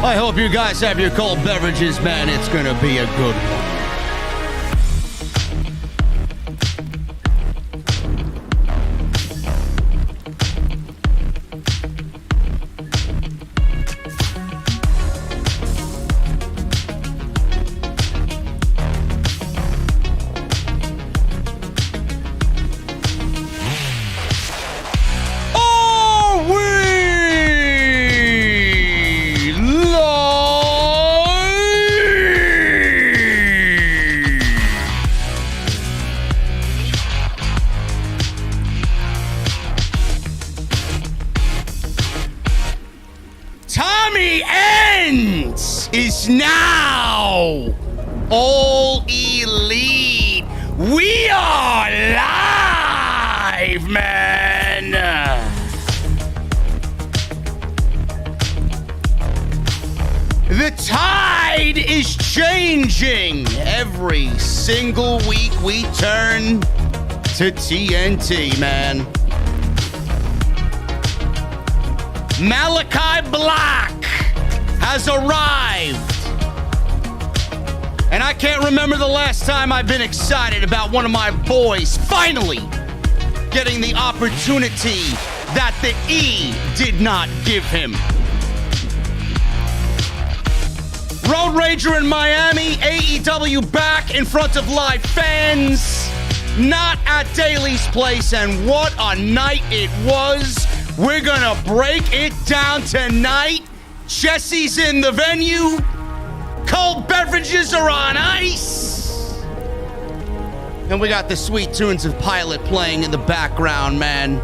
I hope you guys have your cold beverages, man. It's gonna be a good one. Is now All Elite. We are live, man. The tide is changing. Every single week we turn to TNT, man. Malakai Black has arrived. And I can't remember the last time I've been excited about one of my boys finally getting the opportunity that the E did not give him. Road Rager in Miami, AEW back in front of live fans, not at Daly's Place, and what a night it was. We're gonna break it down tonight. Jesse's in the venue. Cold beverages are on ice. And we got the sweet tunes of Pilot playing in the background, man.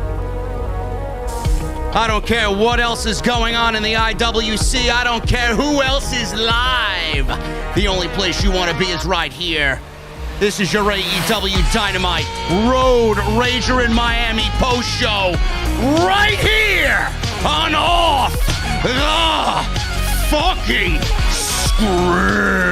I don't care what else is going on in the IWC. I don't care who else is live. The only place you want to be is right here. This is your AEW Dynamite Road Rager in Miami post show right here on Off the Fucking Script.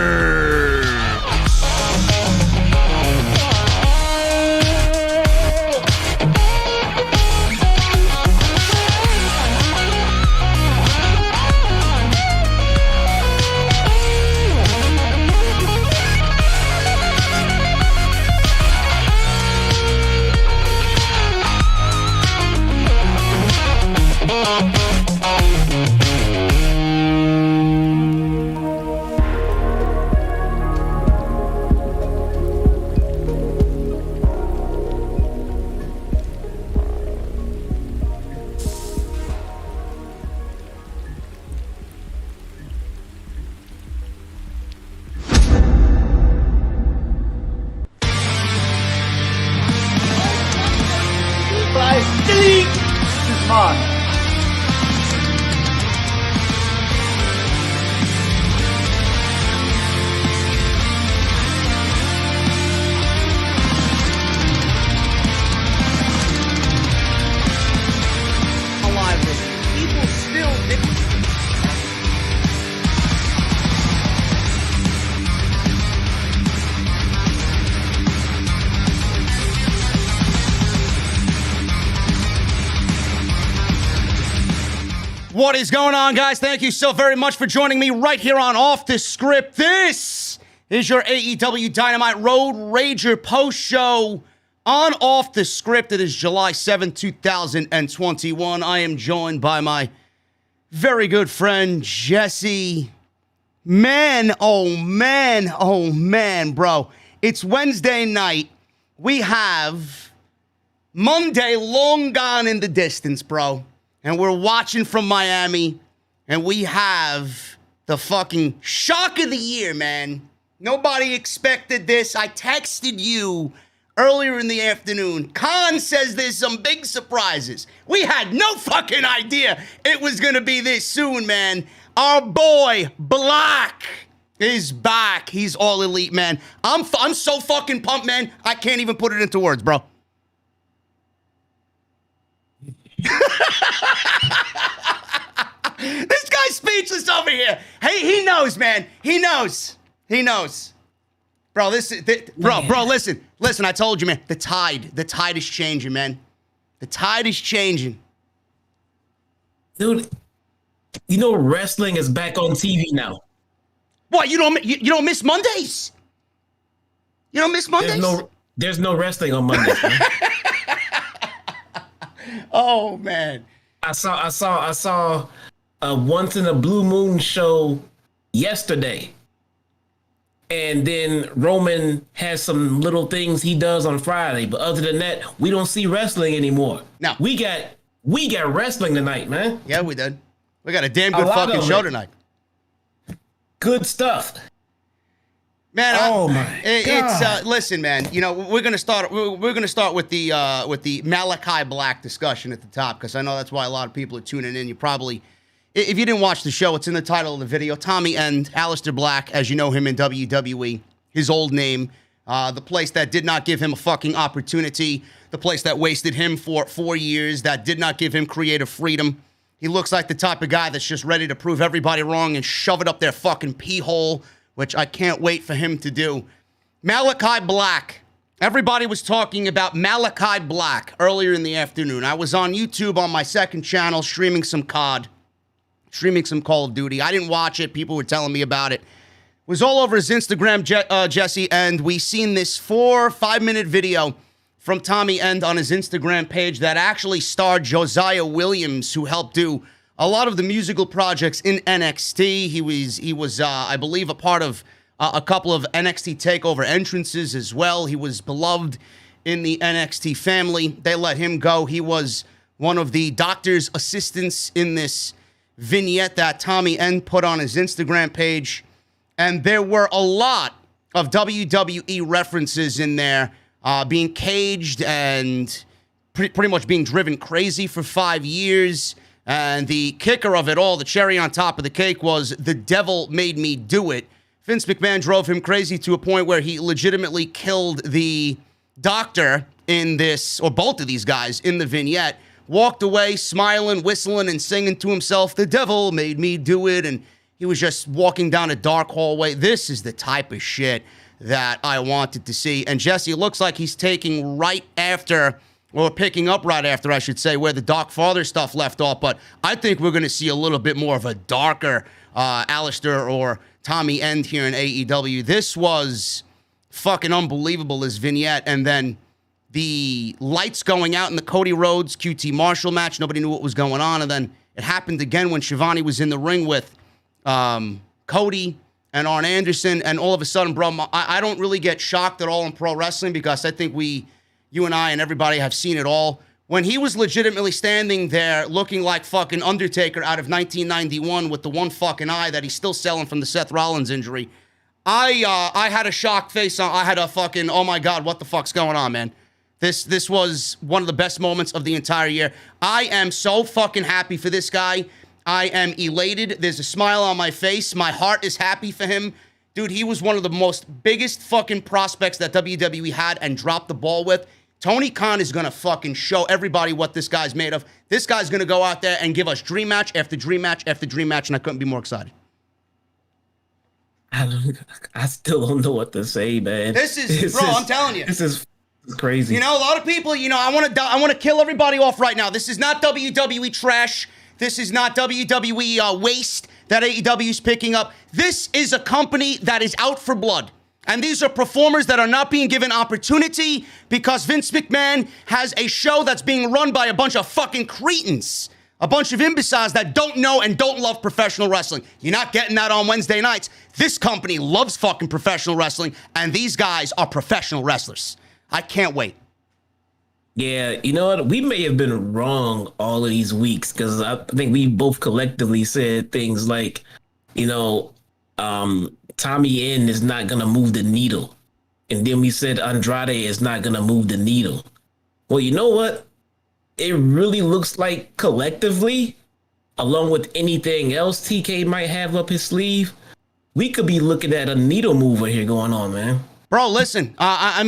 What is going on, guys? Thank you so very much for joining me right here on Off the Script. This is your AEW Dynamite Road Rager post show on Off the Script. It is July 7th, 2021. I am joined by my very good friend, Jesse. Man, oh man, bro. It's Wednesday night. We have Monday long gone in the distance, bro. And we're watching from Miami, and we have the fucking shock of the year, man. Nobody expected this. I texted you earlier in the afternoon. Khan says there's some big surprises. We had no fucking idea it was going to be this soon, man. Our boy, Black, is back. He's all elite, man. I'm so fucking pumped, man. I can't even put it into words, bro. This guy's speechless over here. Hey, he knows, man. He knows. Bro, listen. Listen, I told you, man. The tide is changing, man. The tide is changing. Dude, Wrestling is back on TV now. What, you don't miss Mondays? You don't miss Mondays? There's no wrestling on Mondays, man. Oh man. I saw a Once in a Blue Moon show yesterday. And then Roman has some little things he does on Friday, but other than that, we don't see wrestling anymore. No. We got wrestling tonight, man. Yeah, we did. We got a damn good fucking show tonight. Good stuff. Man, God. It's listen, man. We're gonna start with the Malakai Black discussion at the top, because I know that's why a lot of people are tuning in. You probably, if you didn't watch the show, it's in the title of the video. Tommy End, Aleister Black, as you know him in WWE, his old name, the place that did not give him a fucking opportunity, the place that wasted him for 4 years, that did not give him creative freedom. He looks like the type of guy that's just ready to prove everybody wrong and shove it up their fucking pee hole, which I can't wait for him to do. Malakai Black. Everybody was talking about Malakai Black earlier in the afternoon. I was on YouTube on my second channel streaming some COD, streaming some Call of Duty. I didn't watch it. People were telling me about it. It was all over his Instagram, Jesse, and we seen this 4-5-minute video from Tommy End on his Instagram page that actually starred Josiah Williams, who helped do a lot of the musical projects in NXT. He was, I believe, a part of a couple of NXT TakeOver entrances as well. He was beloved in the NXT family. They let him go. He was one of the doctor's assistants in this vignette that Tommy End put on his Instagram page. And there were a lot of WWE references in there, being caged and pretty much being driven crazy for 5 years. And the kicker of it all, the cherry on top of the cake, was the devil made me do it. Vince McMahon drove him crazy to a point where he legitimately killed the doctor in this, or both of these guys in the vignette, walked away smiling, whistling, and singing to himself, the devil made me do it. And he was just walking down a dark hallway. This is the type of shit that I wanted to see. And Jesse, it looks like he's taking right after, or picking up right after, I should say, where the Dark Father stuff left off. But I think we're going to see a little bit more of a darker Aleister or Tommy End here in AEW. This was fucking unbelievable, this vignette. And then the lights going out in the Cody Rhodes QT Marshall match. Nobody knew what was going on. And then it happened again when Shivani was in the ring with Cody and Arn Anderson. And all of a sudden, bro, I don't really get shocked at all in pro wrestling, because I think you and I and everybody have seen it all. When he was legitimately standing there looking like fucking Undertaker out of 1991 with the one fucking eye that he's still selling from the Seth Rollins injury, I had a shocked face on. I had a fucking, oh my God, what the fuck's going on, man? This was one of the best moments of the entire year. I am so fucking happy for this guy. I am elated. There's a smile on my face. My heart is happy for him. Dude, he was one of the most biggest fucking prospects that WWE had and dropped the ball with. Tony Khan is going to fucking show everybody what this guy's made of. This guy's going to go out there and give us dream match after dream match after dream match, and I couldn't be more excited. I still don't know what to say, man. I'm telling you. This is crazy. A lot of people, I want to kill everybody off right now. This is not WWE trash. This is not WWE waste that AEW is picking up. This is a company that is out for blood. And these are performers that are not being given opportunity because Vince McMahon has a show that's being run by a bunch of fucking cretins, a bunch of imbeciles that don't know and don't love professional wrestling. You're not getting that on Wednesday nights. This company loves fucking professional wrestling, and these guys are professional wrestlers. I can't wait. Yeah, you know what? We may have been wrong all of these weeks, because I think we both collectively said things like, Tommy End is not going to move the needle. And then we said Andrade is not going to move the needle. Well, you know what? It really looks like collectively, along with anything else TK might have up his sleeve, we could be looking at a needle mover here going on, man. Bro, listen, I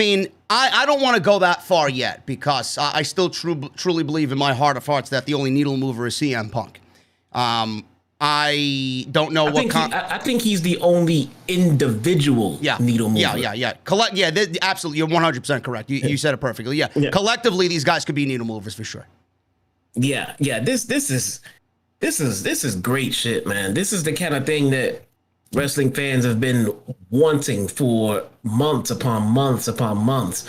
don't want to go that far yet, because I still truly believe in my heart of hearts that the only needle mover is CM Punk. I don't know I think he's the only individual needle mover. Yeah. Absolutely. You're 100% correct. You said it perfectly. Yeah. Collectively, these guys could be needle movers for sure. Yeah. This is This is great shit, man. This is the kind of thing that wrestling fans have been wanting for months upon months upon months.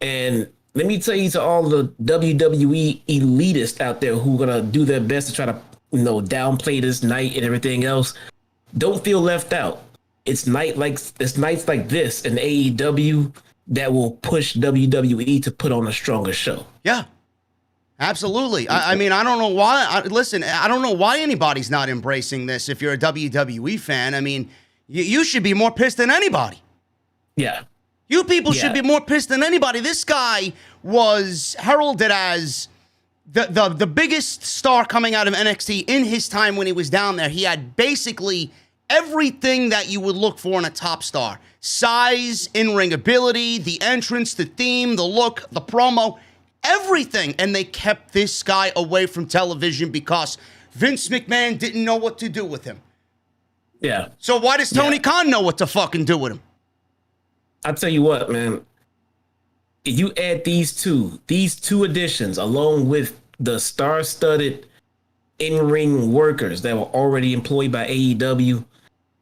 And let me tell you, to all the WWE elitists out there who are gonna do their best to try to, downplay this night and everything else, don't feel left out. It's nights like this in AEW that will push WWE to put on a stronger show. Yeah. Absolutely. I mean, I don't know why. I don't know why anybody's not embracing this. If you're a WWE fan, I mean, you should be more pissed than anybody. Yeah. You people should be more pissed than anybody. This guy was heralded as the biggest star coming out of NXT in his time when he was down there. He had basically everything that you would look for in a top star. Size, in-ring ability, the entrance, the theme, the look, the promo. Everything. And they kept this guy away from television because Vince McMahon didn't know what to do with him. Yeah. So why does Tony Khan know what to fucking do with him? I'll tell you what, man. If you add these two additions along with the star-studded in-ring workers that were already employed by AEW,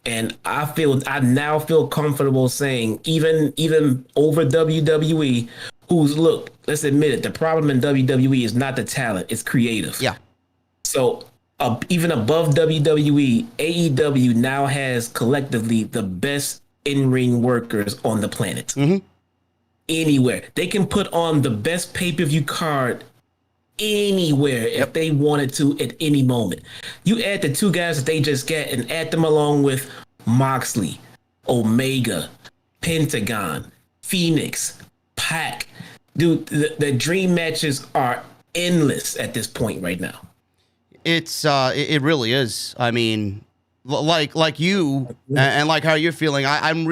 and I now feel comfortable saying even over WWE, who's, look, let's admit it, the problem in WWE is not the talent, it's creative. Yeah. So even above WWE, AEW now has collectively the best in-ring workers on the planet. Mm-hmm. Anywhere. They can put on the best pay-per-view card anywhere if they wanted to at any moment. You add the two guys that they just got and add them along with Moxley, Omega, Pentagon, Phoenix, Pac. Dude, the dream matches are endless at this point right now. It really is. I mean, like you and like how you're feeling, I'm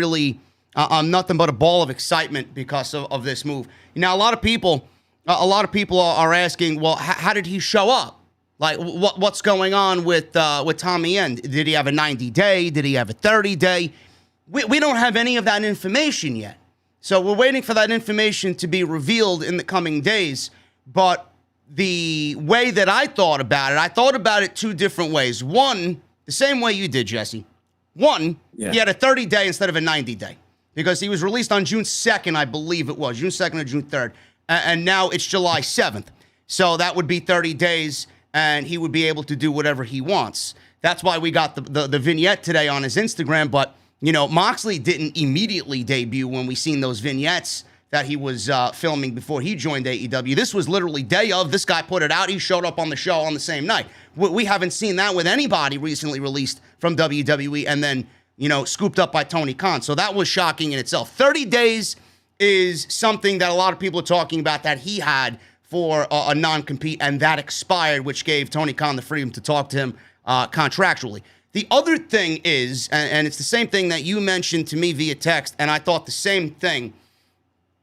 nothing but a ball of excitement because of this move. Now, a lot of people are asking, well, how did he show up? Like, what's going on with Tommy End? Did he have a 90-day? Did he have a 30-day? We don't have any of that information yet. So we're waiting for that information to be revealed in the coming days. But the way that I thought about it two different ways. One, the same way you did, Jesse. One, he had a 30-day instead of a 90-day because he was released on June 2nd, I believe it was, June 2nd or June 3rd. And now it's July 7th. So that would be 30 days, and he would be able to do whatever he wants. That's why we got the vignette today on his Instagram. But, Moxley didn't immediately debut when we seen those vignettes that he was filming before he joined AEW. This was literally day of. This guy put it out. He showed up on the show on the same night. We haven't seen that with anybody recently released from WWE and then, scooped up by Tony Khan. So that was shocking in itself. 30 days is something that a lot of people are talking about that he had for a non-compete, and that expired, which gave Tony Khan the freedom to talk to him contractually. The other thing is, and it's the same thing that you mentioned to me via text, and I thought the same thing.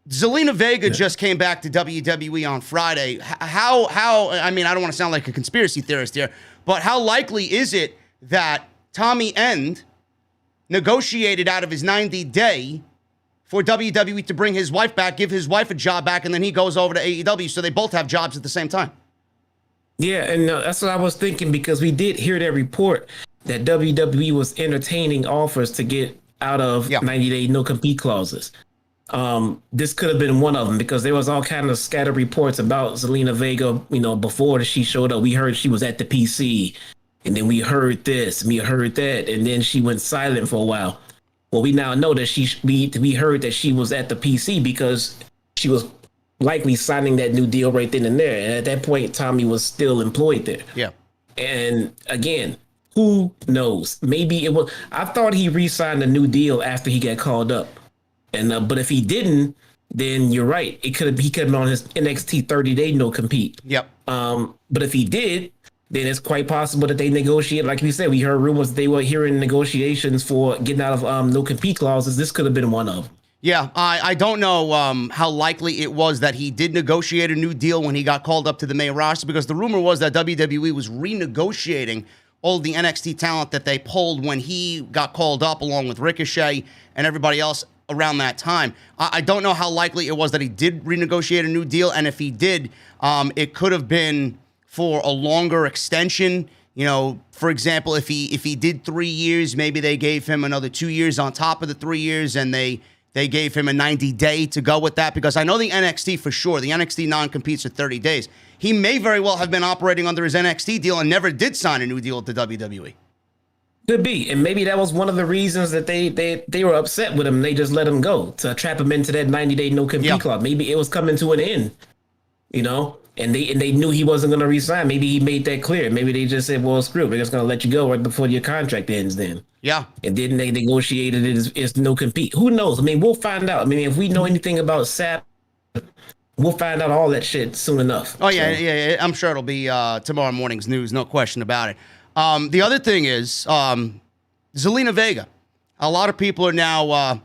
Zelena Vega just came back to WWE on Friday. How, I mean, I don't want to sound like a conspiracy theorist here, but how likely is it that Tommy End negotiated out of his 90-day for WWE to bring his wife back, give his wife a job back, and then he goes over to AEW so they both have jobs at the same time? Yeah, and that's what I was thinking, because we did hear that report that WWE was entertaining offers to get out of 90-day no-compete clauses. This could have been one of them, because there was all kind of scattered reports about Zelena Vega, before she showed up. We heard she was at the PC, and then we heard this, and we heard that, and then she went silent for a while. Well, we now know that we heard that she was at the PC because she was likely signing that new deal right then and there. And at that point, Tommy was still employed there. Yeah. And again, who knows? Maybe it was. I thought he re-signed a new deal after he got called up. And but if he didn't, then you're right. He could have been on his NXT 30-day no compete. Yep. But if he did, then it's quite possible that they negotiate. Like we said, we heard rumors they were hearing negotiations for getting out of no compete clauses. This could have been one of them. Yeah, I don't know how likely it was that he did negotiate a new deal when he got called up to the main roster, because the rumor was that WWE was renegotiating all the NXT talent that they pulled when he got called up, along with Ricochet and everybody else around that time. I don't know how likely it was that he did renegotiate a new deal, and if he did, it could have been for a longer extension, For example, if he did 3 years, maybe they gave him another 2 years on top of the 3 years, and they gave him a 90-day to go with that, because I know the NXT for sure, the NXT non-competes are 30 days. He may very well have been operating under his NXT deal and never did sign a new deal with the WWE. Could be, and maybe that was one of the reasons that they were upset with him. They just let him go to trap him into that 90-day no-compete clause. Maybe it was coming to an end, and they knew he wasn't going to resign. Maybe he made that clear. Maybe they just said, well, screw it, we're just going to let you go right before your contract ends then. Yeah. And then they negotiated it as no-compete. Who knows? I mean, we'll find out. I mean, if we know anything about Sap, we'll find out all that shit soon enough. Oh, yeah, yeah. I'm sure it'll be tomorrow morning's news, no question about it. The other thing is Zelena Vega. A lot of people are now,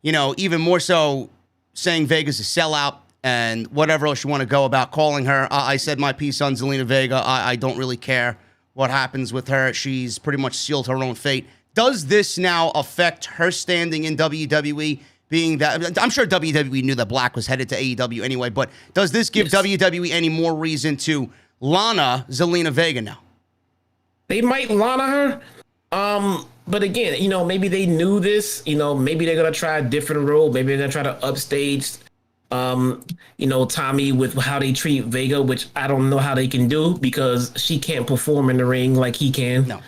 even more so saying Vega's a sellout and whatever else you want to go about calling her. I said my piece on Zelena Vega. I don't really care what happens with her. She's pretty much sealed her own fate. Does this now affect her standing in WWE? Being that I'm sure WWE knew that Black was headed to AEW anyway, but does this give WWE any more reason to Lana Zelena Vega now? They might Lana her. But again, maybe they knew this. Maybe they're gonna try a different role. Maybe they're gonna try to upstage Tommy with how they treat Vega, which I don't know how they can do because she can't perform in the ring like he can. No.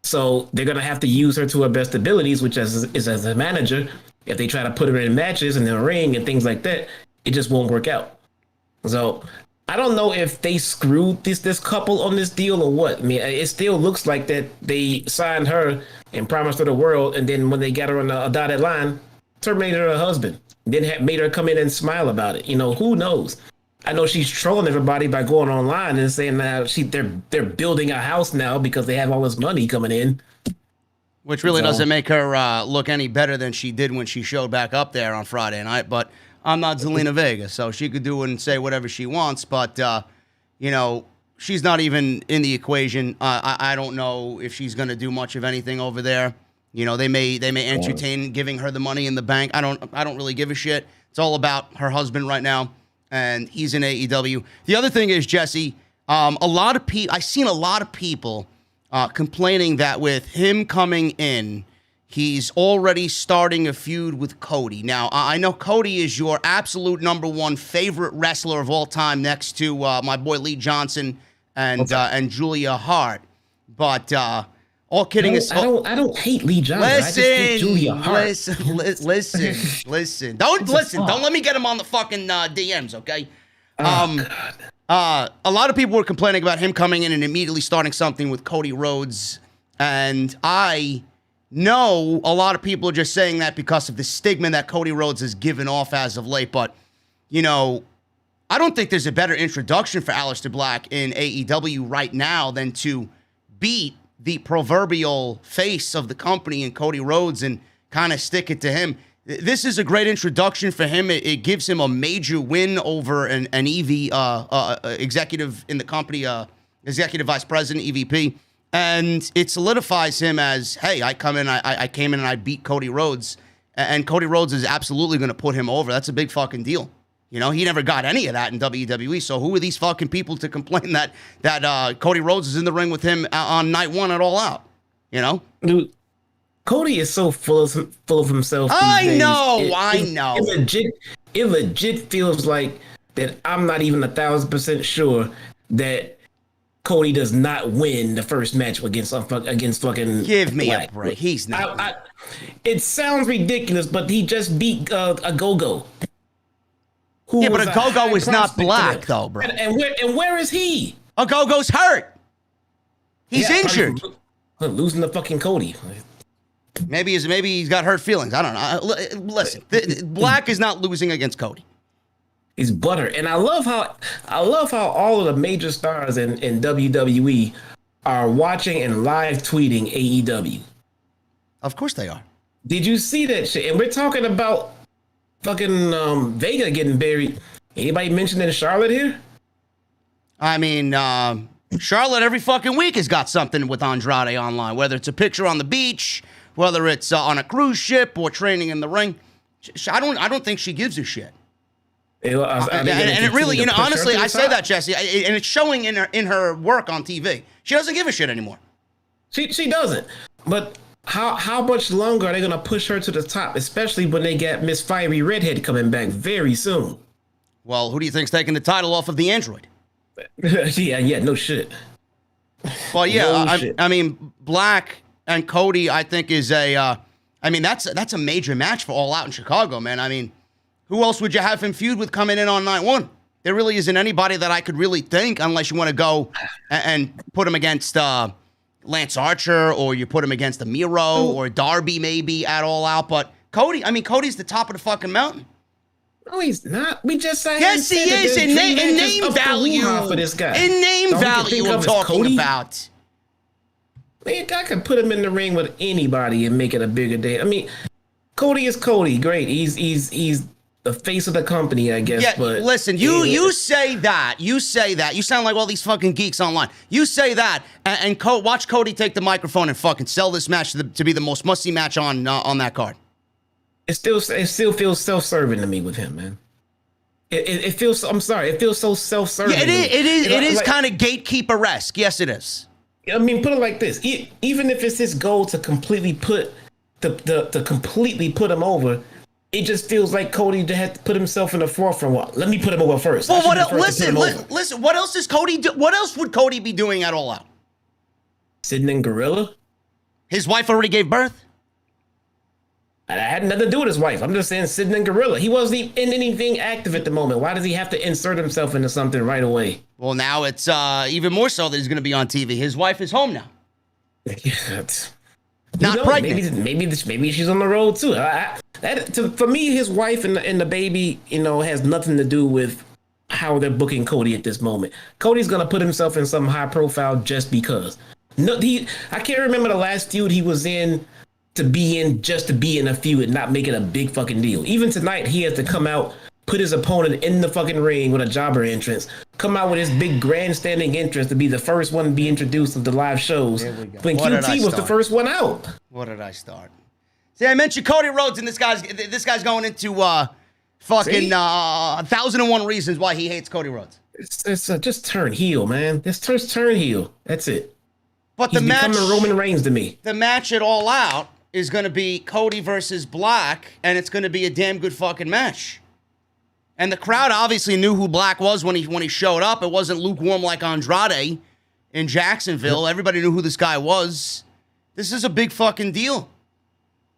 So they're going to have to use her to her best abilities, which is as a manager. If they try to put her in matches and in the ring and things like that, it just won't work out. So I don't know if they screwed this couple on this deal or what. I mean, it still looks like that they signed her and promised her the world, and then when they got her on a dotted line, terminated her husband. Then made her come in and smile about it. Who knows? I know she's trolling everybody by going online and saying that they're building a house now because they have all this money coming in. Which really doesn't make her look any better than she did when she showed back up there on Friday night. But I'm not Zelena Vega, so she could do and say whatever she wants. But, she's not even in the equation. I don't know if she's going to do much of anything over there. They may entertain giving her the money in the bank. I don't really give a shit. It's all about her husband right now, and he's in AEW. The other thing is, Jesse, I've seen a lot of people complaining that with him coming in, he's already starting a feud with Cody. Now, I know Cody is your absolute number one favorite wrestler of all time, next to my boy Lee Johnson and Julia Hart, but. All kidding aside, I don't hate Lee Johnson. I just hate Julia Hart. Listen. Don't let me get him on the fucking DMs, okay? God. A lot of people were complaining about him coming in and immediately starting something with Cody Rhodes, and I know a lot of people are just saying that because of the stigma that Cody Rhodes has given off as of late. But I don't think there's a better introduction for Aleister Black in AEW right now than to beat the proverbial face of the company in Cody Rhodes and kind of stick it to him. This is a great introduction for him. It gives him a major win over an EV executive in the company, executive vice president, EVP. And it solidifies him as, hey, I came in and I beat Cody Rhodes. And Cody Rhodes is absolutely going to put him over. That's a big fucking deal. He never got any of that in WWE. So who are these fucking people to complain that Cody Rhodes is in the ring with him on night one at All Out? Dude, Cody is so full of himself. I know. It legit feels like that. I'm not even 1,000% sure that Cody does not win the first match against fucking. Give me Black. a break. He's not. It sounds ridiculous, but he just beat a Go-Go. Yeah, but a Go-Go is not Black, though, bro. And where is he? A Go-Go's hurt. He's injured. Losing to fucking Cody. Maybe he's got hurt feelings. I don't know. Listen, Black is not losing against Cody. He's butter, and I love how all of the major stars in WWE are watching and live tweeting AEW. Of course they are. Did you see that shit? And we're talking about fucking Vega getting buried. Anybody mentioning Charlotte here? I mean, Charlotte every fucking week has got something with Andrade online, whether it's a picture on the beach, whether it's on a cruise ship or training in the ring. I don't think she gives a shit. And it really, honestly, I say that, Jesse, and it's showing in her work on TV. She doesn't give a shit anymore. She doesn't. But how much longer are they gonna push her to the top, especially when they get Miss Fiery Redhead coming back very soon? Well, who do you think's taking the title off of the Android? yeah, no shit. Well, yeah, No shit. I mean, Black and Cody, I think is that's a major match for All Out in Chicago, man. I mean, who else would you have him feud with coming in on night one? There really isn't anybody that I could really think, unless you want to go and put him against Lance Archer, or you put him against the Miro or Darby maybe at All Out. But Cody's the top of the fucking mountain. No, he's not. We just said yes, he is. In name value for this guy. In name value, I'm talking about. Man, I could put him in the ring with anybody and make it a bigger day. I mean, Cody is Cody. Great. He's the face of the company, I guess. Yeah, but listen, you say that. You say that. You sound like all these fucking geeks online. You say that, and watch Cody take the microphone and fucking sell this match to be the most must-see match on that card. It still feels self-serving to me with him, man. It feels. I'm sorry. It feels so self-serving. Yeah, it is kind of gatekeeper-esque. Yes, it is. I mean, put it like this: even if it's his goal to completely put him over, it just feels like Cody had to put himself in the forefront. Well, let me put him over first. Well, listen. What else does Cody do? What else would Cody be doing at All Out? Sitting in Gorilla. His wife already gave birth. That had nothing to do with his wife. I'm just saying, sitting in Gorilla. He wasn't in anything active at the moment. Why does he have to insert himself into something right away? Well, now it's even more so that he's going to be on TV. His wife is home now. Yeah, not pregnant. Maybe she's on the road too. For me, his wife and the baby, has nothing to do with how they're booking Cody at this moment. Cody's gonna put himself in some high profile just because. No, I can't remember the last feud he was in to be in a feud and not make it a big fucking deal. Even tonight, he has to come out, put his opponent in the fucking ring with a jobber entrance, come out with his big grandstanding entrance to be the first one to be introduced to the live shows when QT was the first one out. What did I start? See, I mentioned Cody Rhodes, and this guy's going into fucking 1,001 reasons why he hates Cody Rhodes. It's just turn heel, man. Just turn heel. That's it. But he's becoming Roman Reigns to me. The match at All Out is going to be Cody versus Black, and it's going to be a damn good fucking match. And the crowd obviously knew who Black was when he showed up. It wasn't lukewarm like Andrade in Jacksonville. Everybody knew who this guy was. This is a big fucking deal.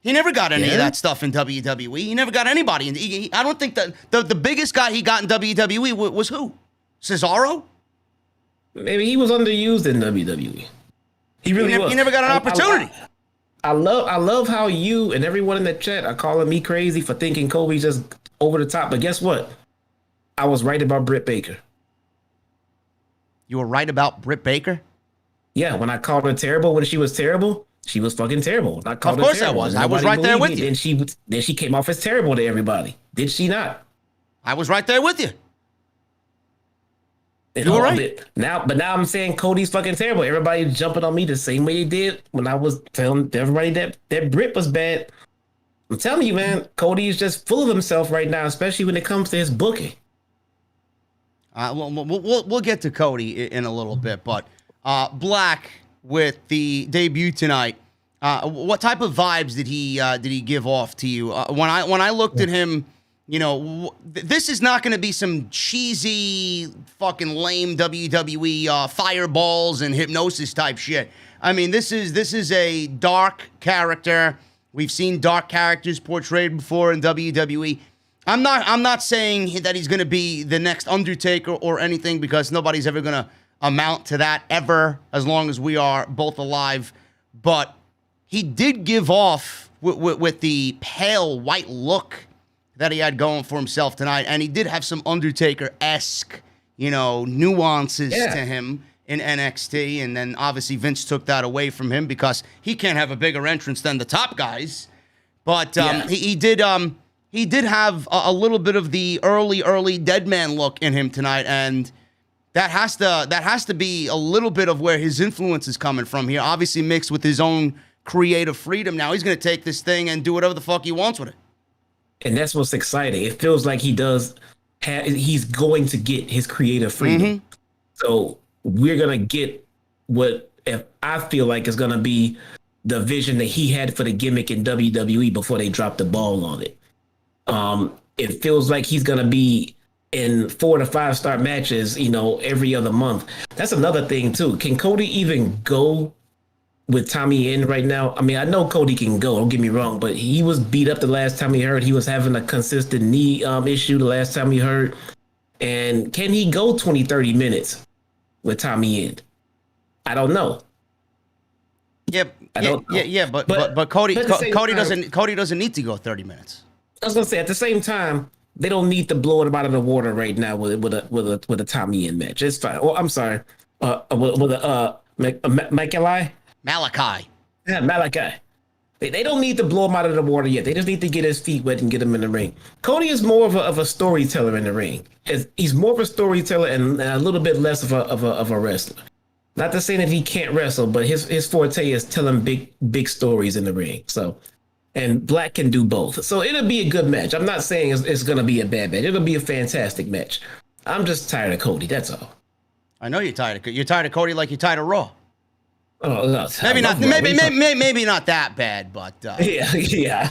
He never got any of that stuff in WWE. He never got anybody. I don't think that the biggest guy he got in WWE was who? Cesaro? Maybe he was underused in WWE. He never got an opportunity. I love how you and everyone in the chat are calling me crazy for thinking Kobe's just over the top. But guess what? I was right about Brit Baker. You were right about Brit Baker? Yeah, when I called her terrible when she was terrible, she was fucking terrible. Of course I was. I was right there with you. Then she came off as terrible to everybody. Did she not? I was right there with you. You were right. Now I'm saying Cody's fucking terrible. Everybody's jumping on me the same way they did when I was telling everybody that Brit was bad. I'm telling you, man, Cody is just full of himself right now, especially when it comes to his booking. We'll get to Cody in a little bit, but Black with the debut tonight. What type of vibes did he give off to you? When I looked at him, this is not going to be some cheesy, fucking lame WWE fireballs and hypnosis type shit. I mean, this is a dark character. We've seen dark characters portrayed before in WWE. I'm not saying that he's going to be the next Undertaker or anything, because nobody's ever going to amount to that ever, as long as we are both alive. But he did give off with the pale white look that he had going for himself tonight, and he did have some Undertaker-esque, nuances to him in NXT, and then obviously Vince took that away from him because he can't have a bigger entrance than the top guys. But he did have a little bit of the early dead man look in him tonight, and that has to be a little bit of where his influence is coming from here. Obviously mixed with his own creative freedom. Now he's going to take this thing and do whatever the fuck he wants with it. And that's what's exciting. It feels like he does he's going to get his creative freedom. So we're going to get what if I feel like is going to be the vision that he had for the gimmick in WWE before they dropped the ball on it. It feels like he's going to be in 4 to 5 star matches, every other month. That's another thing too. Can Cody even go with Tommy in right now? I mean, I know Cody can go, don't get me wrong, but he was beat up the last time he hurt. He was having a consistent knee issue the last time he hurt. And can he go 20, 30 minutes with Tommy in? I don't know. But Cody doesn't need to go 30 minutes. I was gonna say at the same time, they don't need to blow him out of the water right now with a Tommy in match. It's fine. Oh, I'm sorry. Malakai. Yeah, Malakai. They don't need to blow him out of the water yet. They just need to get his feet wet and get him in the ring. Cody is more of a storyteller in the ring. He's more of a storyteller and a little bit less of a wrestler. Not to say that he can't wrestle, but his forte is telling big stories in the ring. So, and Black can do both. So it'll be a good match. I'm not saying it's going to be a bad match. It'll be a fantastic match. I'm just tired of Cody. That's all. I know you're tired of Cody like you're tired of Raw. Oh, no, maybe not. Maybe not that bad, but yeah.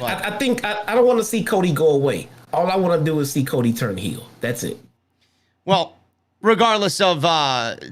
I think I don't want to see Cody go away. All I want to do is see Cody turn heel. That's it. Well, regardless of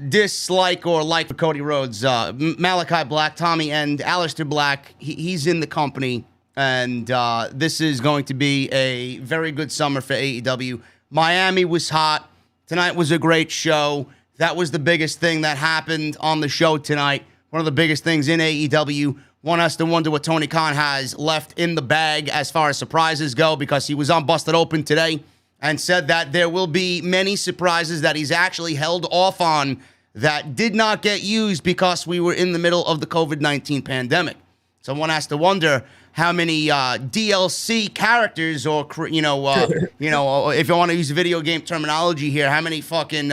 dislike or like for Cody Rhodes, Malakai Black, Tommy, and Aleister Black, he's in the company, and this is going to be a very good summer for AEW. Miami was hot. Tonight was a great show. That was the biggest thing that happened on the show tonight. One of the biggest things in AEW. One has to wonder what Tony Khan has left in the bag as far as surprises go, because he was on Busted Open today and said that there will be many surprises that he's actually held off on that did not get used because we were in the middle of the COVID-19 pandemic. So one has to wonder how many DLC characters, or if you want to use video game terminology here, how many fucking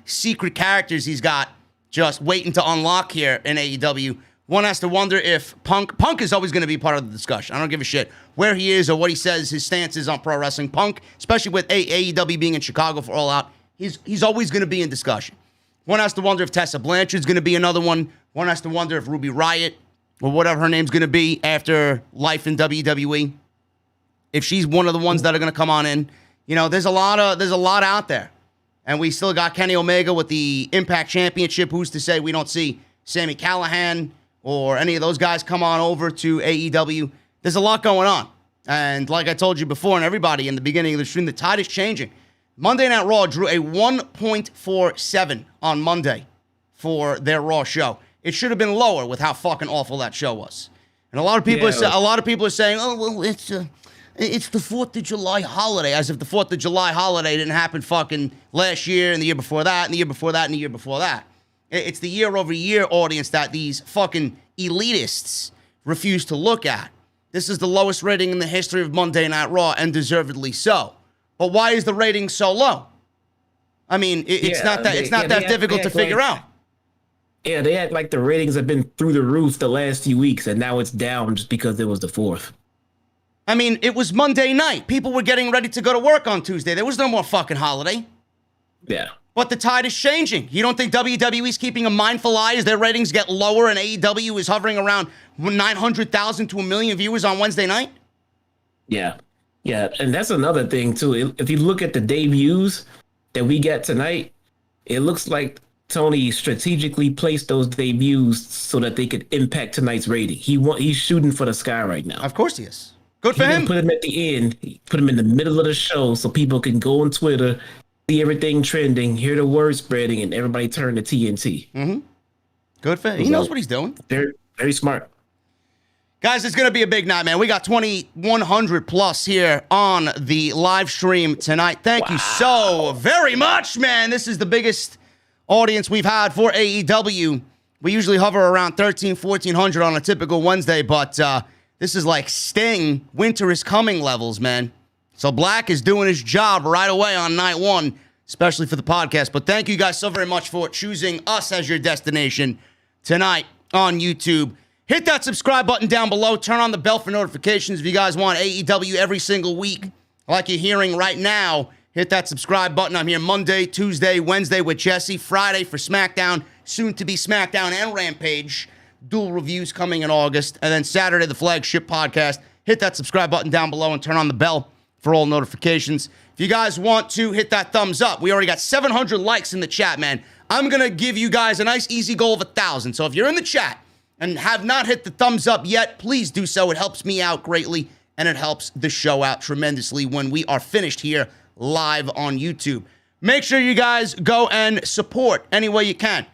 secret characters he's got just waiting to unlock here in AEW. One has to wonder if Punk is always going to be part of the discussion. I don't give a shit where he is or what he says his stance is on pro wrestling. Punk, especially with AEW being in Chicago for All Out, he's always going to be in discussion. One has to wonder if Tessa Blanchard's going to be another one. One has to wonder if Ruby Riott, or whatever her name's going to be after life in WWE, if she's one of the ones that are going to come on in. There's a lot out there. And we still got Kenny Omega with the Impact Championship. Who's to say we don't see Sami Callihan or any of those guys come on over to AEW? There's a lot going on. And like I told you before, and everybody in the beginning of the stream, the tide is changing. Monday Night Raw drew a 1.47 on Monday for their Raw show. It should have been lower with how fucking awful that show was. And a lot of people are saying, oh, well, it's the 4th of July holiday, as if the 4th of July holiday didn't happen fucking last year and the year before that and the year before that and the year before that. It's the year-over-year audience that these fucking elitists refuse to look at. This is the lowest rating in the history of Monday Night Raw, and deservedly so. But why is the rating so low? I mean, it's not that difficult to figure out. Yeah, they act like the ratings have been through the roof the last few weeks, and now it's down just because it was the 4th. I mean, it was Monday night. People were getting ready to go to work on Tuesday. There was no more fucking holiday. Yeah. But the tide is changing. You don't think WWE's keeping a mindful eye as their ratings get lower and AEW is hovering around 900,000 to 1 million viewers on Wednesday night? Yeah. Yeah, and that's another thing, too. If you look at the debuts that we got tonight, it looks like Tony strategically placed those debuts so that they could impact tonight's rating. He's shooting for the sky right now. Of course he is. Good for him. Put him at the end. Put him in the middle of the show so people can go on Twitter, see everything trending, hear the word spreading, and everybody turn to TNT. Mm-hmm. Good for him. He knows what he's doing. Very, very smart. Guys, it's going to be a big night, man. We got 2,100 plus here on the live stream tonight. Thank you so very much, man. This is the biggest audience we've had for AEW. We usually hover around 1,400 on a typical Wednesday, but this is like Sting, winter is coming levels, man. So Black is doing his job right away on night one, especially for the podcast. But thank you guys so very much for choosing us as your destination tonight on YouTube. Hit that subscribe button down below. Turn on the bell for notifications if you guys want AEW every single week. like you're hearing right now, hit that subscribe button. I'm here Monday, Tuesday, Wednesday with Jesse, Friday for SmackDown, soon to be SmackDown and Rampage. Dual reviews coming in August. And then Saturday, the flagship podcast. Hit that subscribe button down below and turn on the bell for all notifications. If you guys want to hit that thumbs up, we already got 700 likes in the chat, man. I'm going to give you guys a nice, easy goal of 1,000. So if you're in the chat and have not hit the thumbs up yet, please do so. It helps me out greatly, and it helps the show out tremendously when we are finished here live on YouTube. Make sure you guys go and support any way you can.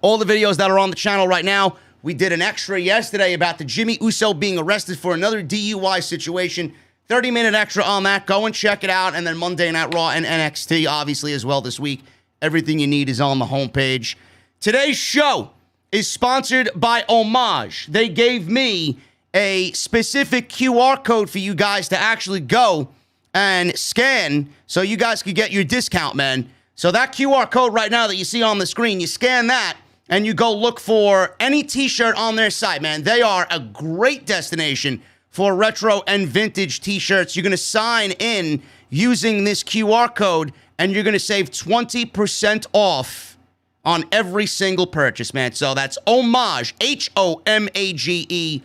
All the videos that are on the channel right now, we did an extra yesterday about the Jimmy Uso being arrested for another DUI situation. 30-minute extra on that. Go and check it out. And then Monday Night Raw and NXT, obviously, as well this week. Everything you need is on the homepage. Today's show is sponsored by Homage. They gave me a specific QR code for you guys to actually go and scan so you guys could get your discount, man. So that QR code right now that you see on the screen, you scan that, and you go look for any t-shirt on their site, man. They are a great destination for retro and vintage t-shirts. You're going to sign in using this QR code, and you're going to save 20% off on every single purchase, man. So that's Homage, HOMAGE.com.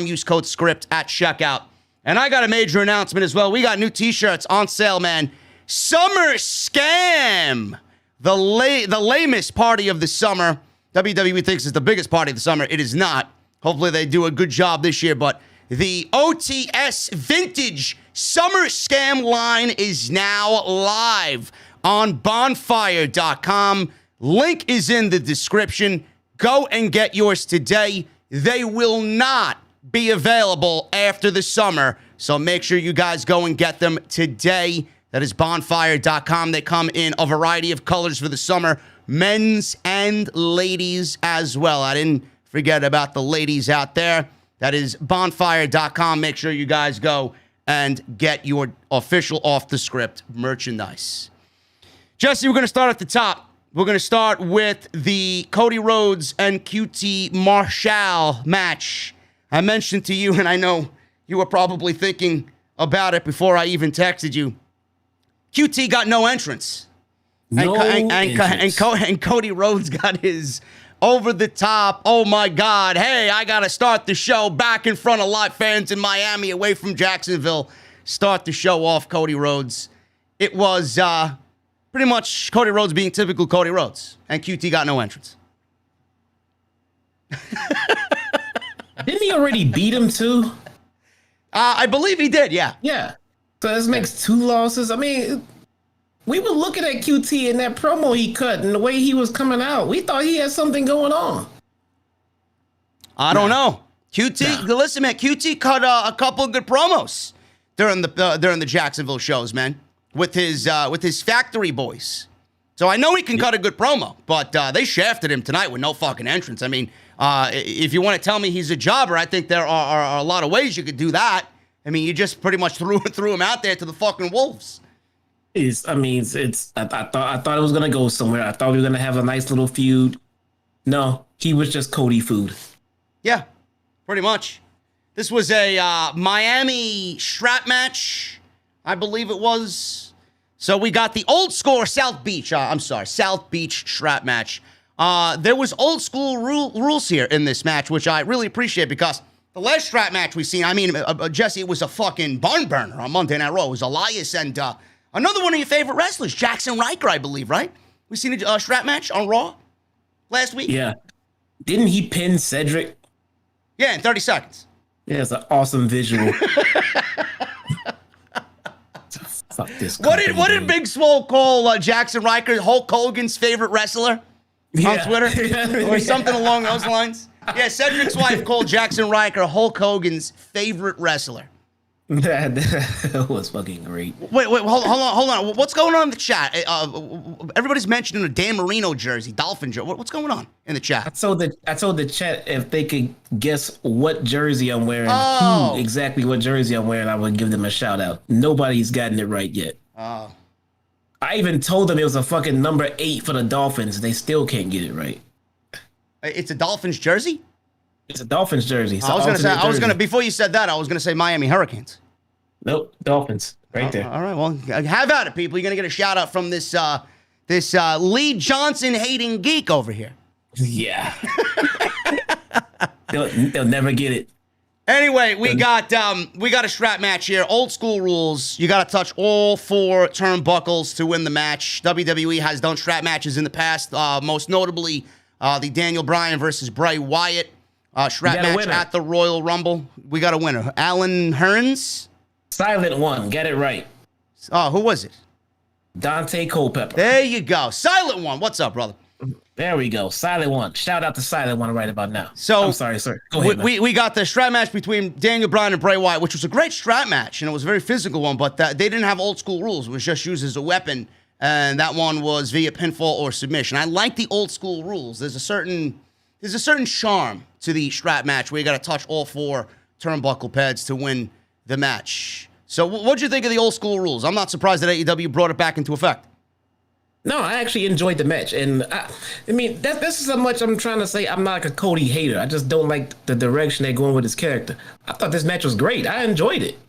Use code SCRIPT at checkout. And I got a major announcement as well. We got new t-shirts on sale, man. Summer Scam. The lamest party of the summer. WWE thinks it's the biggest party of the summer. It is not. Hopefully they do a good job this year. But the OTS Vintage Summer Scam line is now live on bonfire.com. Link is in the description. Go and get yours today. They will not be available after the summer. So make sure you guys go and get them today. That is bonfire.com. They come in a variety of colors for the summer, men's and ladies as well. I didn't forget about the ladies out there. That is bonfire.com. Make sure you guys go and get your official Off the Script merchandise. Jesse, we're going to start at the top. We're going to start with the Cody Rhodes and QT Marshall match. I mentioned to you, and I know you were probably thinking about it before I even texted you. QT got no entrance. And Cody Rhodes got his over-the-top, oh, my God, hey, I got to start the show back in front of live fans in Miami away from Jacksonville. Start the show off, Cody Rhodes. It was pretty much Cody Rhodes being typical Cody Rhodes. And QT got no entrance. Didn't he already beat him, too? I believe he did, yeah. Yeah. So this makes 2 losses. I mean, we were looking at QT in that promo he cut and the way he was coming out. We thought he had something going on. I don't know. QT, listen, man, QT cut a couple of good promos during the Jacksonville shows, man, with his factory boys. So I know he can cut a good promo, but they shafted him tonight with no fucking entrance. I mean, if you want to tell me he's a jobber, I think there are a lot of ways you could do that. I mean, you just pretty much threw him out there to the fucking wolves. I thought it was gonna go somewhere. I thought we were gonna have a nice little feud. No, he was just Cody food. Yeah, pretty much. This was a Miami strap match, I believe it was. So we got the old school South Beach strap match. There was old school rules here in this match, which I really appreciate because the last strap match we've seen, I mean, Jesse, it was a fucking barn burner on Monday Night Raw. It was Elias and another one of your favorite wrestlers, Jackson Riker, I believe, right? We seen a strap match on Raw last week? Yeah. Didn't he pin Cedric? Yeah, in 30 seconds. Yeah, it's an awesome visual. Fuck this. What did Big Swole call Jackson Riker Hulk Hogan's favorite wrestler on Twitter? Or something along those lines? Yeah, Cedric's wife called Jackson Riker Hulk Hogan's favorite wrestler. That was fucking great. Wait, hold on. What's going on in the chat? Everybody's mentioning a Dan Marino jersey, Dolphin jersey. What's going on in the chat? I told the chat if they could guess what jersey I'm wearing, exactly what jersey I'm wearing, I would give them a shout out. Nobody's gotten it right yet. I even told them it was a fucking number 8 for the Dolphins. They still can't get it right. It's a Dolphins jersey? It's a Dolphins jersey. I was gonna before you said that, I was gonna say Miami Hurricanes. Nope, Dolphins right there. All right, well, have at it, people. You're gonna get a shout out from this Lee Johnson hating geek over here. Yeah. they'll never get it. Anyway, we got a strap match here. Old school rules. You got to touch all 4 turnbuckles to win the match. WWE has done strap matches in the past, most notably the Daniel Bryan versus Bray Wyatt strap match at the Royal Rumble. We got a winner. Allin Hearns. Silent one. Get it right. Who was it? Dante Culpepper. There you go. Silent one. What's up, brother? There we go. Silent one. Shout out to Silent one right about now. So I'm sorry, sir. Go ahead, we got the strap match between Daniel Bryan and Bray Wyatt, which was a great strap match, and it was a very physical one, but they didn't have old school rules. It was just used as a weapon, and that one was via pinfall or submission. I like the old school rules. There's a certain charm to the strap match where you got to touch all 4 turnbuckle pads to win the match. So what'd you think of the old school rules? I'm not surprised that AEW brought it back into effect. No, I actually enjoyed the match, and I mean this is how much I'm trying to say. I'm not like a Cody hater. I just don't like the direction they're going with his character. I thought this match was great. I enjoyed it.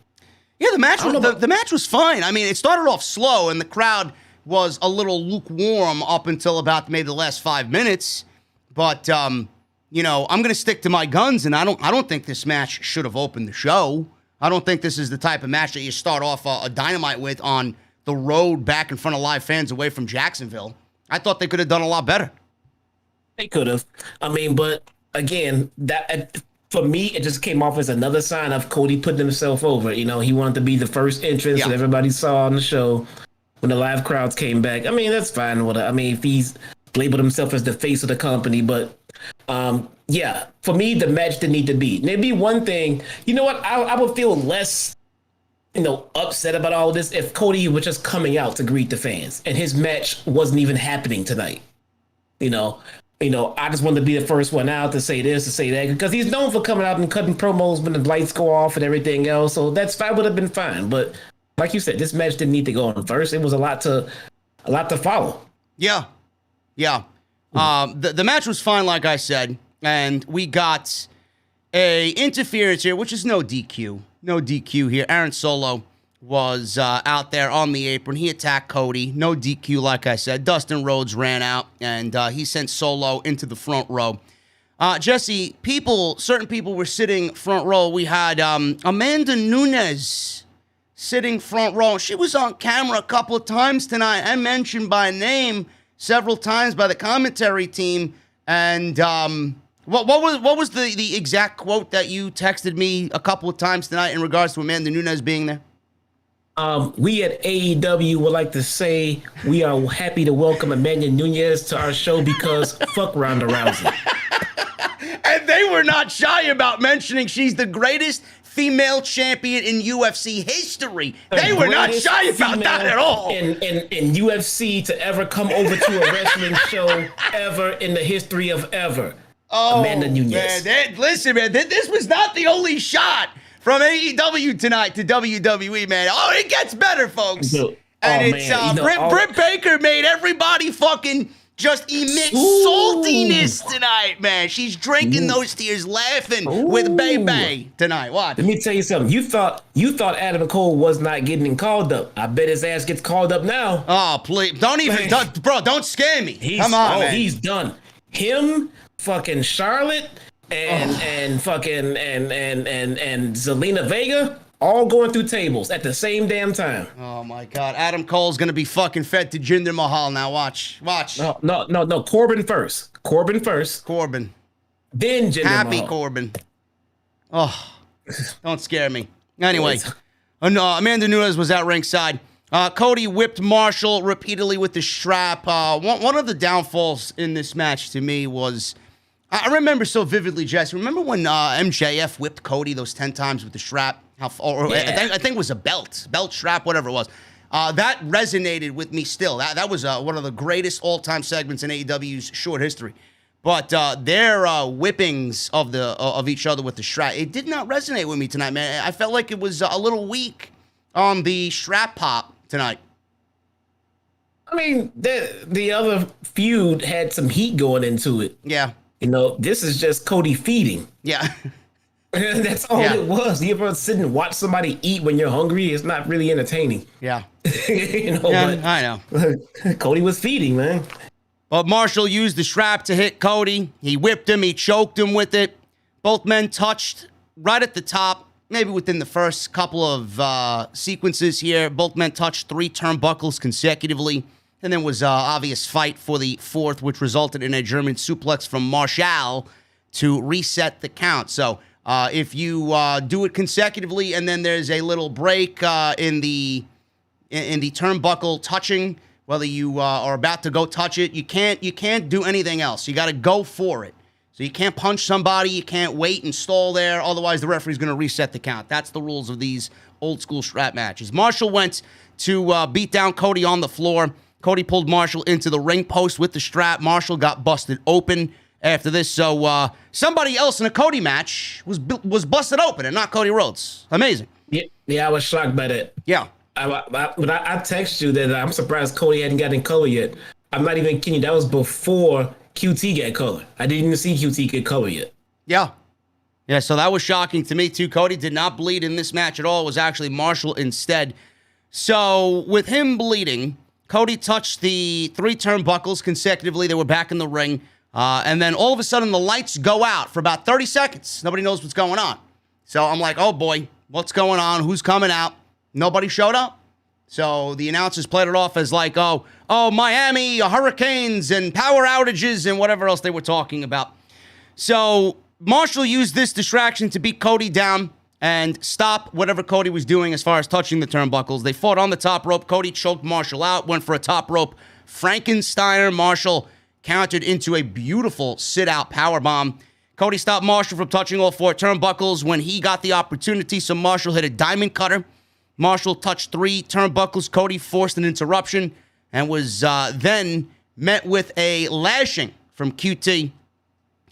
Yeah, the match was fine. I mean, it started off slow, and the crowd was a little lukewarm up until about maybe the last 5 minutes. But I'm going to stick to my guns, and I don't think this match should have opened the show. I don't think this is the type of match that you start off a Dynamite with on the road back in front of live fans away from Jacksonville. I thought they could have done a lot better. They could have. I mean, but again, that for me, it just came off as another sign of Cody putting himself over. You know, he wanted to be the first entrance that everybody saw on the show when the live crowds came back. I mean, that's fine. I mean, if he's labeled himself as the face of the company, but yeah, for me, the match didn't need to be. Maybe one thing, you know what? I would feel less upset about all this if Cody was just coming out to greet the fans and his match wasn't even happening tonight. I just wanted to be the first one out to say this, to say that, because he's known for coming out and cutting promos when the lights go off and everything else. So that would have been fine. But like you said, this match didn't need to go on first. It was a lot to follow. Yeah. The match was fine, like I said, and we got a interference here, which is no DQ. No DQ here. Aaron Solo was out there on the apron. He attacked Cody. No DQ, like I said. Dustin Rhodes ran out, and he sent Solo into the front row. Jesse, certain people were sitting front row. We had Amanda Nunes sitting front row. She was on camera a couple of times tonight and mentioned by name several times by the commentary team. And what was the exact quote that you texted me a couple of times tonight in regards to Amanda Nunes being there? We at AEW would like to say we are happy to welcome Amanda Nunes to our show because fuck Ronda Rousey. And they were not shy about mentioning she's the greatest female champion in UFC history. They were not shy about that at all. In UFC to ever come over to a wrestling show ever in the history of ever. Oh, Amanda Nunes. Man, listen, man, this was not the only shot from AEW tonight to WWE, man. Oh, it gets better, folks. Brit Baker made everybody fucking just emit saltiness tonight, man. She's drinking those tears, laughing with Bay tonight. Watch. Let me tell you something. You thought Adam Cole was not getting called up. I bet his ass gets called up now. Oh, please. Don't scare me. Come on, man. He's done. Him, fucking Charlotte, and fucking and Zelena Vega all going through tables at the same damn time. Oh my God, Adam Cole's gonna be fucking fed to Jinder Mahal now. Watch. No. Corbin first. Then Jinder Happy Mahal. Corbin. Oh, don't scare me. Anyway, Amanda Nunes was at ringside. Cody whipped Marshall repeatedly with the strap. One of the downfalls in this match to me was, I remember so vividly, Jesse. Remember when MJF whipped Cody those 10 times with the strap? I think it was a belt strap, whatever it was. That resonated with me still. That was one of the greatest all-time segments in AEW's short history. But their whippings of each other with the strap, it did not resonate with me tonight, man. I felt like it was a little weak on the strap pop tonight. I mean, the other feud had some heat going into it. Yeah. This is just Cody feeding. Yeah. That's all it was. You ever sit and watch somebody eat when you're hungry? It's not really entertaining. Yeah. But I know. Cody was feeding, man. But Marshall used the strap to hit Cody. He whipped him. He choked him with it. Both men touched right at the top, maybe within the first couple of sequences here. Both men touched 3 turnbuckles consecutively. And then was obvious fight for the 4th, which resulted in a German suplex from Marshall to reset the count. So if you do it consecutively and then there's a little break in the turnbuckle touching, whether you are about to go touch it, you can't do anything else. You got to go for it. So you can't punch somebody, you can't wait and stall there, otherwise the referee's going to reset the count. That's the rules of these old school strap matches. Marshall went to beat down Cody on the floor. Cody pulled Marshall into the ring post with the strap. Marshall got busted open after this. So somebody else in a Cody match was busted open and not Cody Rhodes. Amazing. Yeah, I was shocked by that. Yeah. I text you that I'm surprised Cody hadn't gotten color yet. I'm not even kidding. That was before QT got color. I didn't even see QT get color yet. Yeah. Yeah, so that was shocking to me, too. Cody did not bleed in this match at all. It was actually Marshall instead. So with him bleeding, Cody touched the 3 turnbuckles consecutively. They were back in the ring. And then all of a sudden, the lights go out for about 30 seconds. Nobody knows what's going on. So I'm like, oh, boy, what's going on? Who's coming out? Nobody showed up. So the announcers played it off as like, oh, Miami, hurricanes and power outages and whatever else they were talking about. So Marshall used this distraction to beat Cody down and stop whatever Cody was doing as far as touching the turnbuckles. They fought on the top rope. Cody choked Marshall out, went for a top rope Frankensteiner. Marshall countered into a beautiful sit-out powerbomb. Cody stopped Marshall from touching all 4 turnbuckles when he got the opportunity, so Marshall hit a diamond cutter. Marshall touched 3 turnbuckles. Cody forced an interruption and was then met with a lashing from QT.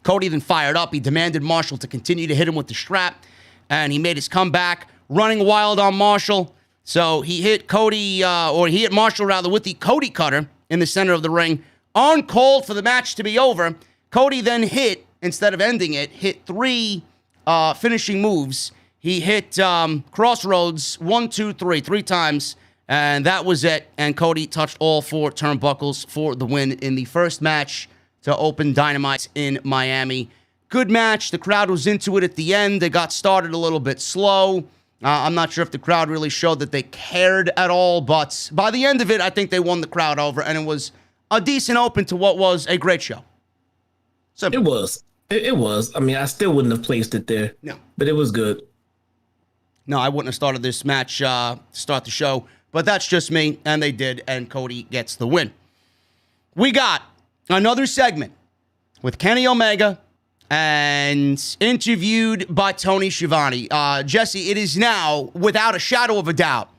Cody then fired up. He demanded Marshall to continue to hit him with the strap, and he made his comeback, running wild on Marshall. So he hit he hit Marshall rather with the Cody cutter in the center of the ring. On call for the match to be over, Cody then instead of ending it, hit 3 finishing moves. He hit Crossroads 1, 2, 3 times, and that was it. And Cody touched all 4 turnbuckles for the win in the first match to open Dynamite in Miami. Good match. The crowd was into it at the end. They got started a little bit slow. I'm not sure if the crowd really showed that they cared at all, but by the end of it, I think they won the crowd over, and it was a decent open to what was a great show. Simple. It was. It was. I mean, I still wouldn't have placed it there. No. But it was good. No, I wouldn't have started this match to start the show, but that's just me, and they did, and Cody gets the win. We got another segment with Kenny Omega and interviewed by Tony Schiavone. Jesse, it is now, without a shadow of a doubt,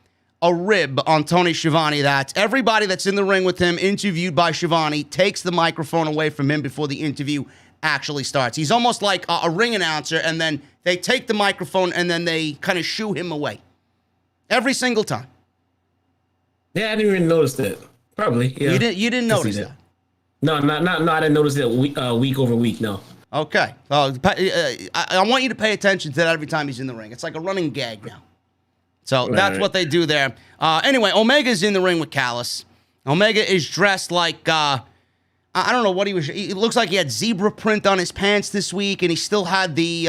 a rib on Tony Schiavone that everybody that's in the ring with him, interviewed by Schiavone, takes the microphone away from him before the interview actually starts. He's almost like a ring announcer, and then they take the microphone and then they kind of shoo him away. Every single time. Yeah, I didn't even notice that. Probably, yeah. You didn't notice that? No, I didn't notice that week over week, no. Okay. I want you to pay attention to that every time he's in the ring. It's like a running gag now. So that's what they do there. Anyway, Omega's in the ring with Callis. Omega is dressed like, I don't know what he was. It looks like he had zebra print on his pants this week, and he still had the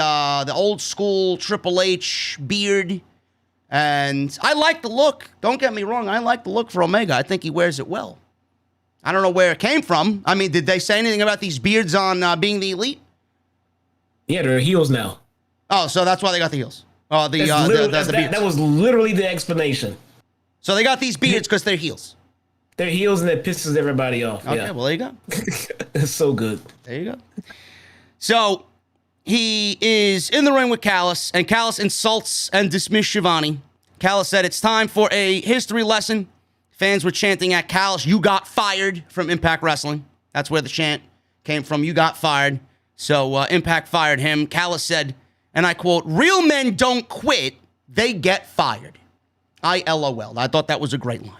old school Triple H beard. And I like the look. Don't get me wrong. I like the look for Omega. I think he wears it well. I don't know where it came from. I mean, did they say anything about these beards on being the Elite? Yeah, they're heels now. Oh, so that's why they got the heels. Oh, the beards. That was literally the explanation. So they got these beards because they're heels. They're heels, and it pisses everybody off. Okay, yeah. Well, there you go. It's so good. There you go. So he is in the ring with Callis, and Callis insults and dismisses Schiavone. Callis said it's time for a history lesson. Fans were chanting at Callis, "You got fired," from Impact Wrestling. That's where the chant came from. You got fired. So Impact fired him. Callis said, and I quote, "Real men don't quit, they get fired." LOL. I thought that was a great line.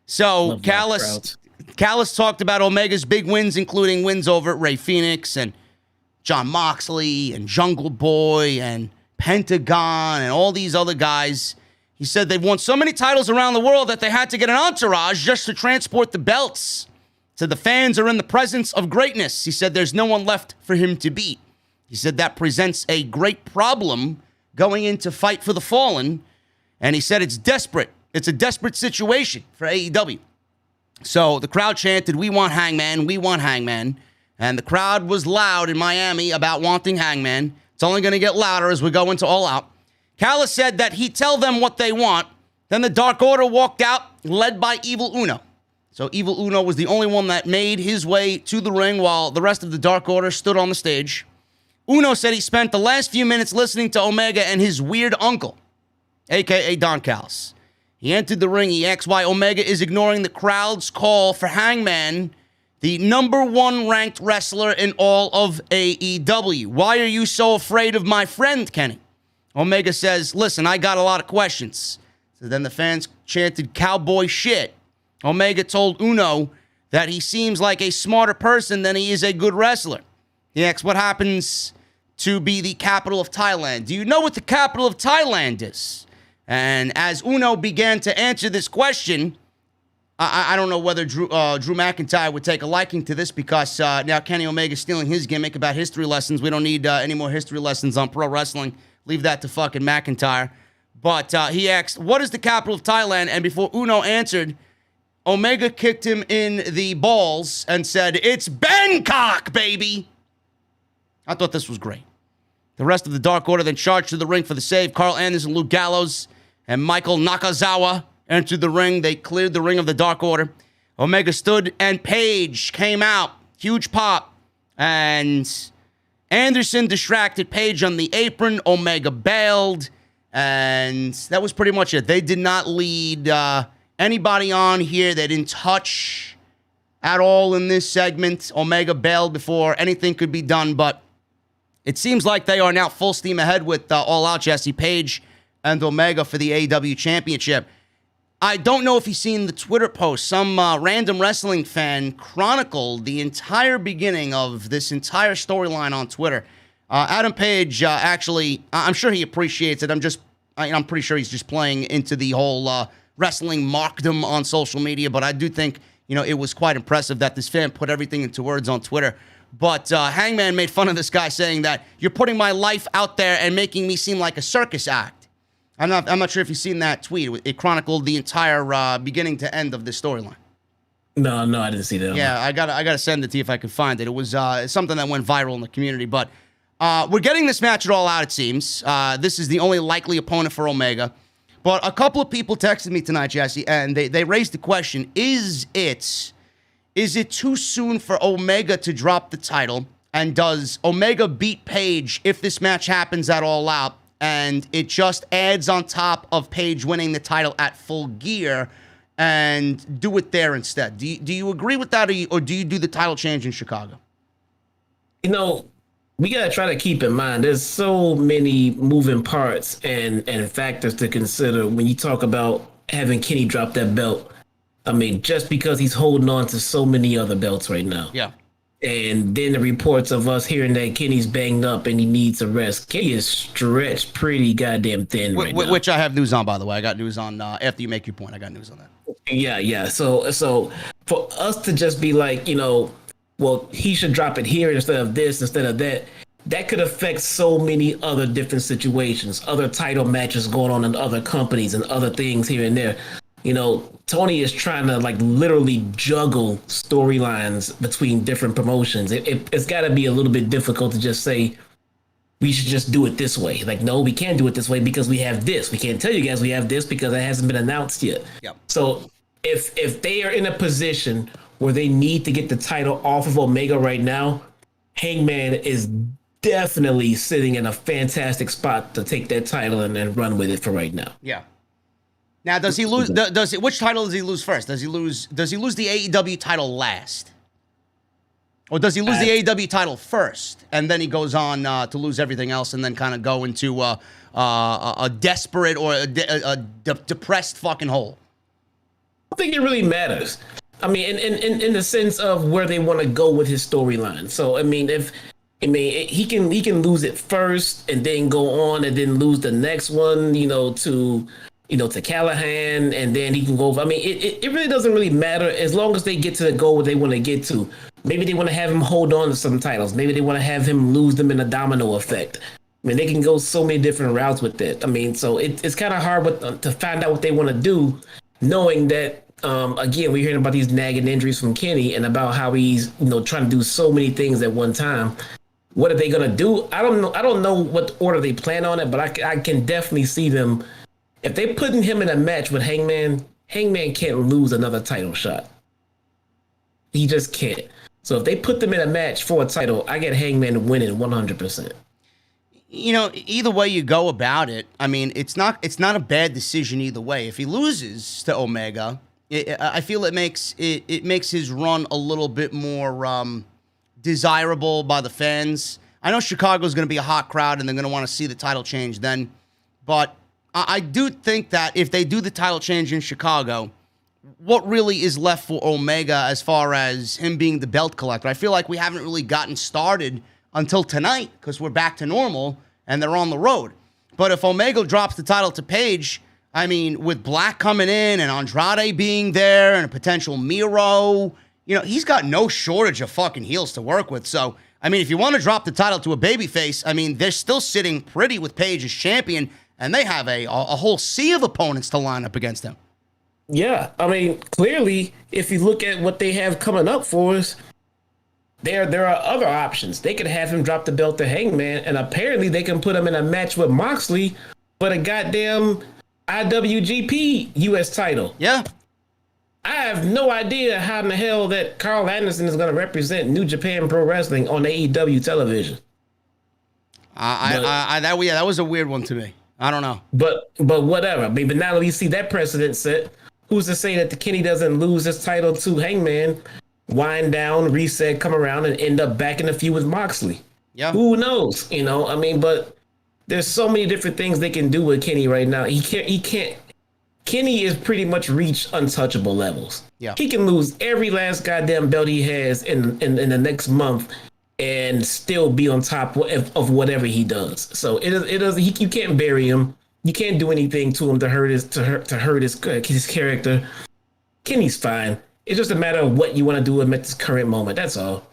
So Callis talked about Omega's big wins, including wins over Rey Fenix and John Moxley and Jungle Boy and Pentagon and all these other guys. He said they've won so many titles around the world that they had to get an entourage just to transport the belts. So the fans are in the presence of greatness. He said there's no one left for him to beat. He said that presents a great problem going into Fight for the Fallen. And he said it's desperate. It's a desperate situation for AEW. So the crowd chanted, "We want Hangman, we want Hangman." And the crowd was loud in Miami about wanting Hangman. It's only going to get louder as we go into All Out. Callis said that he'd tell them what they want. Then the Dark Order walked out, led by Evil Uno. So Evil Uno was the only one that made his way to the ring while the rest of the Dark Order stood on the stage. Uno said he spent the last few minutes listening to Omega and his weird uncle, a.k.a. Don Callis. He entered the ring. He asked why Omega is ignoring the crowd's call for Hangman, the number one ranked wrestler in all of AEW. Why are you so afraid of my friend, Kenny? Omega says, "Listen, I got a lot of questions." So then the fans chanted cowboy shit. Omega told Uno that he seems like a smarter person than he is a good wrestler. He asked what happens to be the capital of Thailand. Do you know what the capital of Thailand is? And as Uno began to answer this question, I don't know whether Drew McIntyre would take a liking to this because now Kenny Omega's stealing his gimmick about history lessons. We don't need any more history lessons on pro wrestling. Leave that to fucking McIntyre. But he asked, what is the capital of Thailand? And before Uno answered, Omega kicked him in the balls and said, "It's Bangkok, baby." I thought this was great. The rest of the Dark Order then charged to the ring for the save. Carl Anderson, Luke Gallows, and Michael Nakazawa entered the ring. They cleared the ring of the Dark Order. Omega stood and Page came out. Huge pop. And Anderson distracted Page on the apron. Omega bailed. And that was pretty much it. They did not lead anybody on here. They didn't touch at all in this segment. Omega bailed before anything could be done. But it seems like they are now full steam ahead with All Out, Jesse. Page and Omega for the AEW Championship. I don't know if you've seen the Twitter post. Some random wrestling fan chronicled the entire beginning of this entire storyline on Twitter. Adam Page, actually, I'm sure he appreciates it. I'm pretty sure he's just playing into the whole wrestling markdom on social media. But I do think, it was quite impressive that this fan put everything into words on Twitter. But Hangman made fun of this guy, saying that you're putting my life out there and making me seem like a circus act. I'm not sure if you've seen that tweet. It chronicled the entire beginning to end of this storyline. No, I didn't see that. Yeah, I gotta send it to you if I can find it. It was something that went viral in the community. But we're getting this match at All Out, it seems. This is the only likely opponent for Omega. But a couple of people texted me tonight, Jesse, and they raised the question, is it too soon for Omega to drop the title? And does Omega beat Page if this match happens at All Out? And it just adds on top of Page winning the title at Full Gear and do it there instead. Do you agree with that, or do you do the title change in Chicago? We got to try to keep in mind there's so many moving parts and factors to consider when you talk about having Kenny drop that belt. I mean, just because he's holding on to so many other belts right now. Yeah. And then the reports of us hearing that Kenny's banged up and he needs a rest. Kenny is stretched pretty goddamn thin right now. Which I have news on, by the way. I got news on, after you make your point, I got news on that. Yeah. So for us to just be like, well, he should drop it here instead of this, instead of that, that could affect so many other different situations, other title matches going on in other companies and other things here and there. Tony is trying to literally juggle storylines between different promotions. It's got to be a little bit difficult to just say we should just do it this way. No, we can't do it this way because we have this. We can't tell you guys we have this because it hasn't been announced yet. Yep. So if they are in a position where they need to get the title off of Omega right now, Hangman is definitely sitting in a fantastic spot to take that title and then run with it for right now. Yeah. Now, does he lose? Which title does he lose first? Does he lose the AEW title last, or does he lose the AEW title first and then he goes on to lose everything else and then kind of go into a desperate or a depressed fucking hole? I think it really matters. I mean, in the sense of where they want to go with his storyline. So, I mean, if I mean, he can lose it first and then go on and then lose the next one, to Callahan, and then he can go over. I mean, it really doesn't really matter as long as they get to the goal they want to get to. Maybe they want to have him hold on to some titles. Maybe they want to have him lose them in a domino effect. I mean, they can go so many different routes with it. I mean, so it's kind of hard to find out what they want to do, knowing that, again, we're hearing about these nagging injuries from Kenny and about how he's, trying to do so many things at one time. What are they going to do? I don't know what order they plan on it, but I can definitely see them. If they're putting him in a match with Hangman can't lose another title shot. He just can't. So if they put them in a match for a title, I get Hangman winning 100%. Either way you go about it, I mean, it's not a bad decision either way. If he loses to Omega, I feel it makes his run a little bit more desirable by the fans. I know Chicago's going to be a hot crowd and they're going to want to see the title change then, but I do think that if they do the title change in Chicago, what really is left for Omega as far as him being the belt collector? I feel like we haven't really gotten started until tonight because we're back to normal and they're on the road. But if Omega drops the title to Page, I mean, with Black coming in and Andrade being there and a potential Miro, he's got no shortage of fucking heels to work with. So, I mean, if you want to drop the title to a babyface, I mean, they're still sitting pretty with Page as champion, and they have a whole sea of opponents to line up against him. Yeah, I mean, clearly, if you look at what they have coming up for us, there are other options. They could have him drop the belt to Hangman, and apparently they can put him in a match with Moxley for the goddamn IWGP US title. Yeah. I have no idea how in the hell that Carl Anderson is going to represent New Japan Pro Wrestling on AEW television. That was a weird one to me. I don't know. But whatever. I mean, but now that we see that precedent set, who's to say that the Kenny doesn't lose his title to Hangman, wind down, reset, come around, and end up back in the feud with Moxley? Yeah. Who knows? I mean, but there's so many different things they can do with Kenny right now. He can't. Kenny is pretty much reached untouchable levels. Yeah. He can lose every last goddamn belt he has in the next month and still be on top of whatever he does. So you can't bury him. You can't do anything to him to hurt his character. Kenny's fine. It's just a matter of what you want to do with him at this current moment. That's all.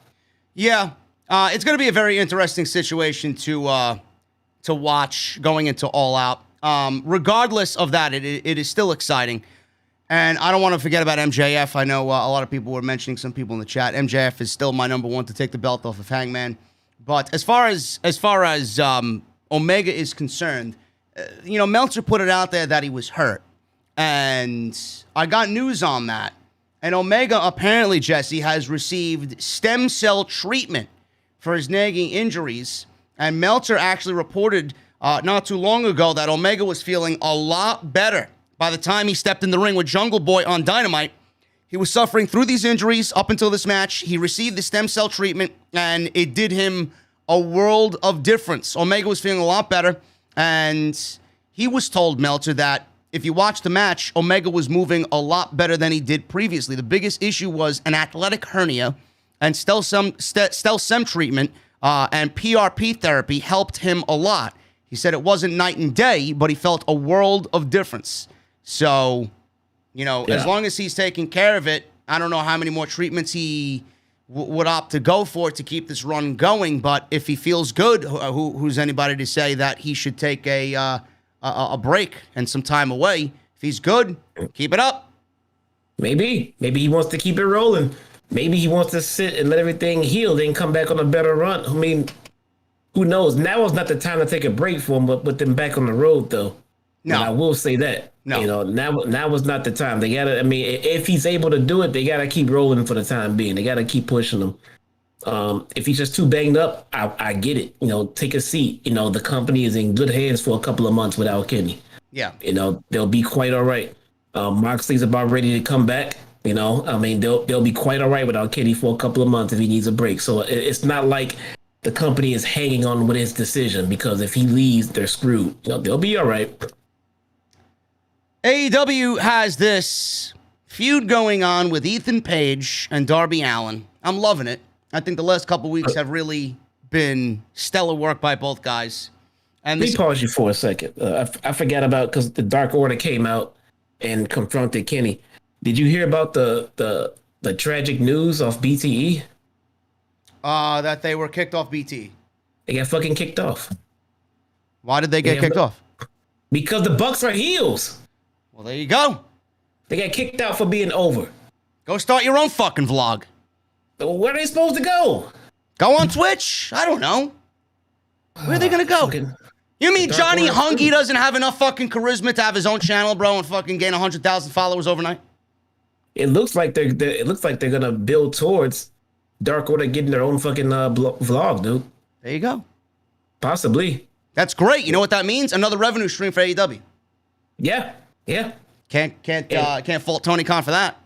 Yeah. It's going to be a very interesting situation to watch going into All Out. Regardless of that, it is still exciting. And I don't want to forget about MJF. I know a lot of people were mentioning, some people in the chat, MJF is still my number one to take the belt off of Hangman. But as far as Omega is concerned, Meltzer put it out there that he was hurt. And I got news on that. And Omega apparently, Jesse, has received stem cell treatment for his nagging injuries. And Meltzer actually reported not too long ago that Omega was feeling a lot better by the time he stepped in the ring with Jungle Boy on Dynamite. He was suffering through these injuries up until this match. He received the stem cell treatment, and it did him a world of difference. Omega was feeling a lot better, and he was told, Meltzer, that if you watch the match, Omega was moving a lot better than he did previously. The biggest issue was an athletic hernia, and stem cell treatment and PRP therapy helped him a lot. He said it wasn't night and day, but he felt a world of difference. So, as long as he's taking care of it, I don't know how many more treatments he would opt to go for to keep this run going. But if he feels good, who's anybody to say that he should take a break and some time away? If he's good, keep it up. Maybe he wants to keep it rolling. Maybe he wants to sit and let everything heal, then come back on a better run. I mean, who knows? Now is not the time to take a break for him, but put them back on the road, though. No, and I will say that. No, now was not the time. They gotta. I mean, if he's able to do it, they gotta keep rolling for the time being. They gotta keep pushing him. If he's just too banged up, I get it. Take a seat. The company is in good hands for a couple of months without Kenny. Yeah. They'll be quite all right. Moxley's about ready to come back. I mean, they'll be quite all right without Kenny for a couple of months if he needs a break. So it's not like the company is hanging on with his decision, because if he leaves, they're screwed. They'll be all right. AEW has this feud going on with Ethan Page and Darby Allin. I'm loving it. I think the last couple weeks have really been stellar work by both guys. And Let me pause you for a second. I forgot about, because the Dark Order came out and confronted Kenny. Did you hear about the tragic news of BTE? That they were kicked off BT. They got fucking kicked off. Why did they get kicked off? Because the Bucks are heels. Well, there you go. They got kicked out for being over. Go start your own fucking vlog. Where are they supposed to go? Go on Twitch. I don't know. Where are they gonna go? You mean Johnny Hungy doesn't have enough fucking charisma to have his own channel, bro, and fucking gain 100,000 followers overnight? It looks like they're gonna build towards Dark Order getting their own fucking vlog, dude. There you go. Possibly. That's great. You know what that means? Another revenue stream for AEW. Yeah. Can't fault Tony Khan for that.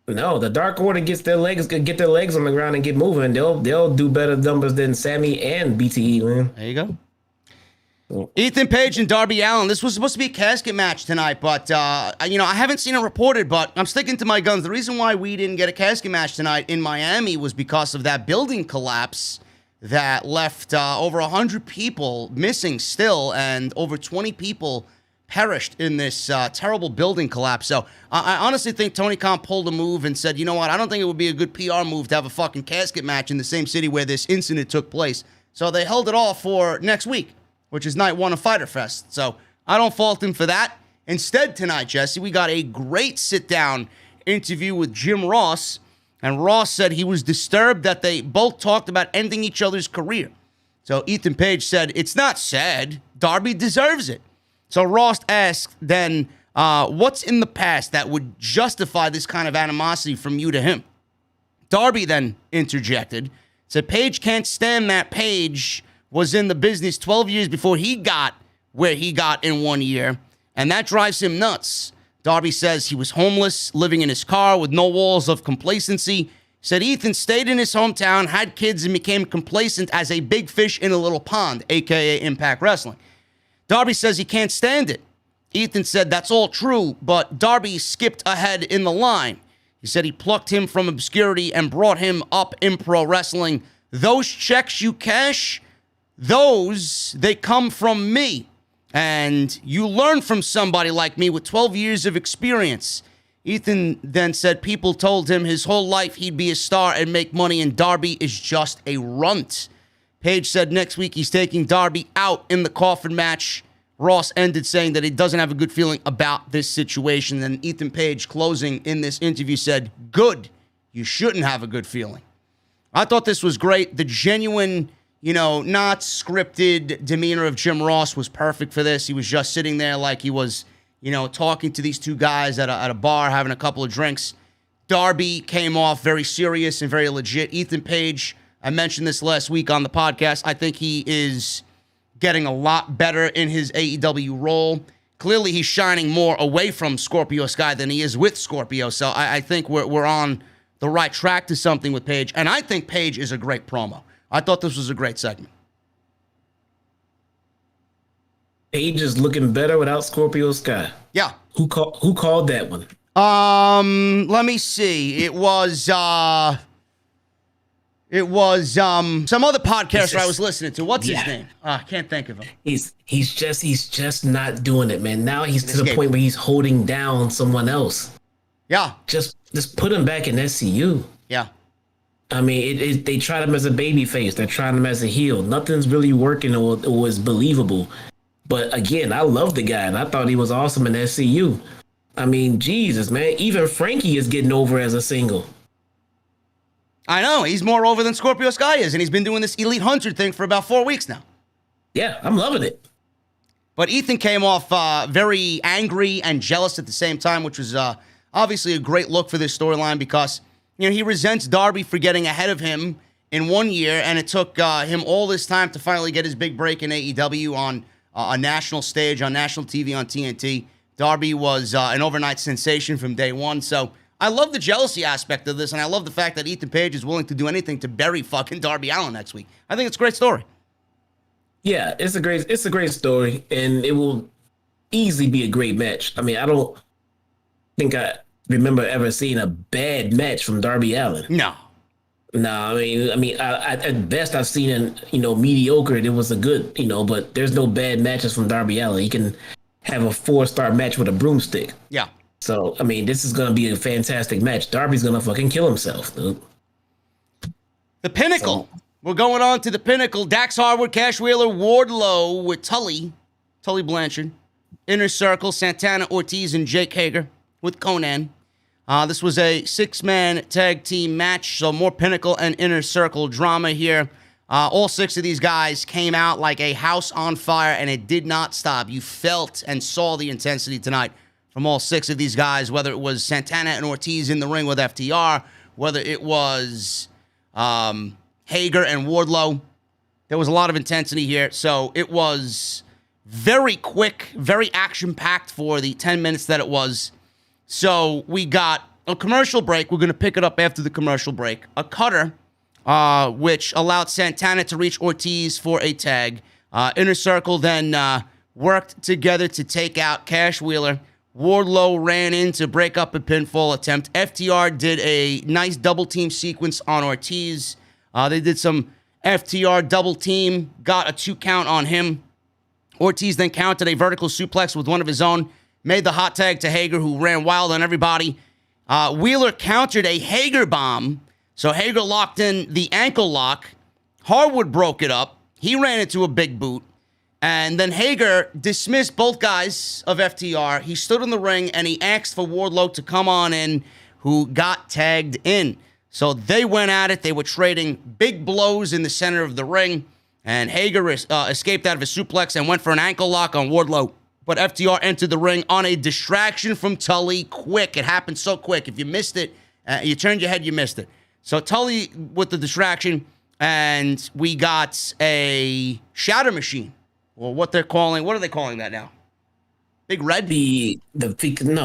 No, the Dark Order get their legs on the ground and get moving. They'll do better numbers than Sammy and BTE, man. There you go. Ethan Page and Darby Allin. This was supposed to be a casket match tonight, but I haven't seen it reported, but I'm sticking to my guns. The reason why we didn't get a casket match tonight in Miami was because of that building collapse that left over 100 people missing still, and over 20 people perished in this terrible building collapse. So I honestly think Tony Khan pulled a move and said, you know what, I don't think it would be a good PR move to have a fucking casket match in the same city where this incident took place. So they held it off for next week, which is night one of Fyter Fest. So I don't fault him for that. Instead tonight, Jesse, we got a great sit-down interview with Jim Ross, and Ross said he was disturbed that they both talked about ending each other's career. So Ethan Page said, it's not sad. Darby deserves it. So Ross asked then, what's in the past that would justify this kind of animosity from you to him? Darby then interjected, said Page can't stand that Page was in the business 12 years before he got where he got in 1 year, and that drives him nuts. Darby says he was homeless, living in his car with no walls of complacency. Said Ethan stayed in his hometown, had kids, and became complacent as a big fish in a little pond, a.k.a. Impact Wrestling. Darby says he can't stand it. Ethan said that's all true, but Darby skipped ahead in the line. He said he plucked him from obscurity and brought him up in pro wrestling. Those checks you cash, they come from me. And you learn from somebody like me with 12 years of experience. Ethan then said people told him his whole life he'd be a star and make money, and Darby is just a runt. Page said next week he's taking Darby out in the coffin match. Ross ended saying that he doesn't have a good feeling about this situation. And Ethan Page, closing in this interview, said, good, you shouldn't have a good feeling. I thought this was great. The genuine, not scripted demeanor of Jim Ross was perfect for this. He was just sitting there like he was, talking to these two guys at a bar, having a couple of drinks. Darby came off very serious and very legit. Ethan Page, I mentioned this last week on the podcast. I think he is getting a lot better in his AEW role. Clearly, he's shining more away from Scorpio Sky than he is with Scorpio. So I think we're on the right track to something with Page. And I think Page is a great promo. I thought this was a great segment. Page is looking better without Scorpio Sky. Yeah. Who called that one? Let me see. It was some other podcaster I was listening to. What's his name? I can't think of him. He's just not doing it, man. Now he's to the point where he's holding down someone else. Yeah. Just put him back in SCU. Yeah. I mean, they tried him as a baby face. They're trying him as a heel. Nothing's really working or is believable. But again, I love the guy, and I thought he was awesome in SCU. I mean, Jesus, man. Even Frankie is getting over as a single. I know. He's more over than Scorpio Sky is, and he's been doing this Elite Hunter thing for about 4 weeks now. Yeah, I'm loving it. But Ethan came off very angry and jealous at the same time, which was obviously a great look for this storyline because, he resents Darby for getting ahead of him in 1 year, and it took him all this time to finally get his big break in AEW on a national stage, on national TV, on TNT. Darby was an overnight sensation from day one, so I love the jealousy aspect of this, and I love the fact that Ethan Page is willing to do anything to bury fucking Darby Allin next week. I think it's a great story. Yeah, it's a great story, and it will easily be a great match. I mean, I don't think I remember ever seeing a bad match from Darby Allin. No. No, at best I've seen in mediocre. It was a good, but there's no bad matches from Darby Allin. He can have a 4-star match with a broomstick. Yeah. So this is gonna be a fantastic match. Darby's gonna fucking kill himself, dude. The Pinnacle. We're going on to the Pinnacle. Dax Harwood, Cash Wheeler, Wardlow with Tully Blanchard. Inner Circle, Santana, Ortiz, and Jake Hager with Conan. This was a 6-man tag team match, so more Pinnacle and Inner Circle drama here. All 6 of these guys came out like a house on fire, and it did not stop. You felt and saw the intensity tonight from all 6 of these guys, whether it was Santana and Ortiz in the ring with FTR, whether it was Hager and Wardlow. There was a lot of intensity here, so it was very quick, very action-packed for the 10 minutes that it was. So we got a commercial break. We're going to pick it up after the commercial break. A cutter, which allowed Santana to reach Ortiz for a tag. Inner Circle then worked together to take out Cash Wheeler. Wardlow ran in to break up a pinfall attempt. FTR did a nice double team sequence on Ortiz. They did some FTR double team, got a 2 count on him. Ortiz then countered a vertical suplex with one of his own, made the hot tag to Hager, who ran wild on everybody. Wheeler countered a Hager bomb, so Hager locked in the ankle lock. Harwood broke it up. He ran into a big boot. And then Hager dismissed both guys of FTR. He stood in the ring, and he asked for Wardlow to come on in, who got tagged in. So they went at it. They were trading big blows in the center of the ring. And Hager escaped out of a suplex and went for an ankle lock on Wardlow. But FTR entered the ring on a distraction from Tully quick. It happened so quick. If you missed it, you turned your head, you missed it. So Tully with the distraction, and we got a shatter machine. Or what are they calling that now? Big Red? The big rig.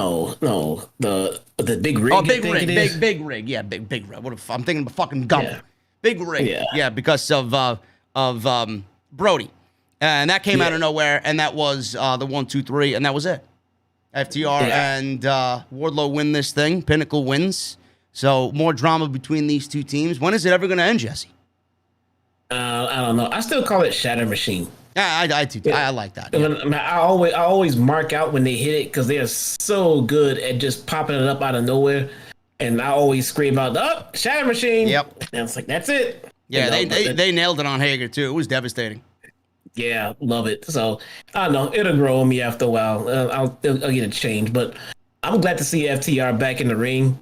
Oh, big rig. Big rig. Yeah, big rig. I'm thinking of a fucking gum. Yeah. Big rig. Yeah, because of Brody. And that came out of nowhere, and that was the 1, 2, 3, and that was it. FTR and Wardlow win this thing. Pinnacle wins. So more drama between these two teams. When is it ever going to end, Jesse? I don't know. I still call it Shatter Machine. Yeah, I do. I like that. Yeah. I always mark out when they hit it because they are so good at just popping it up out of nowhere. And I always scream out, "Oh, Shatter Machine!" Yep. And it's like, that's it. Yeah, they nailed it on Hager too. It was devastating. Yeah, love it. So I don't know, it'll grow on me after a while. I'll get a change, but I'm glad to see FTR back in the ring.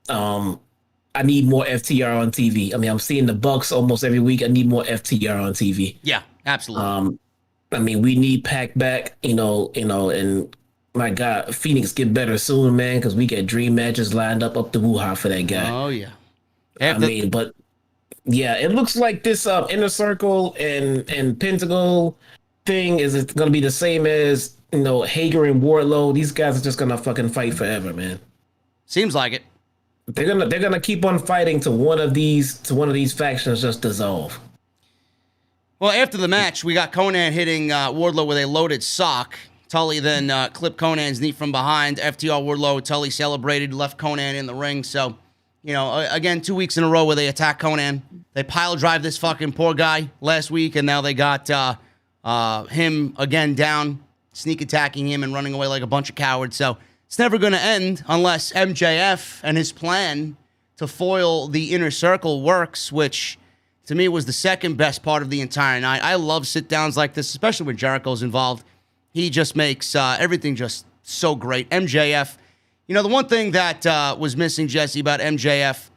I need more FTR on TV. I'm seeing the Bucks almost every week. I need more FTR on TV. Yeah, absolutely. We need Pac back. And my God, Phoenix get better soon, man, because we get dream matches lined up the woo-ha for that guy. Oh yeah. But yeah, it looks like this Inner Circle and Pentacle thing is going to be the same as Hager and Wardlow. These guys are just going to fucking fight forever, man. Seems like it. They're gonna keep on fighting till one of these factions just dissolve. Well, after the match, we got Conan hitting Wardlow with a loaded sock. Tully then clipped Conan's knee from behind. FTR Wardlow, Tully celebrated, left Conan in the ring. So, again, 2 weeks in a row where they attack Conan. They pile drive this fucking poor guy last week, and now they got him again down, sneak attacking him and running away like a bunch of cowards. So it's never going to end unless MJF and his plan to foil the Inner Circle works, which to me was the second best part of the entire night. I love sit-downs like this, especially when Jericho's involved. He just makes everything just so great. MJF, the one thing that was missing, Jesse, about MJF,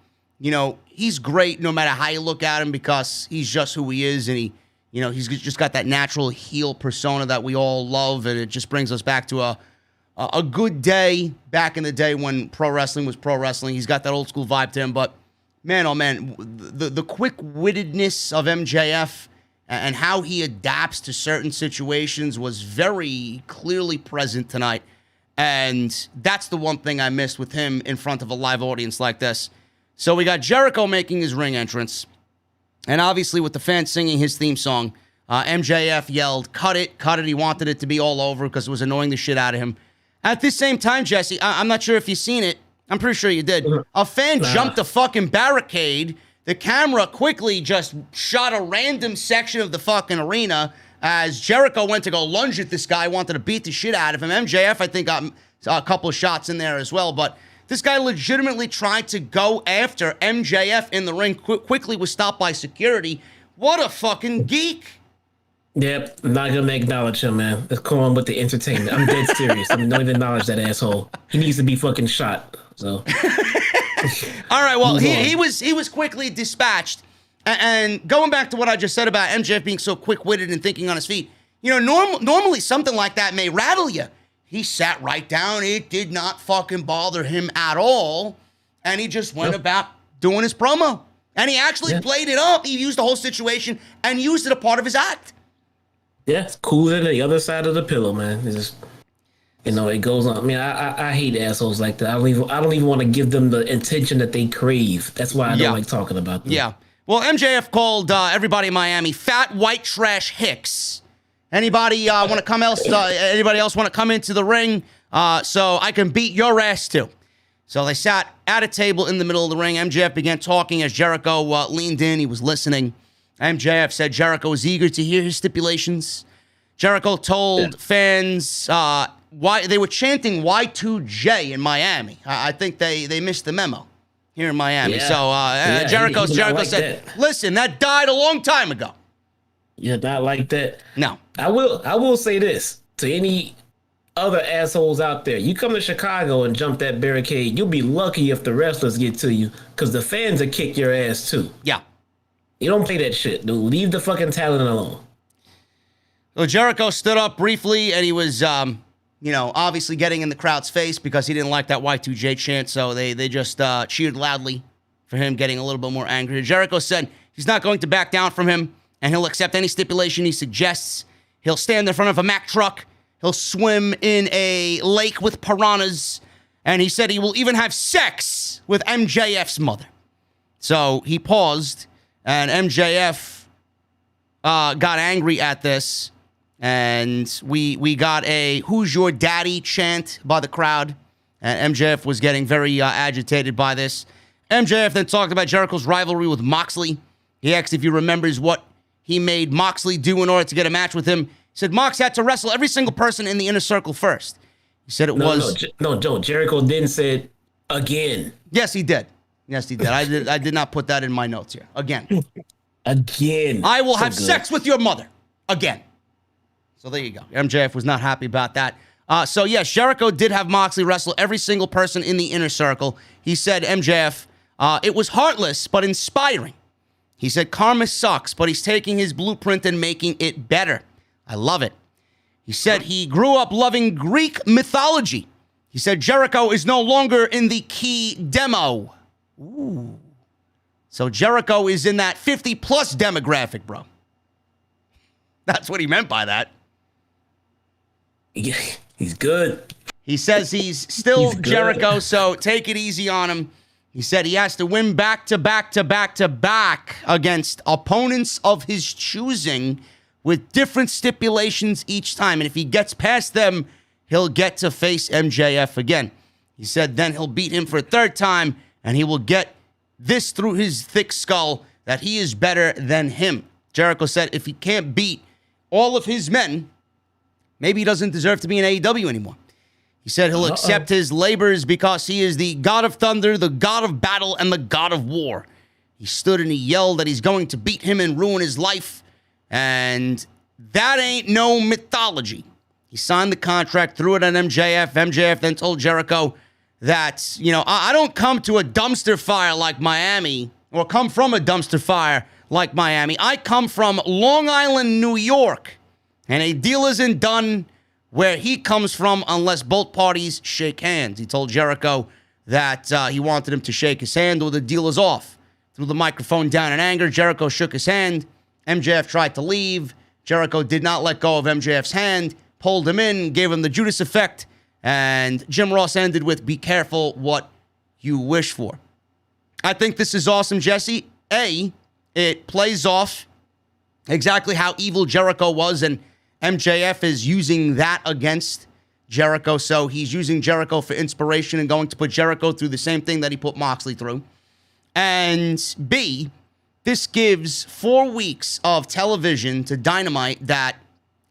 he's great no matter how you look at him because he's just who he is, and he's just got that natural heel persona that we all love, and it just brings us back to a good day back in the day when pro wrestling was pro wrestling. He's got that old school vibe to him, but man, oh man, the quick-wittedness of MJF and how he adapts to certain situations was very clearly present tonight. And that's the one thing I missed with him in front of a live audience like this. So we got Jericho making his ring entrance. And obviously with the fans singing his theme song, MJF yelled, cut it. He wanted it to be all over because it was annoying the shit out of him. At this same time, Jesse, I'm not sure if you've seen it. I'm pretty sure you did. A fan jumped a fucking barricade the camera quickly just shot a random section of the fucking arena as Jericho went to go lunge at this guy, wanted to beat the shit out of him. MJF, I think, got a couple of shots in there as well, but this guy legitimately tried to go after MJF in the ring, quickly was stopped by security. What a fucking geek. Yep, I'm not gonna acknowledge him, man. Let's go on with the entertainment. I'm dead serious. I'm not even acknowledge that asshole. He needs to be fucking shot. So, all right. Well, he was quickly dispatched. And going back to what I just said about MJF being so quick-witted and thinking on his feet, you know, normally something like that may rattle you. He sat right down. It did not fucking bother him at all, and he just went about doing his promo. And he actually played it up. He used the whole situation and used it a part of his act. Yeah, it's cooler than the other side of the pillow, man. It's just, you know, it goes on. I mean, I hate assholes like that. I don't even want to give them the attention that they crave. That's why I don't like talking about them. Yeah. Well, MJF called everybody in Miami fat white trash hicks. Anybody want to come else? Anybody else want to come into the ring so I can beat your ass too? So they sat at a table in the middle of the ring. MJF began talking as Jericho leaned in. He was listening. MJF said Jericho was eager to hear his stipulations. Jericho told fans why they were chanting Y2J in Miami. I think they missed the memo here in Miami. Yeah. So Jericho said, listen, that died a long time ago. Yeah, not like that. No. I will say this to any other assholes out there. You come to Chicago and jump that barricade, you'll be lucky if the wrestlers get to you, because the fans will kick your ass too. Yeah. You don't play that shit, dude. Leave the fucking talent alone. So Jericho stood up briefly, and he was, obviously getting in the crowd's face because he didn't like that Y2J chant, so they just cheered loudly for him, getting a little bit more angry. Jericho said he's not going to back down from him, and he'll accept any stipulation he suggests. He'll stand in front of a Mack truck. He'll swim in a lake with piranhas, and he said he will even have sex with MJF's mother. So he paused, and MJF got angry at this, and we got a "Who's Your Daddy" chant by the crowd, and MJF was getting very agitated by this. MJF then talked about Jericho's rivalry with Moxley. He asked if he remembers what he made Moxley do in order to get a match with him. He said Mox had to wrestle every single person in the inner circle first. He said No, Joe, Jericho didn't say it again. Yes, he did. I did not put that in my notes here. Again. I will have sex with your mother. Again. So there you go. MJF was not happy about that. So yes, Jericho did have Moxley wrestle every single person in the inner circle. He said, MJF, it was heartless, but inspiring. He said, karma sucks, but he's taking his blueprint and making it better. I love it. He said he grew up loving Greek mythology. He said Jericho is no longer in the key demo. Ooh. So Jericho is in that 50-plus demographic, bro. That's what he meant by that. Yeah, he's good. He says he's still Jericho, so take it easy on him. He said he has to win back-to-back against opponents of his choosing with different stipulations each time. And if he gets past them, he'll get to face MJF again. He said then he'll beat him for a third time, and he will get this through his thick skull that he is better than him. Jericho said if he can't beat all of his men, maybe he doesn't deserve to be in AEW anymore. He said he'll accept his labors because he is the God of thunder, the God of battle, and the God of war. He stood and he yelled that he's going to beat him and ruin his life, and that ain't no mythology. He signed the contract, threw it on MJF. MJF then told Jericho that, I don't come to a dumpster fire like Miami, or come from a dumpster fire like Miami. I come from Long Island, New York, and a deal isn't done where he comes from unless both parties shake hands. He told Jericho that he wanted him to shake his hand or the deal is off. Threw the microphone down in anger. Jericho shook his hand. MJF tried to leave. Jericho did not let go of MJF's hand, pulled him in, gave him the Judas effect, and Jim Ross ended with, be careful what you wish for. I think this is awesome, Jesse. It plays off exactly how evil Jericho was, and MJF is using that against Jericho, so he's using Jericho for inspiration and going to put Jericho through the same thing that he put Moxley through. And B, this gives 4 weeks of television to Dynamite that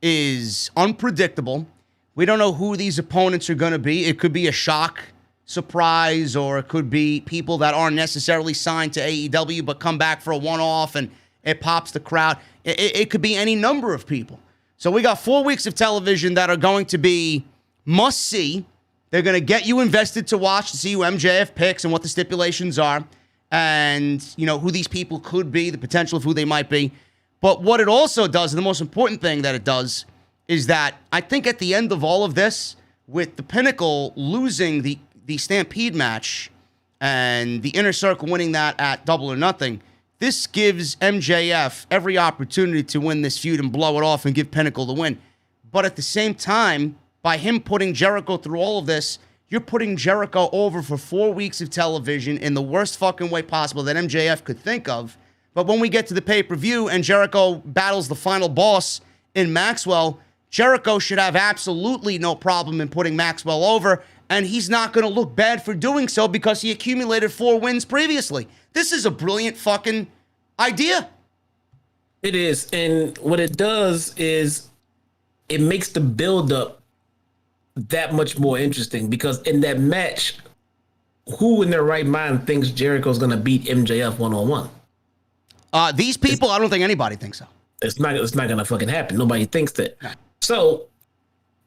is unpredictable. We don't know who these opponents are going to be. It could be a shock, surprise, or it could be people that aren't necessarily signed to AEW but come back for a one-off and it pops the crowd. It could be any number of people. So we got 4 weeks of television that are going to be must-see. They're going to get you invested to watch, to see who MJF picks and what the stipulations are and, you know, who these people could be, the potential of who they might be. But what it also does, and the most important thing that it does, is that I think at the end of all of this, with the Pinnacle losing the Stampede match and the Inner Circle winning that at Double or Nothing, this gives MJF every opportunity to win this feud and blow it off and give Pinnacle the win. But at the same time, by him putting Jericho through all of this, you're putting Jericho over for 4 weeks of television in the worst fucking way possible that MJF could think of. But when we get to the pay-per-view and Jericho battles the final boss in Maxwell, Jericho should have absolutely no problem in putting Maxwell over, and he's not going to look bad for doing so because he accumulated 4 wins previously. This is a brilliant fucking idea. It is, and what it does is it makes the build-up that much more interesting because in that match, who in their right mind thinks Jericho's going to beat MJF one-on-one? These people, I don't think anybody thinks so. It's not going to fucking happen. Nobody thinks that. No. So,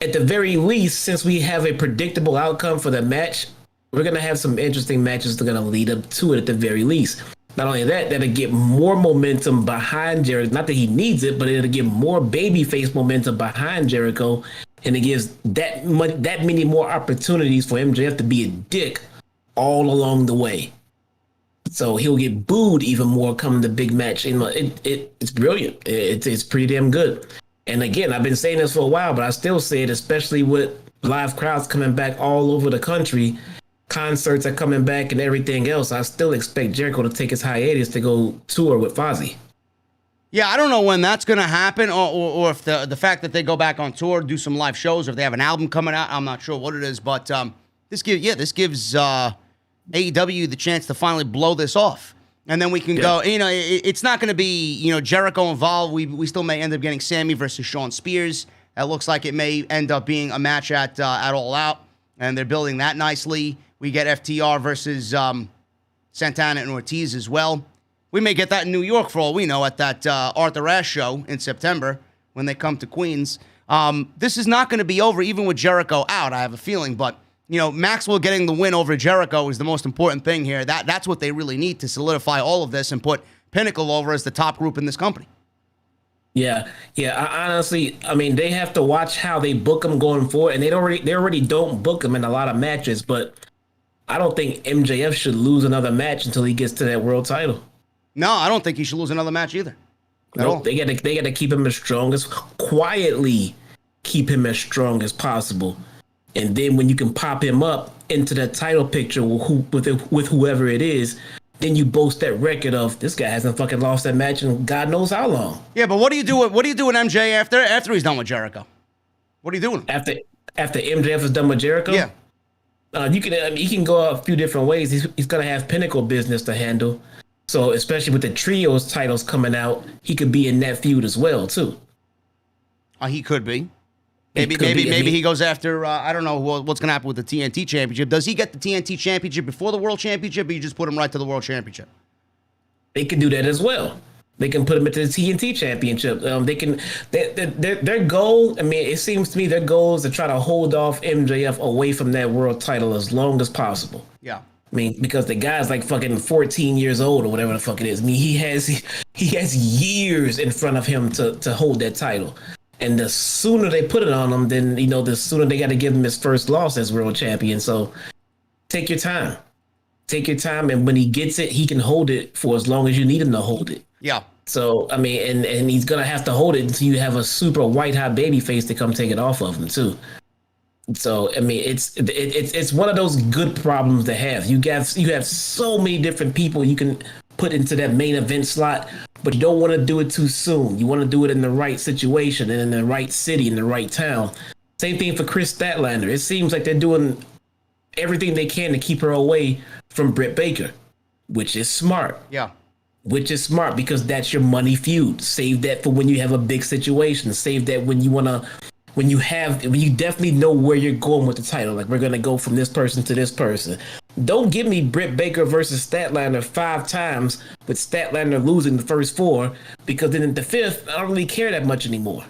at the very least, since we have a predictable outcome for the match, we're going to have some interesting matches that are going to lead up to it at the very least. Not only that, that'll get more momentum behind Jericho. Not that he needs it, but it'll get more babyface momentum behind Jericho. And it gives that many more opportunities for MJF to be a dick all along the way. So he'll get booed even more come the big match. You know, it's brilliant. It's pretty damn good. And again, I've been saying this for a while, but I still say it, especially with live crowds coming back all over the country, concerts are coming back and everything else. I still expect Jericho to take his hiatus to go tour with Fozzy. Yeah, I don't know when that's going to happen or if the fact that they go back on tour, do some live shows, or if they have an album coming out. I'm not sure what it is, but this gives AEW the chance to finally blow this off. And then we can go, you know, it's not going to be, you know, Jericho involved. We still may end up getting Sammy versus Shawn Spears. That looks like it may end up being a match at All Out, and they're building that nicely. We get FTR versus Santana and Ortiz as well. We may get that in New York for all we know at that Arthur Ashe show in September when they come to Queens. This is not going to be over even with Jericho out, I have a feeling. But, you know, Maxwell getting the win over Jericho is the most important thing here. That's what they really need to solidify all of this and put Pinnacle over as the top group in this company. Yeah. Honestly, I mean, they have to watch how they book them going forward. And they already don't book them in a lot of matches. But I don't think MJF should lose another match until he gets to that world title. No, I don't think he should lose another match either. Nope, they got to keep him as strong as quietly keep him as strong as possible, and then when you can pop him up into that title picture with whoever it is, then you boast that record of this guy hasn't fucking lost that match in God knows how long. Yeah, but what do you do with MJ after he's done with Jericho? What are you doing after MJF is done with Jericho? Yeah, he can go a few different ways. He's gonna have Pinnacle business to handle. So especially with the trios titles coming out, he could be in that feud as well too. He could be. Maybe he goes after. I don't know what's going to happen with the TNT Championship. Does he get the TNT Championship before the World Championship, or you just put him right to the World Championship? They can do that as well. They can put him into the TNT Championship. Their goal. I mean, it seems to me their goal is to try to hold off MJF away from that world title as long as possible. Yeah. I mean, because the guy's like fucking 14 years old or whatever the fuck it is. I mean, he has years in front of him to hold that title. And the sooner they put it on him, then, you know, the sooner they got to give him his first loss as world champion. So take your time. Take your time. And when he gets it, he can hold it for as long as you need him to hold it. Yeah. So, I mean, and he's going to have to hold it until you have a super white hot baby face to come take it off of him, too. So I mean, it's one of those good problems to have. You have so many different people you can put into that main event slot, but you don't want to do it too soon. You want to do it in the right situation and in the right city, in the right town. Same thing for Kris Statlander. It seems like they're doing everything they can to keep her away from Brit Baker. which is smart. Yeah. Which is smart because that's your money feud. Save that for when you have a big situation. Save that when you definitely know where you're going with the title. Like, we're going to go from this person to this person. Don't give me Brit Baker versus Statlander 5 times with Statlander losing the first 4, because then in the 5th, I don't really care that much anymore.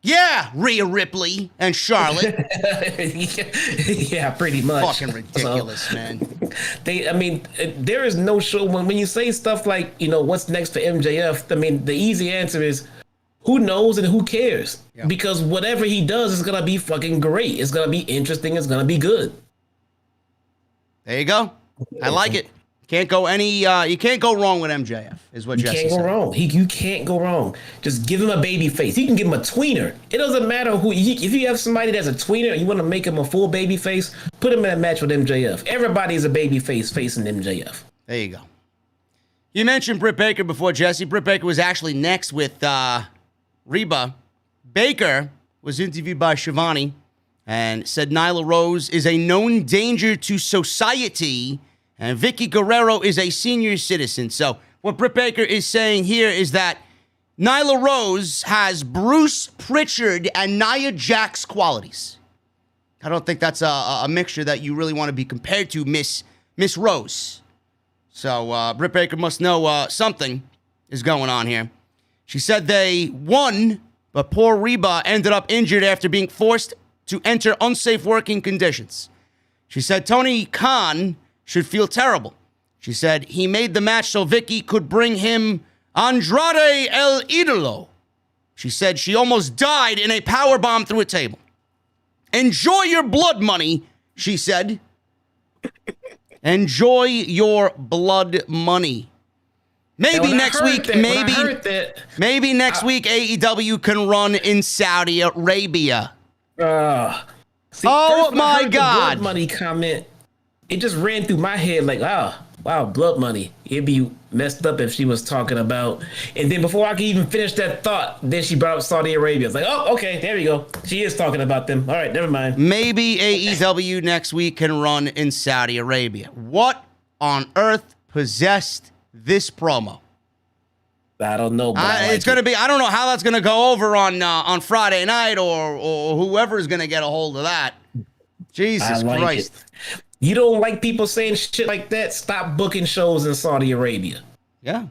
Yeah, Rhea Ripley and Charlotte. Yeah, pretty much. Fucking ridiculous, man. There is no show when you say stuff like, what's next for MJF. I mean, the easy answer is who knows and who cares? Yeah. Because whatever he does is gonna be fucking great. It's gonna be interesting. It's gonna be good. There you go. I like it. You can't go wrong with MJF, is what Jesse said. You can't go wrong. You can't go wrong. Just give him a baby face. You can give him a tweener. It doesn't matter who. If you have somebody that's a tweener and you want to make him a full baby face, put him in a match with MJF. Everybody's a baby face facing MJF. There you go. You mentioned Britt Baker before, Jesse. Britt Baker was actually next with Reba. Baker was interviewed by Shivani and said Nyla Rose is a known danger to society, and Vicky Guerrero is a senior citizen. So what Britt Baker is saying here is that Nyla Rose has Bruce Pritchard and Nia Jax qualities. I don't think that's a mixture that you really want to be compared to, Miss Rose. So Britt Baker must know something is going on here. She said they won, but poor Reba ended up injured after being forced to enter unsafe working conditions. She said Tony Khan should feel terrible. She said he made the match so Vicky could bring him Andrade el Idolo. She said she almost died in a powerbomb through a table. Enjoy your blood money, she said. Enjoy your blood money. Maybe next week AEW can run in Saudi Arabia. See, oh my God! The blood money comment, it just ran through my head like, wow, blood money. It'd be messed up if she was talking about. And then before I could even finish that thought, then she brought up Saudi Arabia. It's like, oh, okay, there we go. She is talking about them. All right, never mind. Maybe AEW next week can run in Saudi Arabia. What on earth possessed this promo? I don't know. It's going to be, I don't know how that's going to go over on Friday night or whoever is going to get a hold of that. Jesus Christ. You don't like people saying shit like that? Stop booking shows in Saudi Arabia. Yeah.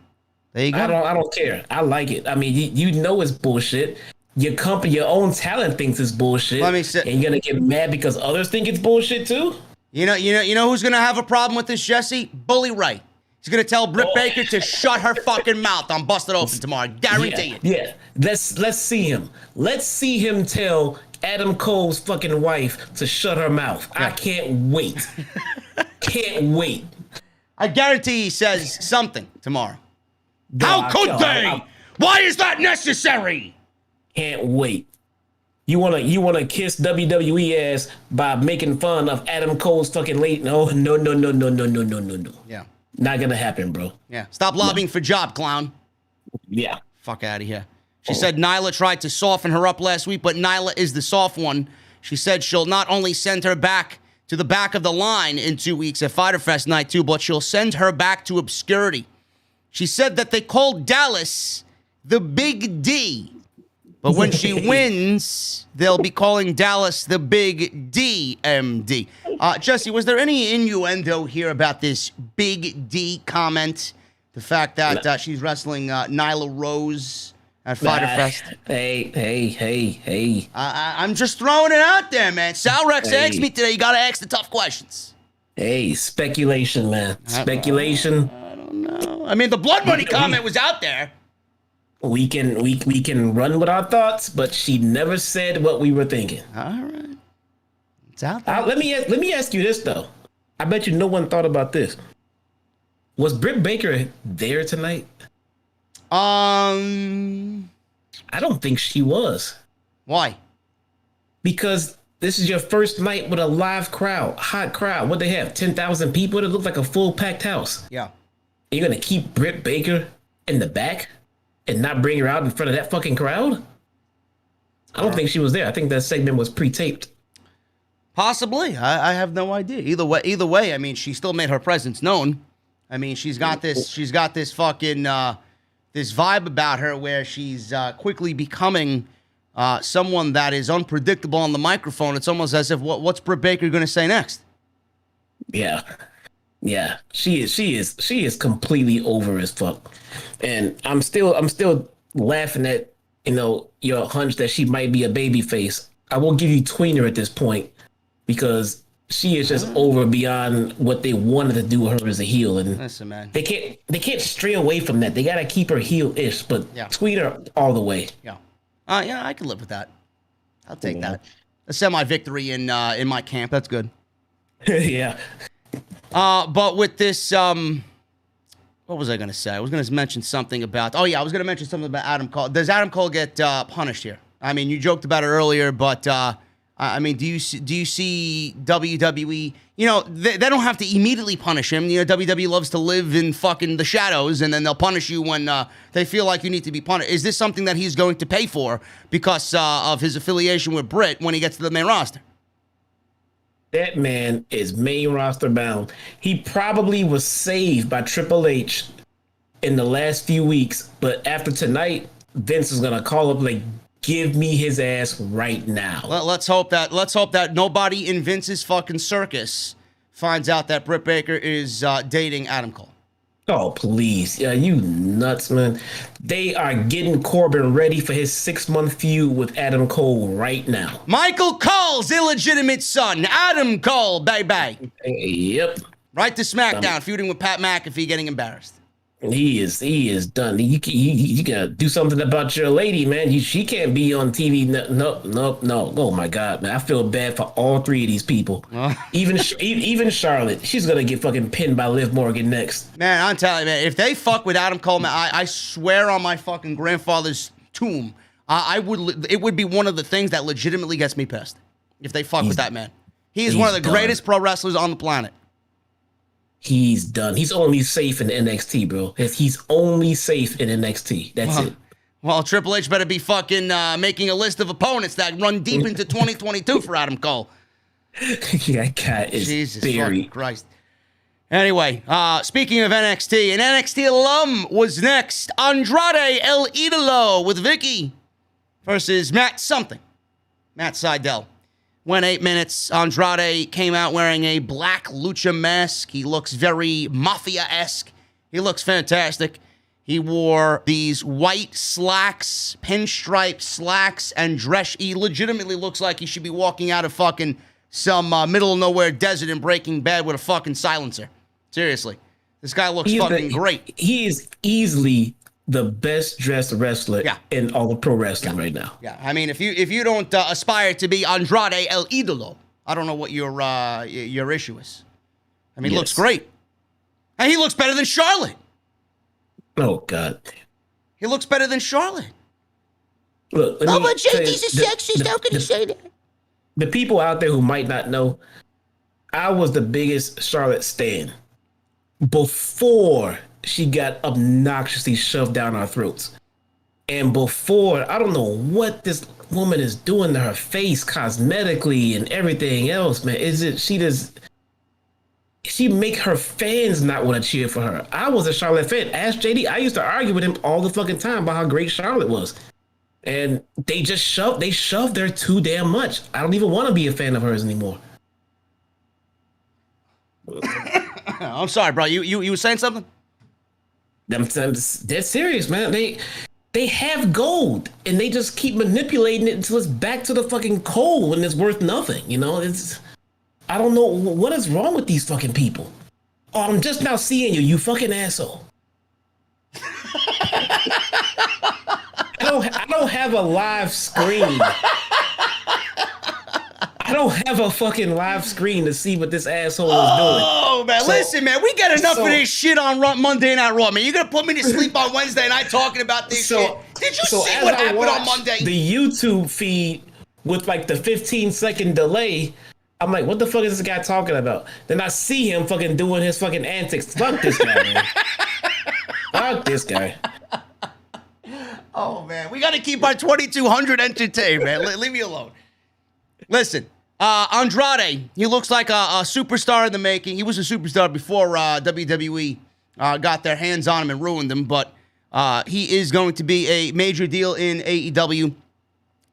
There you go. I don't care. I like it. I mean, you know it's bullshit. Your company, your own talent thinks it's bullshit. And you're going to get mad because others think it's bullshit too? You know who's going to have a problem with this, Jesse? Bully Ray. He's going to tell Britt Baker to shut her fucking mouth on Busted Open tomorrow. Guarantee it. Yeah. Let's see him. Let's see him tell Adam Cole's fucking wife to shut her mouth. Yeah. I can't wait. Can't wait. I guarantee he says something tomorrow. How could they? Why is that necessary? Can't wait. You wanna kiss WWE ass by making fun of Adam Cole's fucking late? No. Yeah. Not gonna happen, bro. Yeah. Stop lobbying for job, clown. Yeah. Fuck out of here. She said Nyla tried to soften her up last week, but Nyla is the soft one. She said she'll not only send her back to the back of the line in 2 weeks at Fyter Fest Night 2, but she'll send her back to obscurity. She said that they called Dallas the Big D, but when she wins, they'll be calling Dallas the Big DMD. Jesse, was there any innuendo here about this Big D comment? The fact that she's wrestling Nyla Rose at Fyter Fest? Hey. I'm just throwing it out there, man. Sal Rex asked me today. You got to ask the tough questions. Hey, speculation, man. Speculation. I don't know. I mean, the blood money comment was out there. We can run with our thoughts, but she never said what we were thinking. All right. It's out there. Let me ask you this, though. I bet you no one thought about this. Was Britt Baker there tonight? I don't think she was. Why? Because this is your first night with a live crowd, hot crowd. What they have, 10,000 people? It looked like a full packed house. Yeah. You're going to keep Britt Baker in the back and not bring her out in front of that fucking crowd? I don't think she was there. I think that segment was pre-taped. Possibly. I have no idea. Either way, I mean, she still made her presence known. I mean, she's got this fucking this vibe about her where she's quickly becoming someone that is unpredictable on the microphone. It's almost as if what's Brit Baker going to say next? Yeah. She is completely over as fuck. And I'm still laughing at, your hunch that she might be a babyface. I will give you tweener at this point because she is just over beyond what they wanted to do with her as a heel. And listen, man, they can't stray away from that. They gotta keep her heel-ish, but tweener all the way. Yeah. I can live with that. I'll take that. A semi-victory in my camp. That's good. Yeah. But with this, what was I going to say? I was going to mention something about. Oh yeah, I was going to mention something about Adam Cole. Does Adam Cole get punished here? I mean, you joked about it earlier, but I mean, do you see WWE? They don't have to immediately punish him. WWE loves to live in fucking the shadows, and then they'll punish you when they feel like you need to be punished. Is this something that he's going to pay for because of his affiliation with Brit when he gets to the main roster? That man is main roster bound. He probably was saved by Triple H in the last few weeks, but after tonight, Vince is gonna call up like, give me his ass right now. Let's hope that nobody in Vince's fucking circus finds out that Brit Baker is dating Adam Cole. Oh, please. Yeah, you nuts, man. They are getting Corbin ready for his 6-month feud with Adam Cole right now. Michael Cole's illegitimate son, Adam Cole, baby. Yep. Right to SmackDown, feuding with Pat McAfee, getting embarrassed. He is done. You gotta do something about your lady, man. She can't be on TV. No. Oh my God, man. I feel bad for all three of these people. Even Charlotte. She's gonna get fucking pinned by Liv Morgan next. Man, I'm telling you, man. If they fuck with Adam Cole, man, I swear on my fucking grandfather's tomb, it would be one of the things that legitimately gets me pissed. If they fuck with that man, he is one of the greatest pro wrestlers on the planet. He's done. He's only safe in NXT, bro. He's only safe in NXT. That's it. Well, Triple H better be fucking making a list of opponents that run deep into 2022 for Adam Cole. That cat is Jesus buried. Christ. Anyway, speaking of NXT, an NXT alum was next. Andrade El Idolo with Vicky versus Matt Sydal. Went 8 minutes. Andrade came out wearing a black lucha mask. He looks very mafia-esque. He looks fantastic. He wore these white slacks, pinstripe slacks, and dress. He legitimately looks like he should be walking out of fucking some middle-of-nowhere desert in Breaking Bad with a fucking silencer. Seriously. This guy looks great. He is easily the best dressed wrestler in all of pro wrestling right now. Yeah, I mean, if you don't aspire to be Andrade El Idolo, I don't know what your issue is. I mean, he looks great. And he looks better than Charlotte. Oh, God. He looks better than Charlotte. Look, but JD's a sexist. How can you say that? The people out there who might not know, I was the biggest Charlotte stan before she got obnoxiously shoved down our throats. And before, I don't know what this woman is doing to her face cosmetically and everything else, man. She make her fans not want to cheer for her. I was a Charlotte fan. Ask JD. I used to argue with him all the fucking time about how great Charlotte was. And they shoved her too damn much. I don't even want to be a fan of hers anymore. I'm sorry, bro. You were saying something? They're serious, man. They have gold, and they just keep manipulating it until it's back to the fucking coal and it's worth nothing. I don't know what is wrong with these fucking people. Oh, I'm just now seeing you fucking asshole. I don't have a live screen. I don't have a fucking live screen to see what this asshole is doing. Oh, man. Listen, man. We get enough of this shit on Monday Night Raw, man. You're going to put me to sleep on Wednesday night talking about this shit. Did you see what happened on Monday? The YouTube feed with like the 15-second delay, I'm like, what the fuck is this guy talking about? Then I see him fucking doing his fucking antics. Fuck this guy, man. Fuck this guy. Oh, man. We got to keep our 2200 entertained, man. Leave me alone. Listen. Andrade, he looks like a superstar in the making. He was a superstar before WWE got their hands on him and ruined him, but he is going to be a major deal in AEW.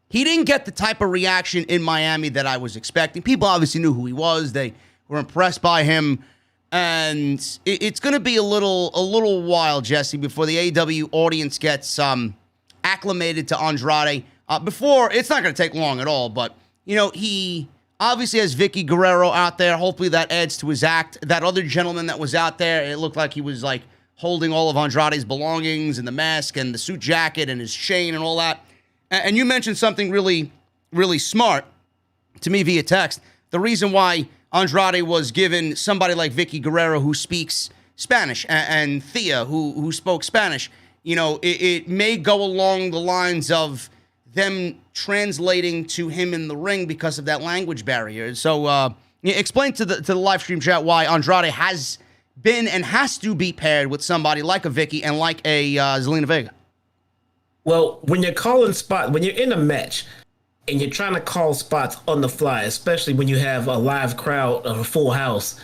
He didn't get the type of reaction in Miami that I was expecting. People obviously knew who he was. They were impressed by him. And it's going to be a little while, Jesse, before the AEW audience gets acclimated to Andrade. It's not going to take long at all, but, he obviously has Vicky Guerrero out there. Hopefully that adds to his act. That other gentleman that was out there, it looked like he was, holding all of Andrade's belongings and the mask and the suit jacket and his chain and all that. And you mentioned something really, really smart to me via text. The reason why Andrade was given somebody like Vicky Guerrero who speaks Spanish and Thea who spoke Spanish, it may go along the lines of them translating to him in the ring because of that language barrier. So explain to the live stream chat why Andrade has been and has to be paired with somebody like a Vicky and like a Zelena Vega. Well, when you're in a match and you're trying to call spots on the fly, especially when you have a live crowd of a full house,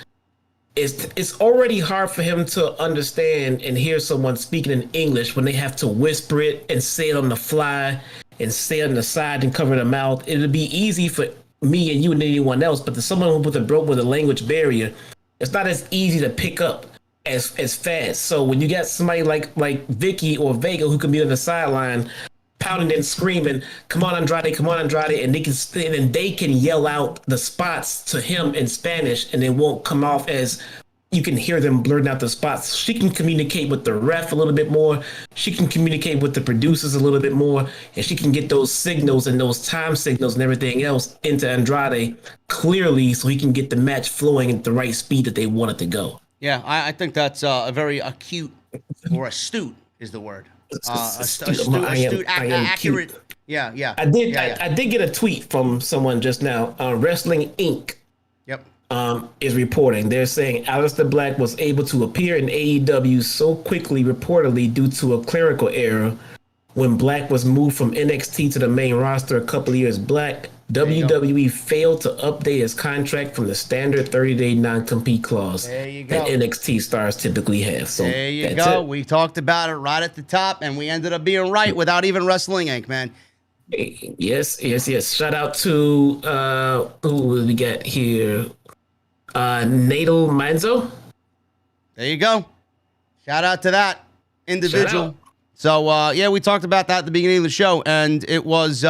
it's already hard for him to understand and hear someone speaking in English when they have to whisper it and say it on the fly and say it on the side and cover their mouth. It'll be easy for me and you and anyone else, but to someone with a language barrier, it's not as easy to pick up as fast. So when you got somebody like Vicky or Vega who can be on the sideline pounding and screaming, come on Andrade, and they can yell out the spots to him in Spanish, and it won't come off as you can hear them blurting out the spots. She can communicate with the ref a little bit more. She can communicate with the producers a little bit more, and she can get those signals and those time signals and everything else into Andrade clearly so he can get the match flowing at the right speed that they want it to go. Yeah, I think that's a very acute, or astute is the word. Astute, accurate. Cute. Yeah. I did get a tweet from someone just now. Wrestling Inc. Yep. Is reporting. They're saying Aleister Black was able to appear in AEW so quickly, reportedly due to a clerical error when Black was moved from NXT to the main roster a couple of years back. WWE failed to update his contract from the standard 30-day non-compete clause that NXT stars typically have. So there you go. We talked about it right at the top, and we ended up being right without even Wrestling Inc., man. Yes. Shout out to who we got here? Natal Manzo. There you go. Shout out to that individual. So, we talked about that at the beginning of the show, and it was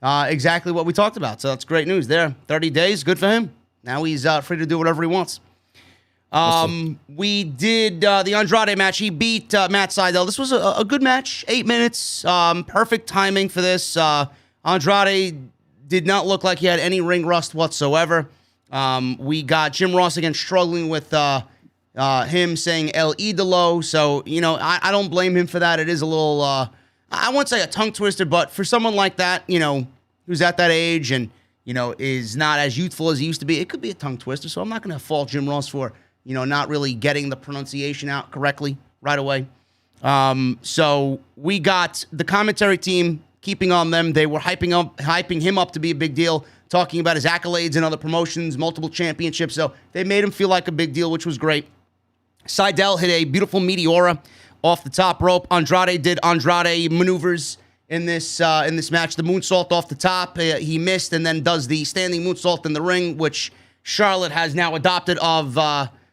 exactly what we talked about. So that's great news there. 30 days, good for him. Now he's free to do whatever he wants. Awesome. We did the Andrade match. He beat Matt Sydal. This was a good match, 8 minutes. Perfect timing for this. Andrade did not look like he had any ring rust whatsoever. We got Jim Ross again struggling with him saying El Idolo. So, I don't blame him for that. It is a little, I won't say a tongue twister, but for someone like that, who's at that age and, is not as youthful as he used to be, it could be a tongue twister. So I'm not going to fault Jim Ross for, not really getting the pronunciation out correctly right away. So we got the commentary team keeping on them. They were hyping him up to be a big deal, talking about his accolades and other promotions, multiple championships. So they made him feel like a big deal, which was great. Sydal hit a beautiful Meteora off the top rope. Andrade did Andrade maneuvers in this match. The moonsault off the top, he missed, and then does the standing moonsault in the ring, which Charlotte has now adopted off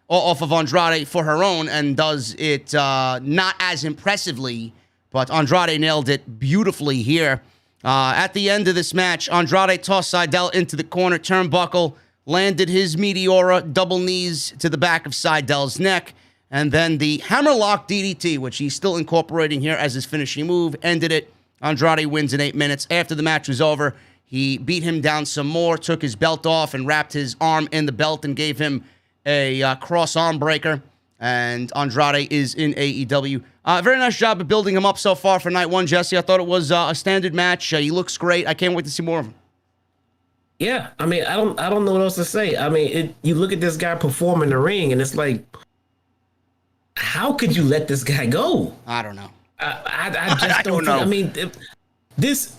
of Andrade for her own, and does it not as impressively, but Andrade nailed it beautifully here. At the end of this match, Andrade tossed Sydal into the corner turnbuckle, landed his Meteora, double knees to the back of Sydal's neck, and then the hammerlock DDT, which he's still incorporating here as his finishing move, ended it. Andrade wins in 8 minutes. After the match was over, he beat him down some more, took his belt off, and wrapped his arm in the belt and gave him a cross arm breaker. And Andrade is in AEW. Very nice job of building him up so far for night one, Jesse. I thought it was a standard match. He looks great. I can't wait to see more of him. Yeah, I mean, I don't know what else to say. I mean, you look at this guy perform in the ring, and it's like, how could you let this guy go? I don't know. I just don't know. I mean, this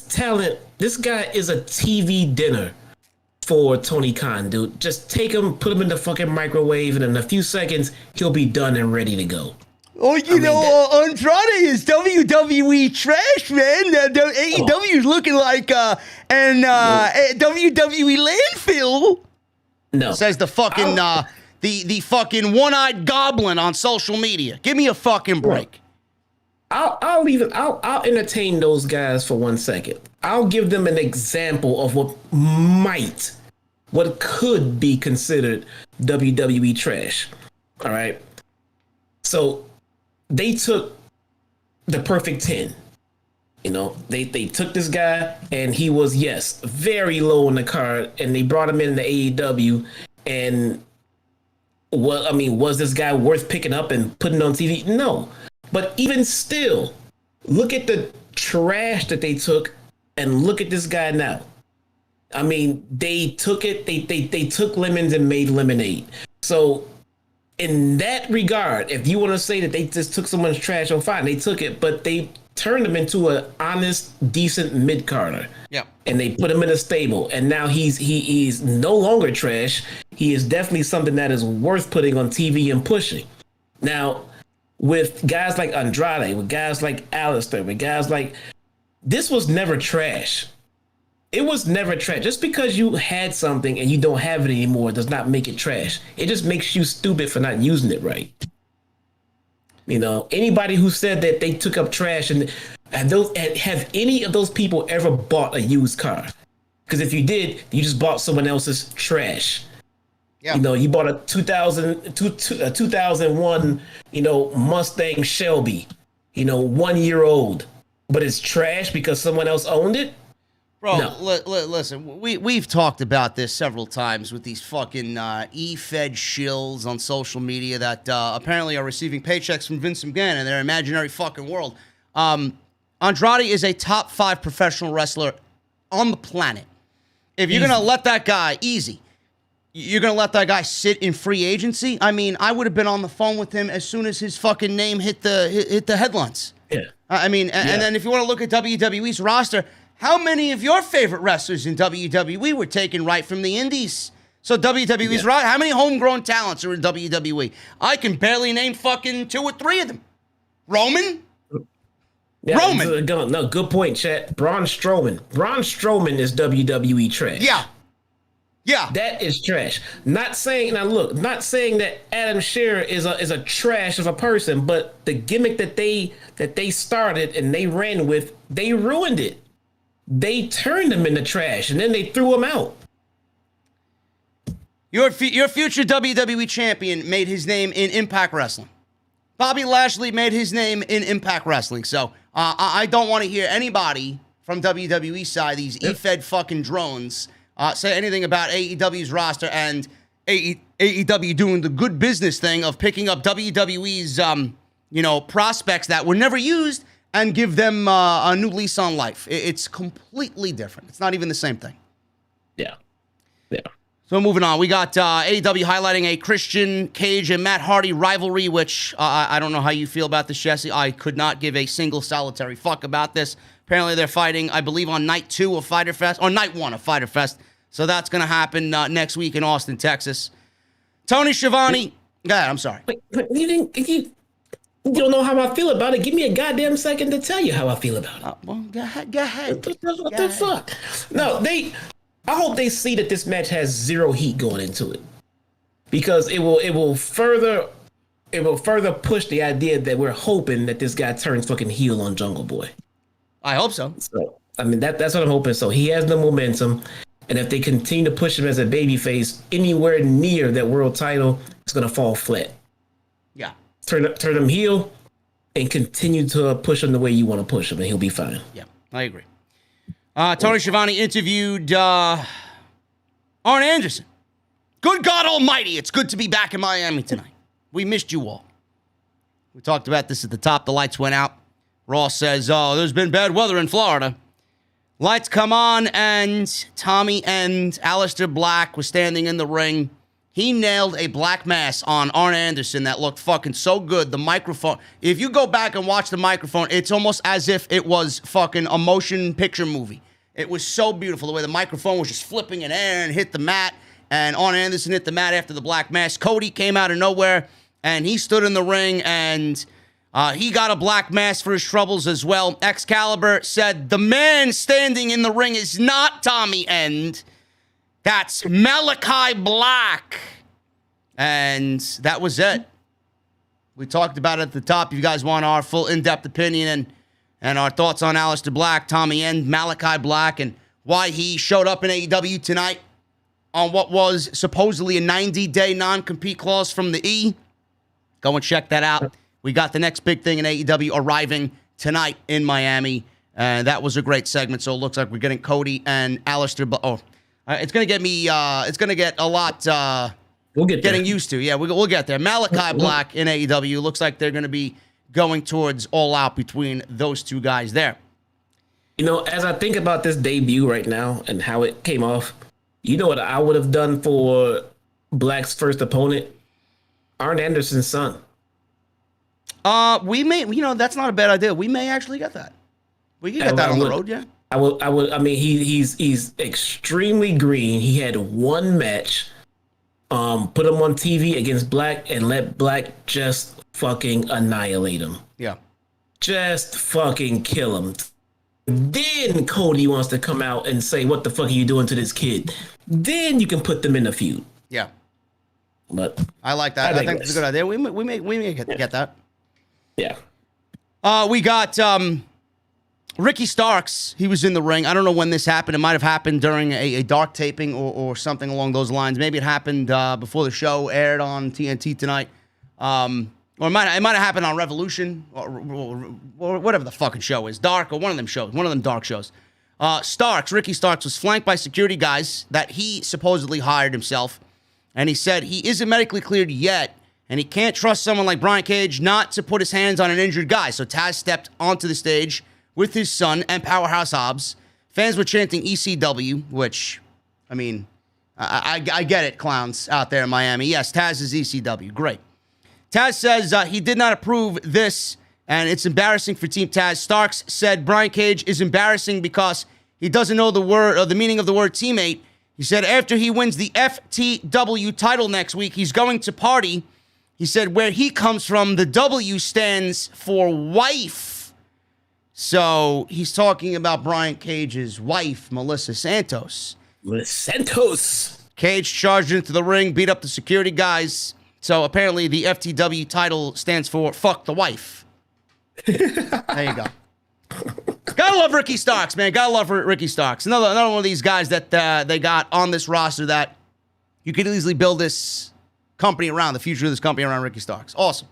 talent, this guy is a TV dinner for Tony Khan, dude. Just take him, put him in the fucking microwave, and in a few seconds, he'll be done and ready to go. Oh, Andrade is WWE trash, man. AEW is looking like an WWE landfill. No. Says the fucking the fucking one-eyed goblin on social media. Give me a fucking break. I'll entertain those guys for 1 second. I'll give them an example of what could be considered WWE trash. All right. So they took the perfect 10. You know, they took this guy and he was, yes, very low on the card, and they brought him in the AEW. And was this guy worth picking up and putting on TV? No. But even still, look at the trash that they took and look at this guy now. I mean, they took it, they took lemons and made lemonade. So in that regard, if you want to say that they just took someone's trash, oh fine, they took it, but they turned him into an honest, decent mid-carder. Yeah. And they put him in a stable, and now he's no longer trash. He is definitely something that is worth putting on TV and pushing. Now, with guys like Andrade, with guys like Alistair, with guys like, this was never trash. It was never trash. Just because you had something and you don't have it anymore does not make it trash. It just makes you stupid for not using it right. You know, anybody who said that they took up trash and have any of those people ever bought a used car? Because if you did, you just bought someone else's trash. Yeah. You know, you bought a 2001, Mustang Shelby, 1 year old, but it's trash because someone else owned it. Bro, no. Listen, we've talked about this several times with these fucking E-Fed shills on social media that apparently are receiving paychecks from Vince McMahon in their imaginary fucking world. Andrade is a top 5 professional wrestler on the planet. If you're going to let that guy, you're going to let that guy sit in free agency? I mean, I would have been on the phone with him as soon as his fucking name hit the headlines. Yeah. And then if you want to look at WWE's roster, how many of your favorite wrestlers in WWE were taken right from the indies? So WWE's right. How many homegrown talents are in WWE? I can barely name fucking 2 or 3 of them. Roman? Yeah, Roman. No, good point, chat. Braun Strowman. Braun Strowman is WWE trash. Yeah. Yeah. That is trash. Not saying that Adam Scherer is a trash of a person, but the gimmick that they started and they ran with, they ruined it. They turned him into trash, and then they threw him out. Your future WWE champion made his name in Impact Wrestling. Bobby Lashley made his name in Impact Wrestling. So I don't want to hear anybody from WWE side, these E-Fed fucking drones, say anything about AEW's roster and AEW doing the good business thing of picking up WWE's prospects that were never used and give them a new lease on life. It's completely different. It's not even the same thing. Yeah. So moving on, we got AEW highlighting a Christian Cage and Matt Hardy rivalry, which I don't know how you feel about this, Jesse. I could not give a single solitary fuck about this. Apparently they're fighting, I believe, on night 2 of Fyter Fest, or night 1 of Fyter Fest. So that's going to happen next week in Austin, Texas. Tony Schiavone. Go ahead, I'm sorry. You don't know how I feel about it. Give me a goddamn second to tell you how I feel about it. Well, go ahead. What the fuck? No, I hope they see that this match has zero heat going into it, because it will further push the idea that we're hoping that this guy turns fucking heel on Jungle Boy. I hope so. So that's what I'm hoping. So he has the momentum, and if they continue to push him as a babyface anywhere near that world title, it's gonna fall flat. Yeah. Turn him heel and continue to push him the way you want to push him, and he'll be fine. Yeah, I agree. Tony Schiavone interviewed Arn Anderson. Good God Almighty, it's good to be back in Miami tonight. We missed you all. We talked about this at the top. The lights went out. Ross says, there's been bad weather in Florida. Lights come on, and Tommy and Aleister Black was standing in the ring. He nailed a black mass on Arn Anderson that looked fucking so good. The microphone, if you go back and watch the microphone, it's almost as if it was fucking a motion picture movie. It was so beautiful the way the microphone was just flipping in air and hit the mat. And Arn Anderson hit the mat after the black mask. Cody came out of nowhere, and he stood in the ring, and he got a black mask for his troubles as well. Excalibur said, the man standing in the ring is not Tommy End. That's Malakai Black. And that was it. We talked about it at the top. If you guys want our full in-depth opinion and our thoughts on Aleister Black, Tommy End, Malakai Black, and why he showed up in AEW tonight on what was supposedly a 90-day non-compete clause from the E. Go and check that out. We got the next big thing in AEW arriving tonight in Miami. That was a great segment. So it looks like we're getting Cody and Aleister Black. It's going to get me, it's going to get a lot we'll get getting there. used to. Yeah, we'll get there. Malakai Black in AEW. Looks like they're going to be going towards All Out between those two guys there. You know, as I think about this debut right now and how it came off, you know what I would have done for Black's first opponent? Arn Anderson's son. We may, that's not a bad idea. We may actually get that. We can get that on the road, yeah. I would. I mean, he's extremely green. He had one match. Put him on TV against Black and let Black just fucking annihilate him. Yeah. Just fucking kill him. Then Cody wants to come out and say, what the fuck are you doing to this kid? Then you can put them in a feud. Yeah. But I like that. I think it's a good idea. We may get that. Yeah. We got Ricky Starks. He was in the ring. I don't know when this happened. It might have happened during a dark taping or something along those lines. Maybe it happened before the show aired on TNT tonight. Or it might have happened on Revolution or whatever the fucking show is. Dark or one of them shows. One of them dark shows. Ricky Starks was flanked by security guys that he supposedly hired himself. And he said he isn't medically cleared yet. And he can't trust someone like Brian Cage not to put his hands on an injured guy. So Taz stepped onto the stage with his son and Powerhouse Hobbs. Fans were chanting ECW, which, I mean, I get it, clowns out there in Miami. Yes, Taz is ECW. Great. Taz says he did not approve this, and it's embarrassing for Team Taz. Starks said Brian Cage is embarrassing because he doesn't know the word or the meaning of the word teammate. He said after he wins the FTW title next week, he's going to party. He said where he comes from, the W stands for wife. So he's talking about Brian Cage's wife, Melissa Santos. Cage charged into the ring, beat up the security guys. So apparently the FTW title stands for fuck the wife. There you go. Gotta love Ricky Starks, man. Gotta love Ricky Starks. Another one of these guys that they got on this roster that you could easily build this company around, the future of this company around Ricky Starks. Awesome.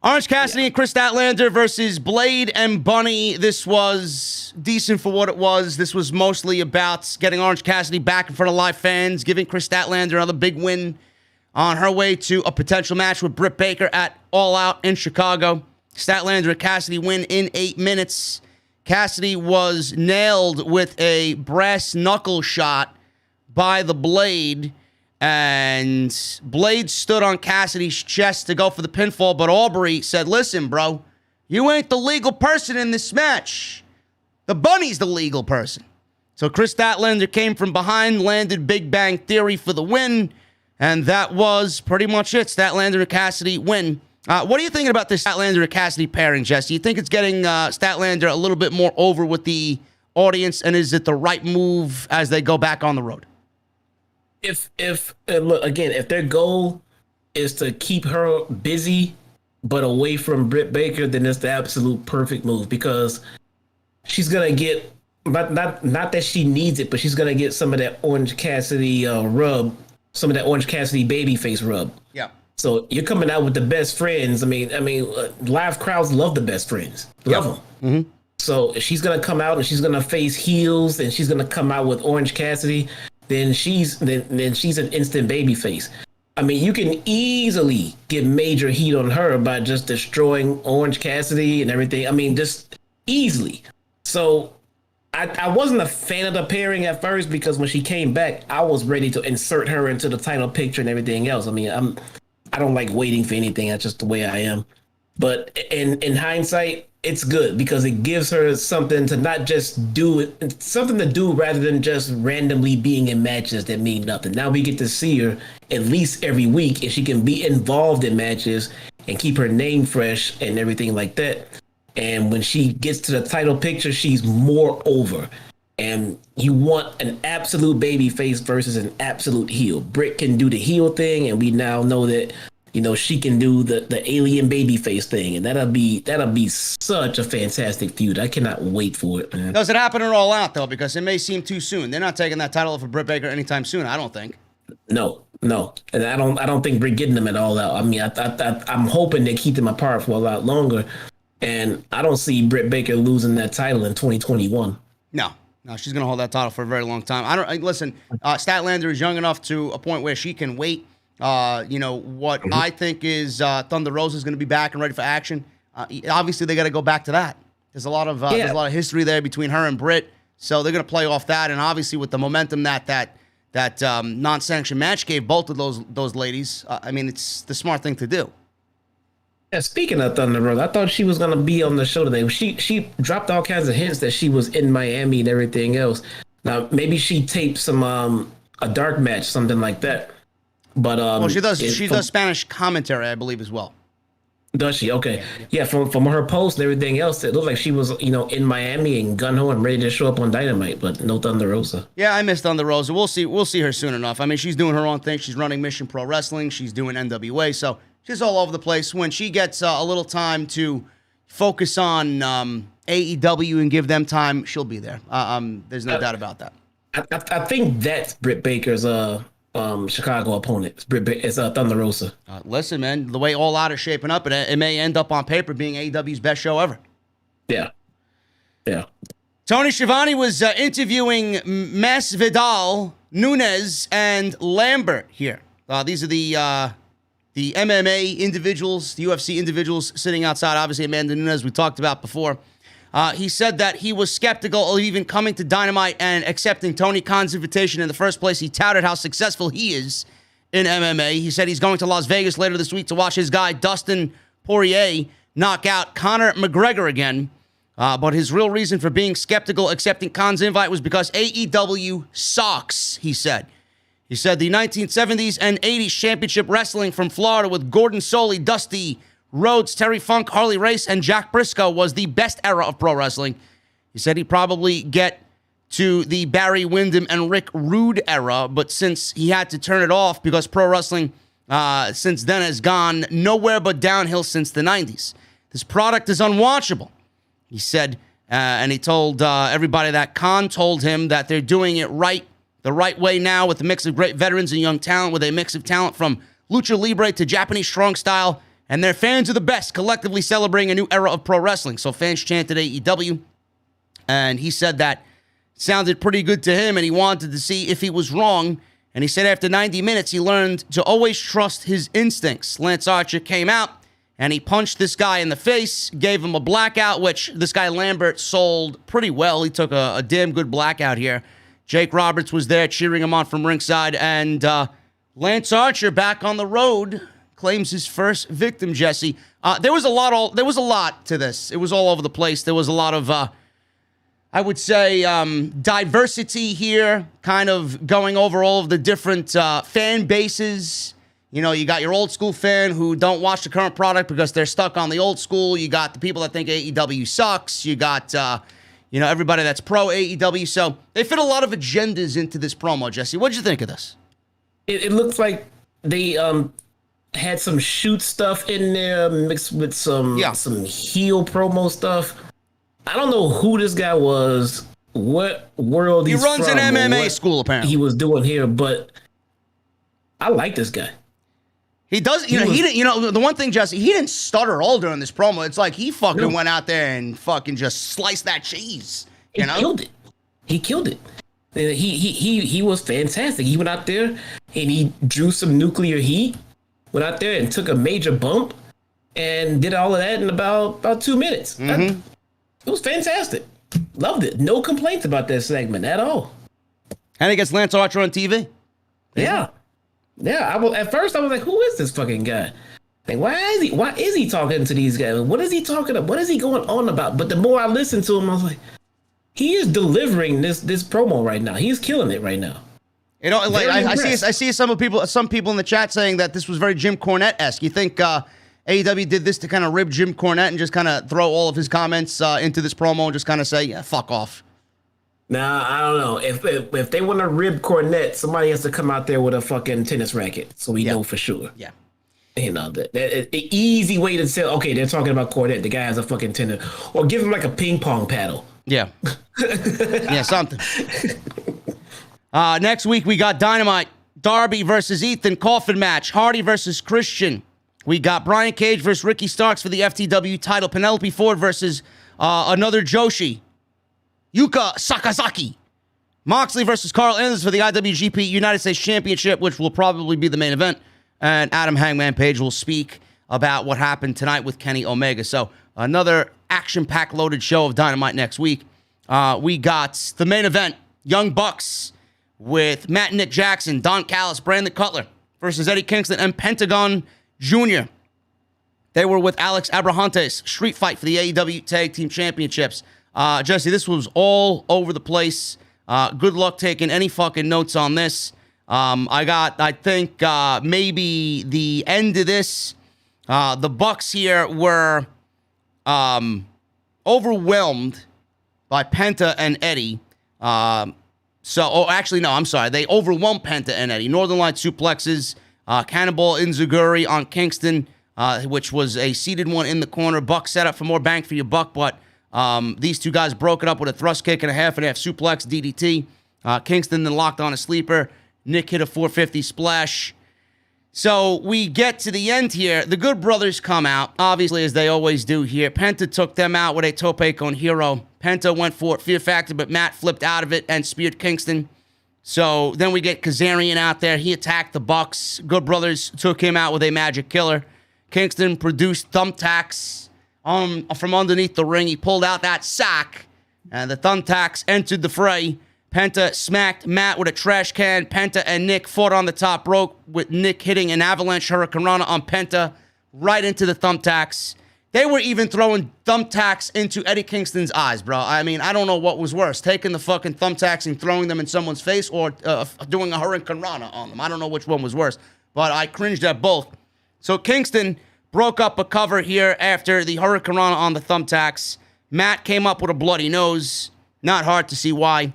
Orange Cassidy and Kris Statlander versus Blade and Bunny. This was decent for what it was. This was mostly about getting Orange Cassidy back in front of live fans, giving Kris Statlander another big win on her way to a potential match with Brit Baker at All Out in Chicago. Statlander and Cassidy win in 8 minutes. Cassidy was nailed with a brass knuckle shot by the Blade, and Blade stood on Cassidy's chest to go for the pinfall, but Aubrey said, listen, bro, you ain't the legal person in this match. The Bunny's the legal person. So Kris Statlander came from behind, landed Big Bang Theory for the win, and that was pretty much it. Statlander and Cassidy win. What are you thinking about this Statlander and Cassidy pairing, Jess? Do you think it's getting Statlander a little bit more over with the audience, and is it the right move as they go back on the road? If look again, if their goal is to keep her busy but away from Britt Baker, then it's the absolute perfect move, because she's gonna get not that she needs it, but she's gonna get some of that Orange Cassidy rub. Some of that Orange Cassidy babyface rub. Yeah. So you're coming out with the best friends. I mean, live crowds love the best friends. Love them. Mm-hmm. So if she's gonna come out and she's gonna face heels and she's gonna come out with Orange Cassidy, then she's an instant babyface. I mean, you can easily get major heat on her by just destroying Orange Cassidy and everything. I mean, just easily. So I wasn't a fan of the pairing at first, because when she came back, I was ready to insert her into the title picture and everything else. I mean, I don't like waiting for anything. That's just the way I am. But in hindsight, it's good because it gives her something to not just do it, something to do rather than just randomly being in matches that mean nothing. Now we get to see her at least every week, and she can be involved in matches and keep her name fresh and everything like that. And when she gets to the title picture, she's more over. And you want an absolute baby face versus an absolute heel. Brit can do the heel thing, and we now know that, you know, she can do the alien baby face thing, and that'll be such a fantastic feud. I cannot wait for it, man. Does it happen at All Out though? Because it may seem too soon. They're not taking that title for Brit Baker anytime soon. I don't think. No, and I don't think we're getting them at All Out. I mean, I'm hoping they keep them apart for a lot longer, and I don't see Brit Baker losing that title in 2021. No, she's gonna hold that title for a very long time. Listen. Statlander is young enough to a point where she can wait. You know what I think is Thunder Rosa is going to be back and ready for action. Obviously, they got to go back to that. There's a lot of history there between her and Brit, so they're going to play off that. And obviously, with the momentum that non-sanctioned match gave both of those ladies, I mean, it's the smart thing to do. Yeah, speaking of Thunder Rosa, I thought she was going to be on the show today. She dropped all kinds of hints that she was in Miami and everything else. Now maybe she taped some a dark match, something like that. But well, she does Spanish commentary, I believe, as well. Does she? Okay. Yeah, from her post and everything else, it looked like she was, you know, in Miami and gun-ho and ready to show up on Dynamite, but no Thunder Rosa. Yeah, I miss Thunder Rosa. We'll see her soon enough. I mean, she's doing her own thing. She's running Mission Pro Wrestling. She's doing NWA, so she's all over the place. When she gets a little time to focus on AEW and give them time, she'll be there. There's no doubt about that. I think that's Britt Baker's Chicago opponent. It's Thunder Rosa. Listen, man, the way All Out is shaping up, it may end up on paper being AEW's best show ever. Yeah. Tony Schiavone was interviewing Masvidal, Nunes, and Lambert here. These are the MMA individuals, the UFC individuals sitting outside. Obviously, Amanda Nunes we talked about before. He said that he was skeptical of even coming to Dynamite and accepting Tony Khan's invitation in the first place. He touted how successful he is in MMA. He said he's going to Las Vegas later this week to watch his guy Dustin Poirier knock out Conor McGregor again. But his real reason for being skeptical accepting Khan's invite was because AEW sucks, he said. He said the 1970s and 80s championship wrestling from Florida with Gordon Soley, Dusty Rhodes, Terry Funk, Harley Race, and Jack Briscoe was the best era of pro wrestling. He said he'd probably get to the Barry Windham and Rick Rude era, but since he had to turn it off because pro wrestling since then has gone nowhere but downhill since the 90s. This product is unwatchable, he said, and he told everybody that Khan told him that they're doing it the right way now with a mix of great veterans and young talent, with a mix of talent from lucha libre to Japanese strong style. And their fans are the best, collectively celebrating a new era of pro wrestling. So fans chanted AEW. And he said that sounded pretty good to him, and he wanted to see if he was wrong. And he said after 90 minutes, he learned to always trust his instincts. Lance Archer came out, and he punched this guy in the face, gave him a blackout, which this guy Lambert sold pretty well. He took a damn good blackout here. Jake Roberts was there cheering him on from ringside. And Lance Archer back on the road claims his first victim, Jesse. There was a lot to this. It was all over the place. There was a lot of, I would say, diversity here, kind of going over all of the different fan bases. You know, you got your old school fan who don't watch the current product because they're stuck on the old school. You got the people that think AEW sucks. You got, everybody that's pro AEW. So they fit a lot of agendas into this promo, Jesse. What'd you think of this? It looks like they had some shoot stuff in there mixed with some heel promo stuff. I don't know who this guy was, what world he's from. He runs an MMA school, apparently. He was doing here, but I like this guy. He does, he didn't, the one thing, Jesse, he didn't stutter all during this promo. It's like he fucking went out there and fucking just sliced that cheese. He killed it. He was fantastic. He went out there and he drew some nuclear heat. Went out there and took a major bump and did all of that in about 2 minutes. Mm-hmm. It was fantastic. Loved it. No complaints about that segment at all. And he gets Lance Archer on TV. Yeah. At first I was like, who is this fucking guy? Like, why is he talking to these guys? What is he talking about? What is he going on about? But the more I listen to him, I was like, he is delivering this promo right now. He's killing it right now. You know, like I see some people in the chat saying that this was very Jim Cornette-esque. You think AEW did this to kind of rib Jim Cornette and just kind of throw all of his comments into this promo and just kind of say, yeah, fuck off? Nah, I don't know. If they want to rib Cornette, somebody has to come out there with a fucking tennis racket, so we know for sure. Yeah. You know, the easy way to tell, okay, they're talking about Cornette, the guy has a fucking tennis, or give him like a ping pong paddle. Yeah. Yeah, something. Next week, we got Dynamite. Darby versus Ethan, coffin match. Hardy versus Christian. We got Brian Cage versus Ricky Starks for the FTW title. Penelope Ford versus another Joshi, Yuka Sakazaki. Moxley versus Carl Anderson for the IWGP United States Championship, which will probably be the main event. And Adam Hangman Page will speak about what happened tonight with Kenny Omega. So another action-packed loaded show of Dynamite next week. We got the main event, Young Bucks with Matt and Nick Jackson, Don Callis, Brandon Cutler versus Eddie Kingston and Pentagon Jr. They were with Alex Abrahantes, street fight for the AEW Tag Team Championships. Jesse, this was all over the place. Good luck taking any fucking notes on this. I think maybe the end of this, the Bucks here were overwhelmed by Penta and Eddie. They overwhelmed Penta and Eddie. Northern Light suplexes, Cannonball Inzaguri on Kingston, which was a seated one in the corner. Buck set up for more bang for your buck, but these two guys broke it up with a thrust kick and a half suplex DDT. Kingston then locked on a sleeper. Nick hit a 450 splash. So we get to the end here. The Good Brothers come out, obviously, as they always do here. Penta took them out with a tope con hero. Penta went for Fear Factor, but Matt flipped out of it and speared Kingston. So then we get Kazarian out there. He attacked the Bucks. Good Brothers took him out with a magic killer. Kingston produced thumbtacks from underneath the ring. He pulled out that sack, and the thumbtacks entered the fray. Penta smacked Matt with a trash can. Penta and Nick fought on the top rope, with Nick hitting an avalanche hurricanrana on Penta right into the thumbtacks. They were even throwing thumbtacks into Eddie Kingston's eyes, bro. I mean, I don't know what was worse, taking the fucking thumbtacks and throwing them in someone's face or doing a hurricanrana on them. I don't know which one was worse, but I cringed at both. So Kingston broke up a cover here after the hurricanrana on the thumbtacks. Matt came up with a bloody nose. Not hard to see why.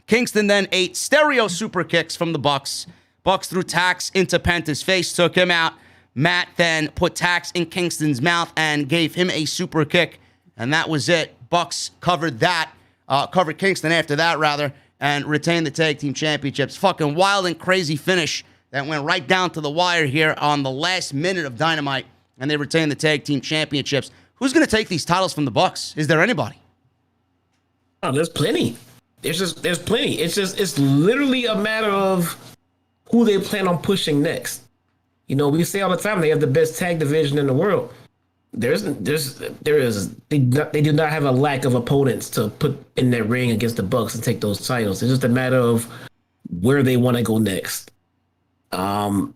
Kingston then ate stereo super kicks from the Bucks. Bucks threw tacks into Penta's face, took him out. Matt then put tacks in Kingston's mouth and gave him a super kick, and that was it. Bucks covered Kingston after that, rather, and retained the tag team championships. Fucking wild and crazy finish that went right down to the wire here on the last minute of Dynamite, and they retained the tag team championships. Who's going to take these titles from the Bucks? Is there anybody? Oh, there's plenty. There's plenty. It's literally a matter of who they plan on pushing next. You know, we say all the time they have the best tag division in the world. They do not have a lack of opponents to put in their ring against the Bucks and take those titles. It's just a matter of where they want to go next. I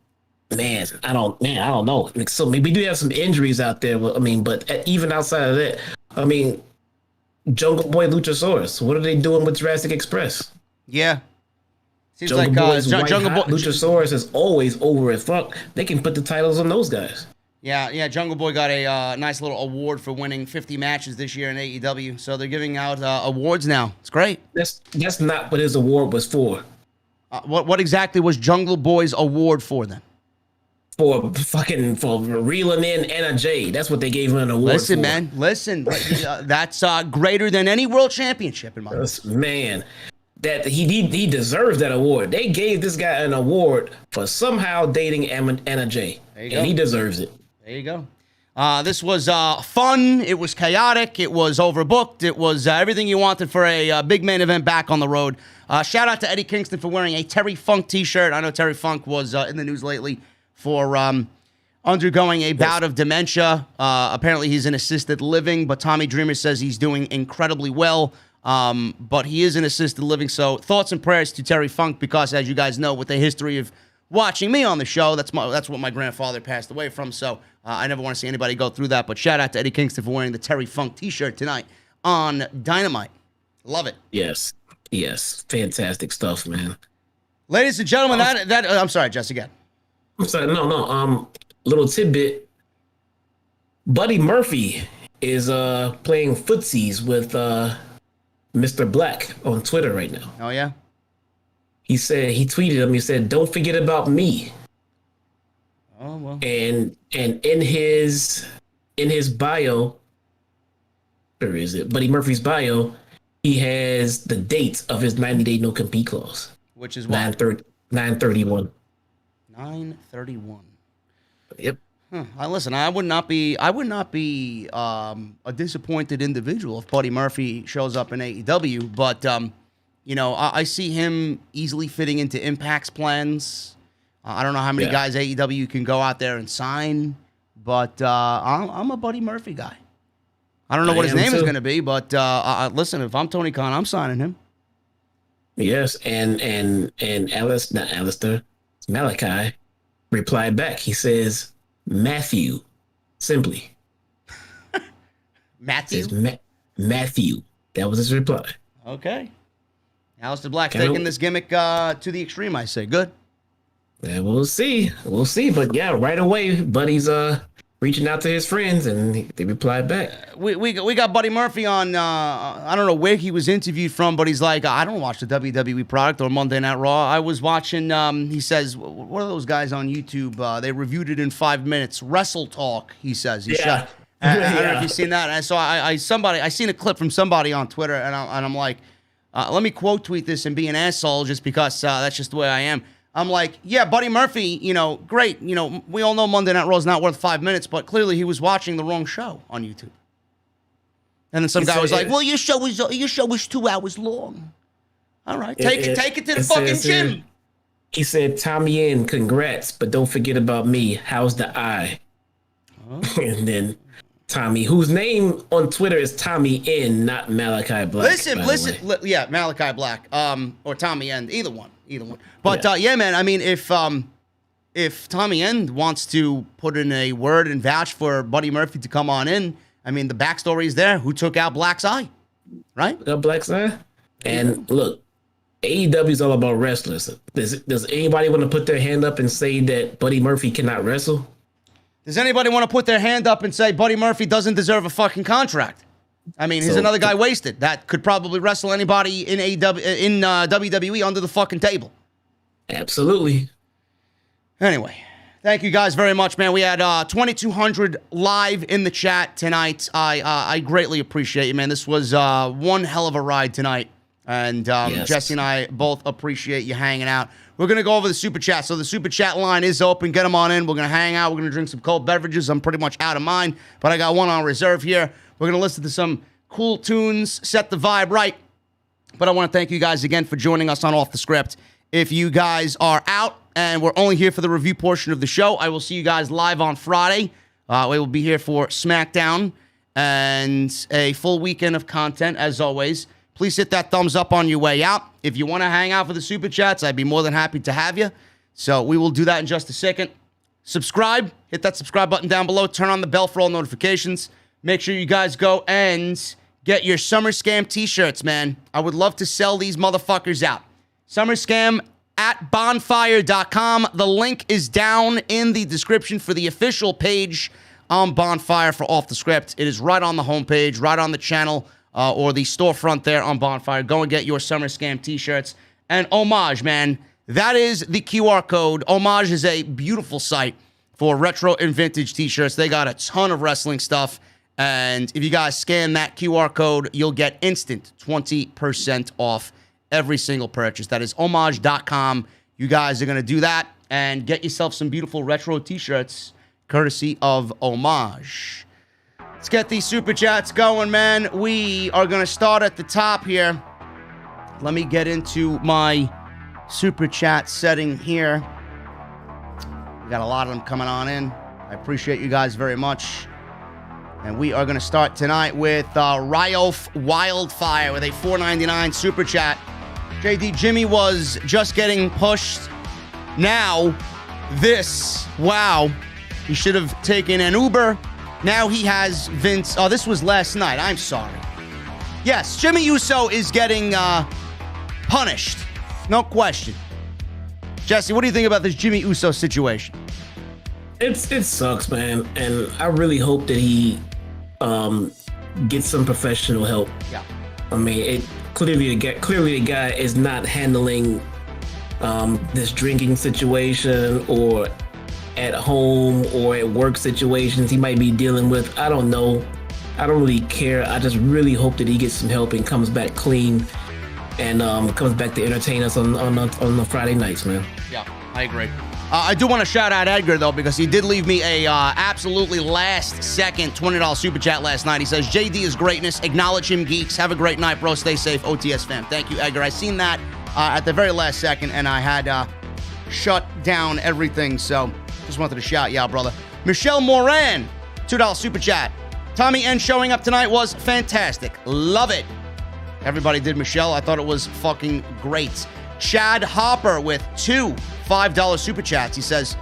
don't know. So maybe we do have some injuries out there. But even outside of that, Jungle Boy Luchasaurus. What are they doing with Jurassic Express? Yeah. Seems Jungle like Boy's Jungle Boy Luchasaurus is always over as fuck. They can put the titles on those guys. Yeah. Jungle Boy got a nice little award for winning 50 matches this year in AEW. So they're giving out awards now. It's great. That's not what his award was for. What exactly was Jungle Boy's award for then? For reeling in Anna Jay. That's what they gave him an award for. Listen. That's greater than any world championship in my opinion. Man, that he deserves that award. They gave this guy an award for somehow dating Anna Jay, and he deserves it. There you go. This was fun. It was chaotic. It was overbooked. It was everything you wanted for a big main event back on the road. Shout out to Eddie Kingston for wearing a Terry Funk t-shirt. I know Terry Funk was in the news lately for undergoing a bout of dementia. Apparently he's in assisted living, but Tommy Dreamer says he's doing incredibly well. But he is in assisted living, so thoughts and prayers to Terry Funk, because as you guys know, with the history of watching me on the show. That's what my grandfather passed away from, so I never want to see anybody go through that. But shout out to Eddie Kingston for wearing the Terry Funk t-shirt tonight on Dynamite. Love it. Yes. Fantastic stuff, man. Ladies and gentlemen, I'm sorry, Jess, again. I'm sorry, no. Little tidbit. Buddy Murphy is playing footsies with Mr. Black on Twitter right now. Oh, yeah? He tweeted him, he said, "Don't forget about me." Oh, well. And in his bio, where is it? Buddy Murphy's bio, he has the dates of his 90-day no compete clause. Which is what? 9/31. 9/31. Yep. Listen, I would not be a disappointed individual if Buddy Murphy shows up in AEW, but I see him easily fitting into Impact's plans. I don't know how many guys AEW can go out there and sign, but I'm a Buddy Murphy guy. I don't know what his name is going to be, but listen, if I'm Tony Khan, I'm signing him. Yes, and Malakai replied back. He says, Matthew, simply. Matthew? Matthew. That was his reply. Okay. Aleister Black taking this gimmick to the extreme, I say. Good. Yeah, we'll see. But yeah, right away, Buddy's reaching out to his friends, and they replied back. We got Buddy Murphy on, I don't know where he was interviewed from, but he's like, I don't watch the WWE product or Monday Night Raw. I was watching, he says, what are those guys on YouTube? They reviewed it in 5 minutes. Wrestle Talk, he says. I don't know if you've seen that. And so I seen a clip from somebody on Twitter, and I'm like, let me quote tweet this and be an asshole just because that's just the way I am. I'm like, yeah, Buddy Murphy, great. We all know Monday Night Raw is not worth 5 minutes, but clearly he was watching the wrong show on YouTube. And then some guy was like, well, your show was 2 hours long. All right, take it to the fucking gym. He said, Tommy N, congrats, but don't forget about me. How's the eye? Oh. And then Tommy, whose name on Twitter is Tommy N, not Malakai Black. Listen, yeah, Malakai Black, or Tommy N, either one. But yeah, man, I mean, if Tommy N wants to put in a word and vouch for Buddy Murphy to come on in, I mean, the backstory is there. Who took out Black's eye, right? Took out Black's eye. And look, AEW is all about wrestlers. Does anybody want to put their hand up and say that Buddy Murphy cannot wrestle? Does anybody want to put their hand up and say Buddy Murphy doesn't deserve a fucking contract? I mean, he's another guy wasted that could probably wrestle anybody in WWE under the fucking table. Absolutely. Anyway, thank you guys very much, man. We had 2,200 live in the chat tonight. I greatly appreciate you, man. This was one hell of a ride tonight. And yes. Jesse and I both appreciate you hanging out. We're going to go over the Super Chat. So the Super Chat line is open. Get them on in. We're going to hang out. We're going to drink some cold beverages. I'm pretty much out of mine, but I got one on reserve here. We're going to listen to some cool tunes, set the vibe right. But I want to thank you guys again for joining us on Off the Script. If you guys are out and we're only here for the review portion of the show, I will see you guys live on Friday. We will be here for SmackDown and a full weekend of content, as always. Please hit that thumbs up on your way out. If you want to hang out for the Super Chats, I'd be more than happy to have you. So we will do that in just a second. Subscribe. Hit that subscribe button down below. Turn on the bell for all notifications. Make sure you guys go and get your Summer Scam t-shirts, man. I would love to sell these motherfuckers out. Summer Scam at bonfire.com. The link is down in the description for the official page on Bonfire for Off the Script. It is right on the homepage, right on the channel, or the storefront there on Bonfire. Go and get your Summer Scam t-shirts. And Homage, man, that is the QR code. Homage is a beautiful site for retro and vintage t-shirts. They got a ton of wrestling stuff. And if you guys scan that QR code, you'll get instant 20% off every single purchase. That is homage.com. You guys are going to do that and get yourself some beautiful retro t-shirts courtesy of Homage. Let's get these Super Chats going, man. We are going to start at the top here. Let me get into my Super Chat setting here. We got a lot of them coming on in. I appreciate you guys very much. And we are going to start tonight with Ryof Wildfire with a $4.99 Super Chat. JD, Jimmy was just getting pushed Now, wow. He should have taken an Uber. Now he has Vince. Oh, this was last night. I'm sorry. Yes, Jimmy Uso is getting punished. No question. Jesse, what do you think about this Jimmy Uso situation? It sucks, man. And I really hope that he gets some professional help. Yeah. I mean, clearly the guy is not handling this drinking situation, or at home or at work situations he might be dealing with. I don't know. I don't really care. I just really hope that he gets some help and comes back clean and comes back to entertain us on the Friday nights, man. Yeah, I agree. I do want to shout out Edgar, though, because he did leave me a absolutely last-second $20 super chat last night. He says, JD is greatness. Acknowledge him, geeks. Have a great night, bro. Stay safe. OTS fam. Thank you, Edgar. I seen that at the very last second, and I had shut down everything, so just wanted to shout you out, brother. Michelle Moran, $2 super chat. Tommy N showing up tonight was fantastic. Love it. Everybody did, Michelle. I thought it was fucking great. Chad Hopper with two $5 super chats. He says,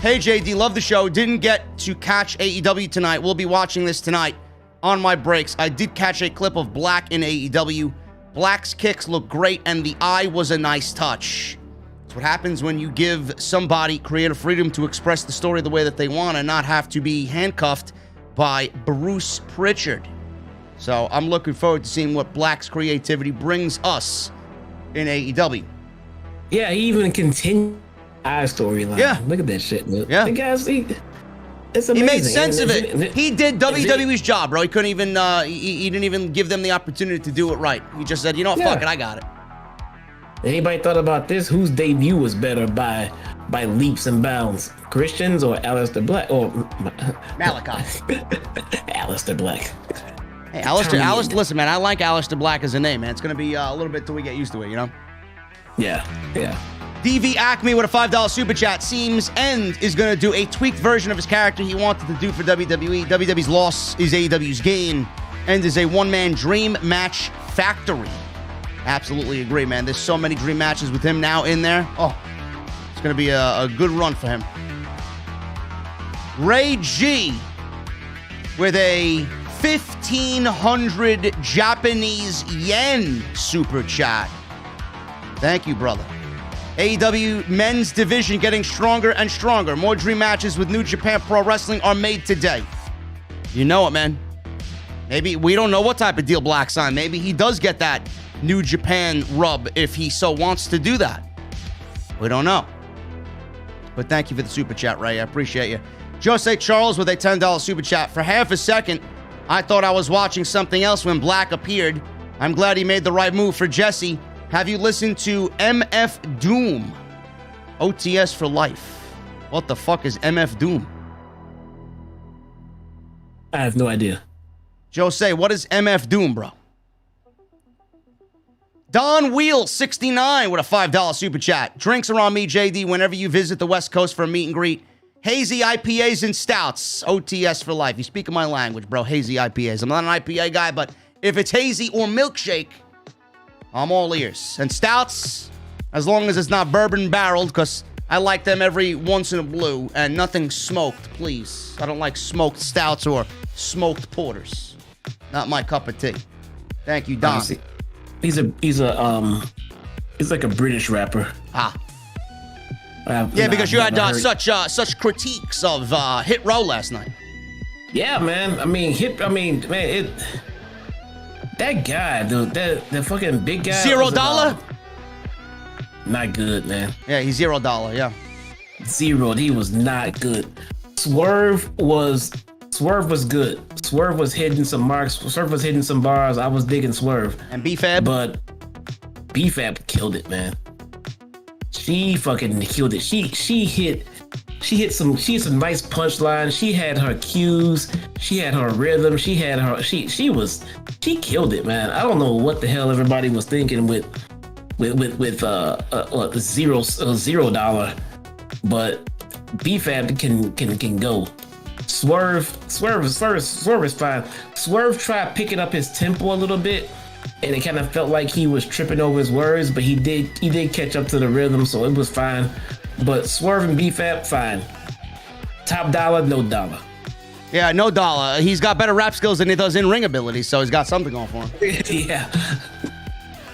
hey, JD, love the show. Didn't get to catch AEW tonight. We'll be watching this tonight on my breaks. I did catch a clip of Black in AEW. Black's kicks look great, and the eye was a nice touch. It's what happens when you give somebody creative freedom to express the story the way that they want and not have to be handcuffed by Bruce Pritchard. So I'm looking forward to seeing what Black's creativity brings us in AEW. Yeah, he even continued our storyline. Yeah. Look at that shit, man. Yeah. The guys, it's amazing. He made sense of it. He did WWE's job, bro. He couldn't even, he didn't even give them the opportunity to do it right. He just said, you know what, fuck it, I got it. Anybody thought about this? Whose debut was better by leaps and bounds? Christian's or Aleister Black? Or Malakai. Aleister Black. Hey, Aleister, listen, man, I like Aleister Black as a name, man. It's going to be a little bit till we get used to it, you know? Yeah. DV Acme with a $5 super chat. Seems End is going to do a tweaked version of his character he wanted to do for WWE. WWE's loss is AEW's gain. End is a one-man dream match factory. Absolutely agree, man. There's so many dream matches with him now in there. Oh, it's going to be a good run for him. Ray G with a 1,500 Japanese yen super chat. Thank you, brother. AEW men's division getting stronger and stronger. More dream matches with New Japan Pro Wrestling are made today. You know it, man. Maybe we don't know what type of deal Black signed. Maybe he does get that New Japan rub if he so wants to do that. We don't know. But thank you for the super chat, Ray. I appreciate you. Jose Charles with a $10 super chat. For half a second, I thought I was watching something else when Black appeared. I'm glad he made the right move for Jesse. Have you listened to MF Doom? OTS for life. What the fuck is MF Doom? I have no idea. Jose, what is MF Doom, bro? Don Wheel 69 with a $5 super chat. Drinks are on me, JD, whenever you visit the West Coast for a meet and greet. Hazy IPAs and stouts. OTS for life. You speak my language, bro. Hazy IPAs. I'm not an IPA guy, but if it's hazy or milkshake, I'm all ears. And stouts, as long as it's not bourbon barreled, because I like them every once in a blue, and nothing smoked, please. I don't like smoked stouts or smoked porters. Not my cup of tea. Thank you, Don. He's like a British rapper. Yeah, because you had such critiques of Hit Row last night. Yeah, man. That guy, the fucking big guy. $0? Not good, man. Yeah, he's $0, yeah. Zero. He was not good. Swerve was good. Swerve was hitting some marks. Swerve was hitting some bars. I was digging Swerve. And B-Fab? But B-Fab killed it, man. She fucking killed it. She hit some nice punchlines. She had her cues. She had her rhythm. She killed it, man. I don't know what the hell everybody was thinking with $0, but B-Fab can go. Swerve is fine. Swerve tried picking up his tempo a little bit, and it kind of felt like he was tripping over his words, but he did catch up to the rhythm, so it was fine. But Swerve and BFAB, fine. Top dollar, no dollar. Yeah, no dollar. He's got better rap skills than he does in-ring ability, so he's got something going for him. Yeah.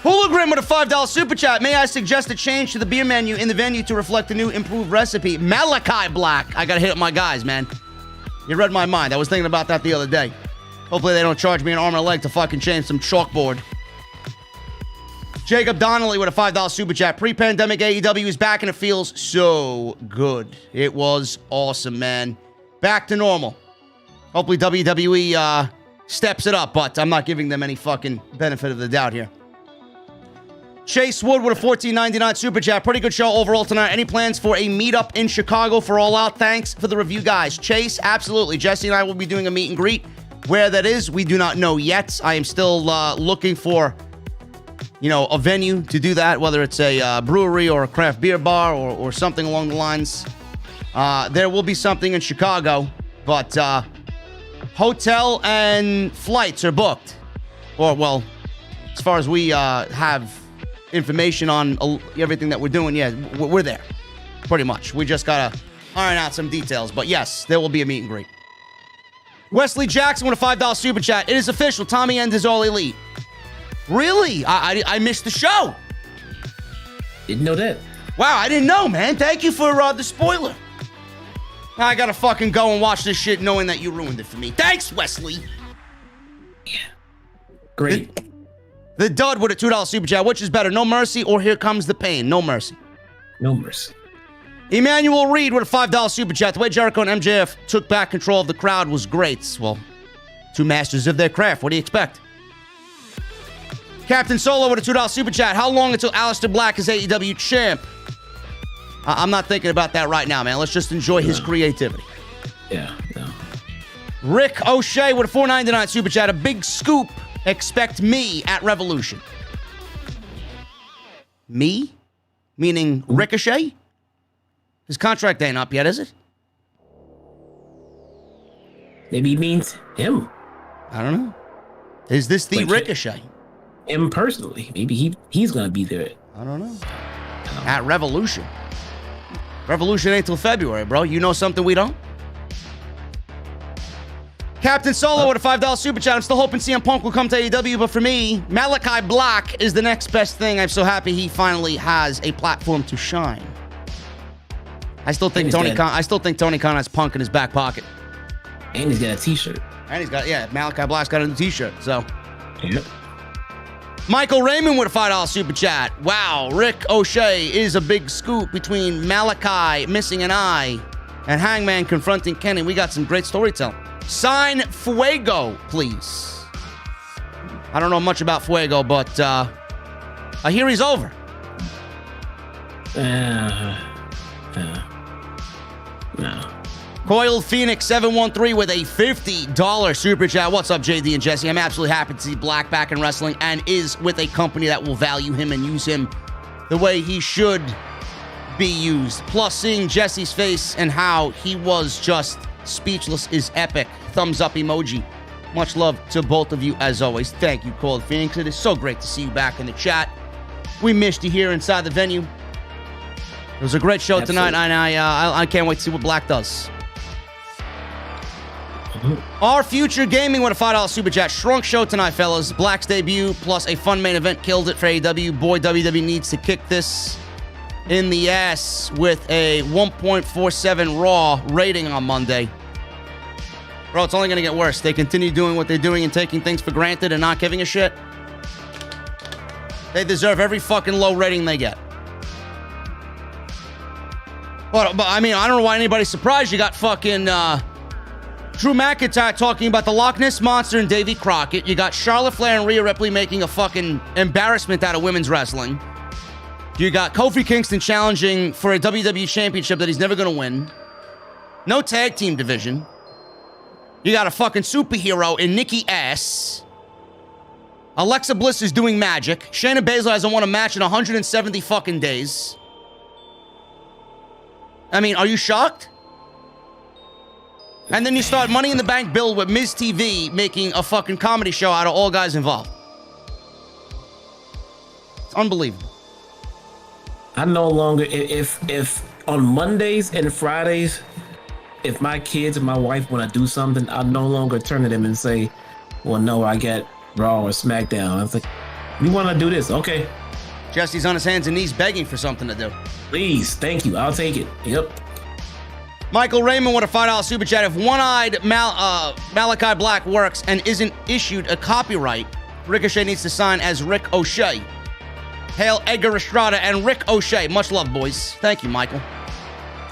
Hologram with a $5 super chat. May I suggest a change to the beer menu in the venue to reflect the new improved recipe? Malakai Black. I gotta hit up my guys, man. You read my mind. I was thinking about that the other day. Hopefully they don't charge me an arm and a leg to fucking change some chalkboard. Jacob Donnelly with a $5 super chat. Pre-pandemic AEW is back and it feels so good. It was awesome, man. Back to normal. Hopefully WWE steps it up, but I'm not giving them any fucking benefit of the doubt here. Chase Wood with a $14.99 super chat. Pretty good show overall tonight. Any plans for a meetup in Chicago for All Out? Thanks for the review, guys. Chase, absolutely. Jesse and I will be doing a meet and greet. Where that is, we do not know yet. I am still looking for, a venue to do that, whether it's a brewery or a craft beer bar or something along the lines. There will be something in Chicago, but hotel and flights are booked. Or, well, as far as we have information on everything that we're doing, yeah, we're there. Pretty much. We just gotta iron out some details. But yes, there will be a meet and greet. Wesley Jackson with a $5 super chat. It is official. Tommy End is all elite. Really? I missed the show. Didn't know that. Wow, I didn't know, man. Thank you for the spoiler. I gotta fucking go and watch this shit knowing that you ruined it for me. Thanks, Wesley. Yeah. Great. The Dud with a $2 super chat. Which is better, No Mercy or Here Comes the Pain? No Mercy. No mercy. Emmanuel Reed with a $5 super chat. The way Jericho and MJF took back control of the crowd was great. Well, two masters of their craft. What do you expect? Captain Solo with a $2 super chat. How long until Aleister Black is AEW champ? I'm not thinking about that right now, man. Let's just enjoy his creativity. Yeah, no. Rick O'Shea with a $4.99 super chat. A big scoop. Expect me at Revolution. Me? Meaning Ricochet? His contract ain't up yet, is it? Maybe he means him. I don't know. Is this the Ricochet? Him personally. Maybe he's gonna be there. I don't know. At Revolution. Revolution ain't till February, bro. You know something we don't? Captain Solo with a $5 super chat. I'm still hoping CM Punk will come to AEW, but for me, Malakai Black is the next best thing. I'm so happy he finally has a platform to shine. I still think Tony Khan has Punk in his back pocket. And he's got a t-shirt. And he's got, Malakai Black's got a new t-shirt, so. Yep. Michael Raymond with a $5 super chat. Wow, Rick O'Shea is a big scoop between Malakai missing an eye and Hangman confronting Kenny. We got some great storytelling. Sign Fuego, please. I don't know much about Fuego, but I hear he's over. No. Coiled Phoenix 713 with a $50 super chat. What's up, JD and Jesse? I'm absolutely happy to see Black back in wrestling and is with a company that will value him and use him the way he should be used. Plus, seeing Jesse's face and how he was just speechless is epic. Thumbs up emoji. Much love to both of you as always. Thank you, Coiled Phoenix. It is so great to see you back in the chat. We missed you here inside the venue. It was a great show tonight, and I can't wait to see what Black does. Our Future Gaming with a $5 super chat. Shrunk show tonight, fellas. Black's debut plus a fun main event killed it for AEW. Boy, WWE needs to kick this in the ass with a 1.47 Raw rating on Monday. Bro, it's only going to get worse. They continue doing what they're doing and taking things for granted and not giving a shit. They deserve every fucking low rating they get. But I mean, I don't know why anybody's surprised. You got fucking Drew McIntyre talking about the Loch Ness Monster and Davy Crockett. You got Charlotte Flair and Rhea Ripley making a fucking embarrassment out of women's wrestling. You got Kofi Kingston challenging for a WWE championship that he's never going to win. No tag team division. You got a fucking superhero in Nikki S. Alexa Bliss is doing magic. Shayna Baszler hasn't won a match in 170 fucking days. I mean, are you shocked? And then you start Money in the Bank build with Miz TV making a fucking comedy show out of all guys involved. It's unbelievable. I no longer, if on Mondays and Fridays, if my kids and my wife want to do something, I'll no longer turn to them and say, well, no, I got Raw or SmackDown. I was like, we want to do this. Okay. Jesse's on his hands and knees begging for something to do. Please. Thank you. I'll take it. Yep. Michael Raymond with a $5 super chat. If one-eyed Malakai Black works and isn't issued a copyright, Ricochet needs to sign as Rick O'Shea. Hail Edgar Estrada and Rick O'Shea. Much love, boys. Thank you, Michael.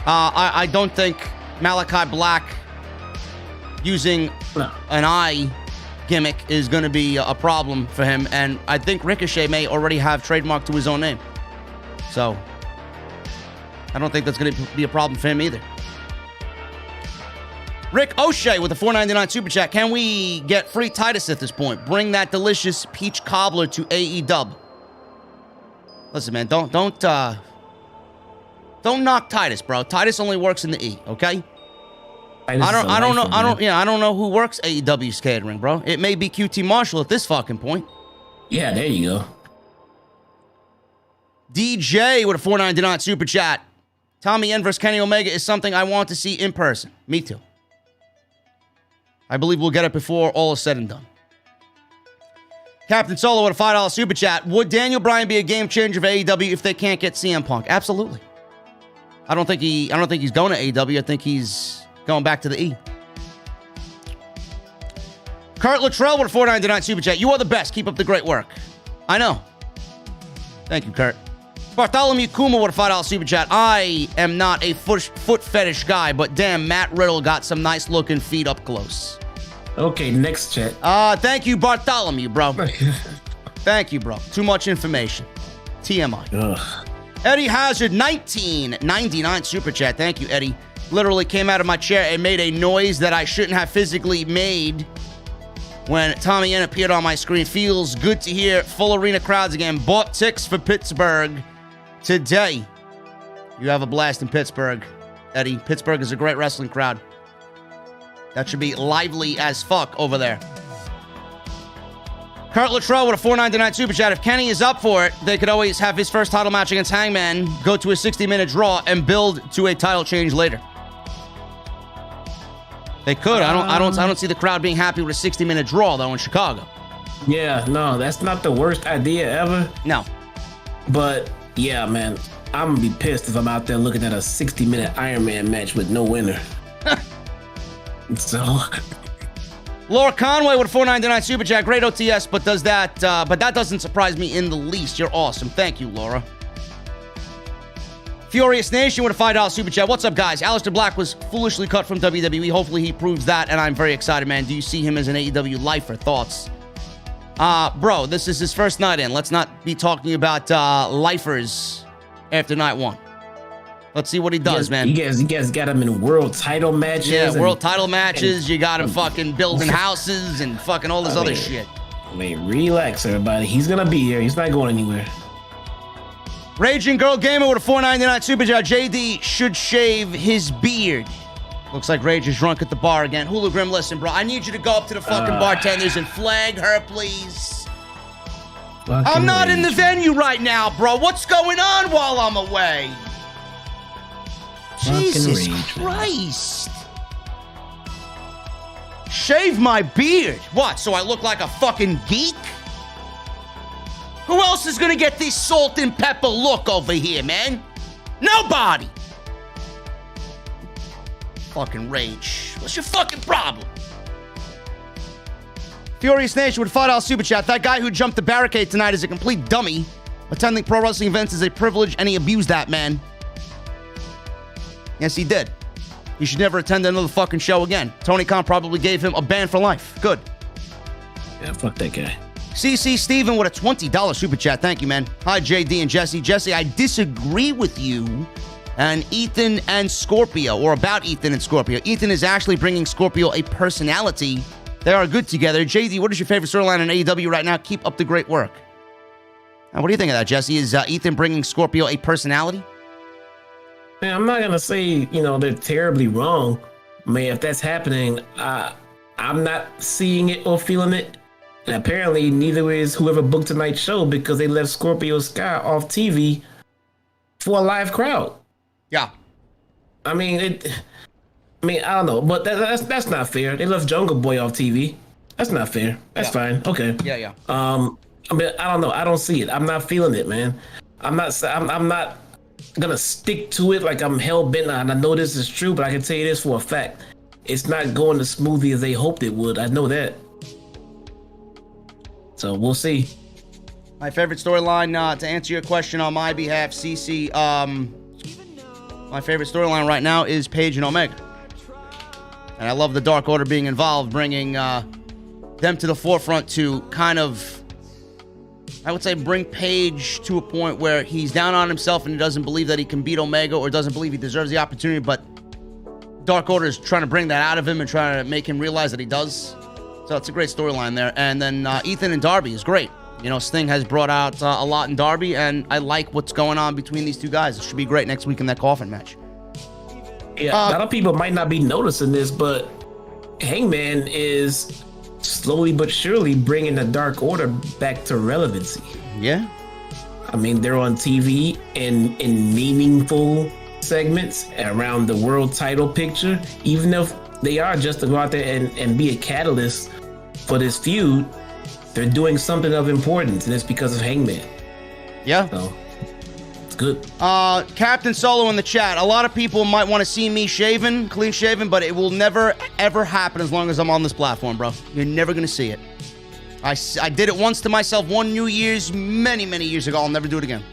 I don't think Malakai Black using an eye gimmick is going to be a problem for him, and I think Ricochet may already have trademark to his own name. So, I don't think that's going to be a problem for him either. Rick O'Shea with a $4.99 super chat. Can we get free Titus at this point? Bring that delicious peach cobbler to AEW. Listen, man, don't knock Titus, bro. Titus only works in the E, okay? I don't know who works AEW's catering, bro. It may be QT Marshall at this fucking point. Yeah, there you go. DJ with a $4.99 super chat. Tommy End versus Kenny Omega is something I want to see in person. Me too. I believe we'll get it before all is said and done. Captain Solo with a $5 super chat. Would Daniel Bryan be a game changer for AEW if they can't get CM Punk? Absolutely. I don't think he's going to AEW. I think he's going back to the E. Kurt Luttrell with a $4.99 super chat. You are the best. Keep up the great work. I know. Thank you, Kurt. Bartholomew Kuma with a $5 super chat. I am not a foot fetish guy, but damn, Matt Riddle got some nice looking feet up close. Okay, next chat. Thank you, Bartholomew, bro. Thank you, bro. Too much information. TMI. Ugh. Eddie Hazard, 1999 super chat. Thank you, Eddie. Literally came out of my chair and made a noise that I shouldn't have physically made when Tommy N appeared on my screen. Feels good to hear full arena crowds again. Bought ticks for Pittsburgh today. You have a blast in Pittsburgh, Eddie. Pittsburgh is a great wrestling crowd. That should be lively as fuck over there. Kurt Luttrell with a $4.99 super chat. If Kenny is up for it, they could always have his first title match against Hangman, go to a 60-minute draw, and build to a title change later. They could. I don't see the crowd being happy with a 60-minute draw though in Chicago. Yeah, no, that's not the worst idea ever. No. But yeah, man, I'm gonna be pissed if I'm out there looking at a 60-minute Iron Man match with no winner. So, Laura Conway with a $4.99 super chat. Great OTS, but that doesn't surprise me in the least. You're awesome. Thank you, Laura. Furious Nation with a $5 super chat. What's up, guys? Aleister Black was foolishly cut from WWE. Hopefully he proves that, and I'm very excited, man. Do you see him as an AEW lifer? Thoughts? Bro, this is his first night in. Let's not be talking about lifers after night one. Let's see what he does, man. You guys got him in world title matches. Yeah, world title matches. You got him fucking building houses and fucking all this other shit. I mean, relax, everybody. He's going to be here. He's not going anywhere. Raging Girl Gamer with a $4.99 super chat. JD should shave his beard. Looks like Rage is drunk at the bar again. Hula Grim, listen, bro. I need you to go up to the fucking bartenders and flag her, please. I'm not Rage in the venue right now, bro. What's going on while I'm away? Jesus Christ. Shave my beard. What, so I look like a fucking geek? Who else is gonna get this salt and pepper look over here, man? Nobody. Fucking Rage. What's your fucking problem? Furious Nation with a $5 super chat. That guy who jumped the barricade tonight is a complete dummy. Attending pro wrestling events is a privilege, and he abused that, man. Yes, he did. He should never attend another fucking show again. Tony Khan probably gave him a ban for life. Good. Yeah, fuck that guy. CC Steven with a $20 super chat. Thank you, man. Hi, JD and Jesse. Jesse, I disagree with you and Ethan and Scorpio, or about Ethan and Scorpio. Ethan is actually bringing Scorpio a personality. They are good together. JD, what is your favorite storyline in AEW right now? Keep up the great work. Now, what do you think of that, Jesse? Is Ethan bringing Scorpio a personality? Man, I'm not going to say, they're terribly wrong. I mean, if that's happening, I'm not seeing it or feeling it. And apparently, neither is whoever booked tonight's show, because they left Scorpio Sky off TV for a live crowd. Yeah. I mean, I don't know, but that's not fair. They left Jungle Boy off TV. That's not fair. That's fine. Okay. Yeah. I mean, I don't know. I don't see it. I'm not feeling it, man. I'm not gonna stick to it like I'm hell bent on. I know this is true, but I can tell you this for a fact: it's not going as smoothly as they hoped it would. I know that. So we'll see. My favorite storyline, to answer your question on my behalf, CC. My favorite storyline right now is Paige and Omega, and I love the Dark Order being involved, bringing them to the forefront to kind of, I would say, bring Paige to a point where he's down on himself and he doesn't believe that he can beat Omega or doesn't believe he deserves the opportunity, but Dark Order is trying to bring that out of him and trying to make him realize that he does. So it's a great storyline there. And then Ethan and Darby is great. You know, Sting has brought out a lot in Darby, and I like what's going on between these two guys. It should be great next week in that coffin match. Yeah, a lot of people might not be noticing this, but Hangman is slowly but surely bringing the Dark Order back to relevancy. Yeah. I mean, they're on TV in meaningful segments around the world title picture, even if they are just to go out there and be a catalyst for this feud. They're doing something of importance, and it's because of Hangman. Yeah. So, it's good. Captain Solo in the chat. A lot of people might want to see me clean shaven, but it will never, ever happen as long as I'm on this platform, bro. You're never going to see it. I did it once to myself one New Year's many, many years ago. I'll never do it again.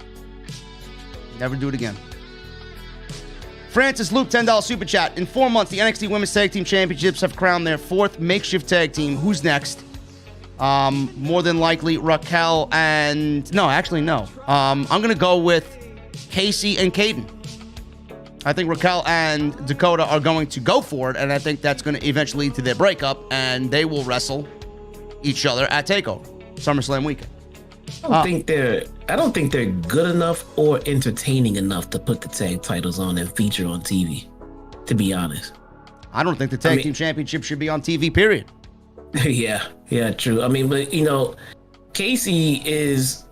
Never do it again. Francis Luke, $10 super chat. In 4 months, the NXT Women's Tag Team Championships have crowned their 4th makeshift tag team. Who's next? More than likely Raquel and... No, actually, no. I'm going to go with Casey and Caden. I think Raquel and Dakota are going to go for it, and I think that's going to eventually lead to their breakup, and they will wrestle each other at TakeOver, SummerSlam weekend. I don't think they're good enough or entertaining enough to put the tag titles on and feature on TV, to be honest. I don't think the tag team championship should be on TV, period. Yeah, true. I mean, but, you know, Casey is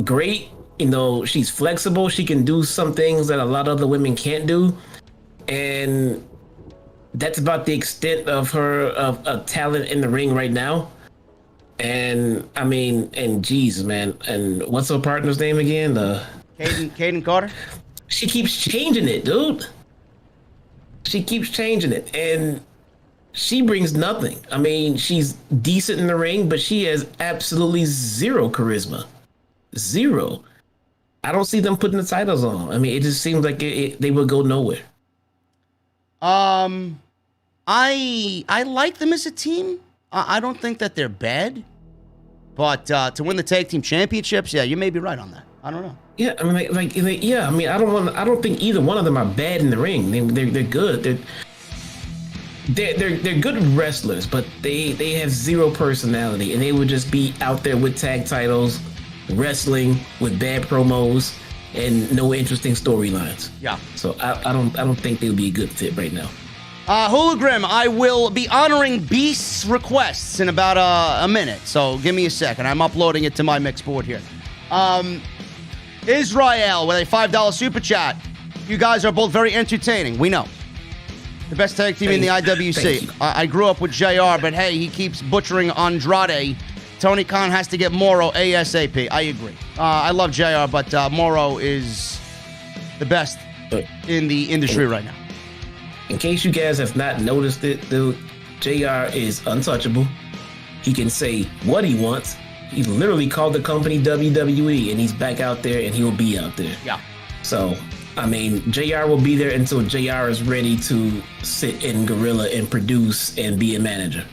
great. You know, she's flexible. She can do some things that a lot of other women can't do. And that's about the extent of her of talent in the ring right now. And, I mean, and geez, man. And what's her partner's name again? Caden Carter? She keeps changing it, dude. She keeps changing it. And she brings nothing. I mean, she's decent in the ring, but she has absolutely zero charisma. Zero. I don't see them putting the titles on. I mean, it just seems like they would go nowhere. I like them as a team. I don't think that they're bad. But to win the tag team championships, yeah, you may be right on that. I don't know. Yeah, I mean, yeah. I mean, I don't think either one of them are bad in the ring. They're good. They're good wrestlers, but they have zero personality, and they would just be out there with tag titles, wrestling with bad promos and no interesting storylines. Yeah. So I don't think they would be a good fit right now. Hologram, I will be honoring Beast's requests in about a minute, so give me a second. I'm uploading it to my mix board here. Israel with a $5 super chat. You guys are both very entertaining. We know. The best tag team in the IWC. I grew up with JR, but hey, he keeps butchering Andrade. Tony Khan has to get Moro ASAP. I agree. I love JR, but Moro is the best in the industry right now. In case you guys have not noticed it, dude, JR is untouchable. He can say what he wants. He literally called the company WWE, and he's back out there, and he'll be out there. Yeah. So, I mean, JR will be there until JR is ready to sit in Gorilla and produce and be a manager.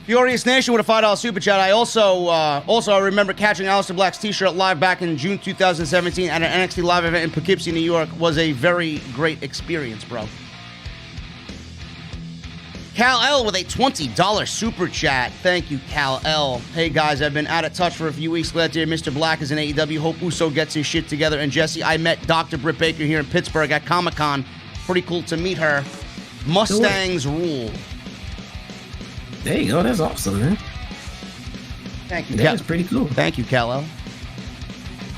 Furious Nation with a $5 super chat. I also remember catching Aleister Black's t-shirt live back in June 2017 at an NXT live event in Poughkeepsie, New York. Was a very great experience, bro. Cal L with a $20 super chat. Thank you, Cal L. Hey guys, I've been out of touch for a few weeks. Glad to hear Mr. Black is in AEW. Hope Uso gets his shit together. And Jesse, I met Dr. Brit Baker here in Pittsburgh at Comic-Con. Pretty cool to meet her. Mustangs rule. There you go. That's awesome, man. Thank you. That's pretty cool. Thank you, Cal-El.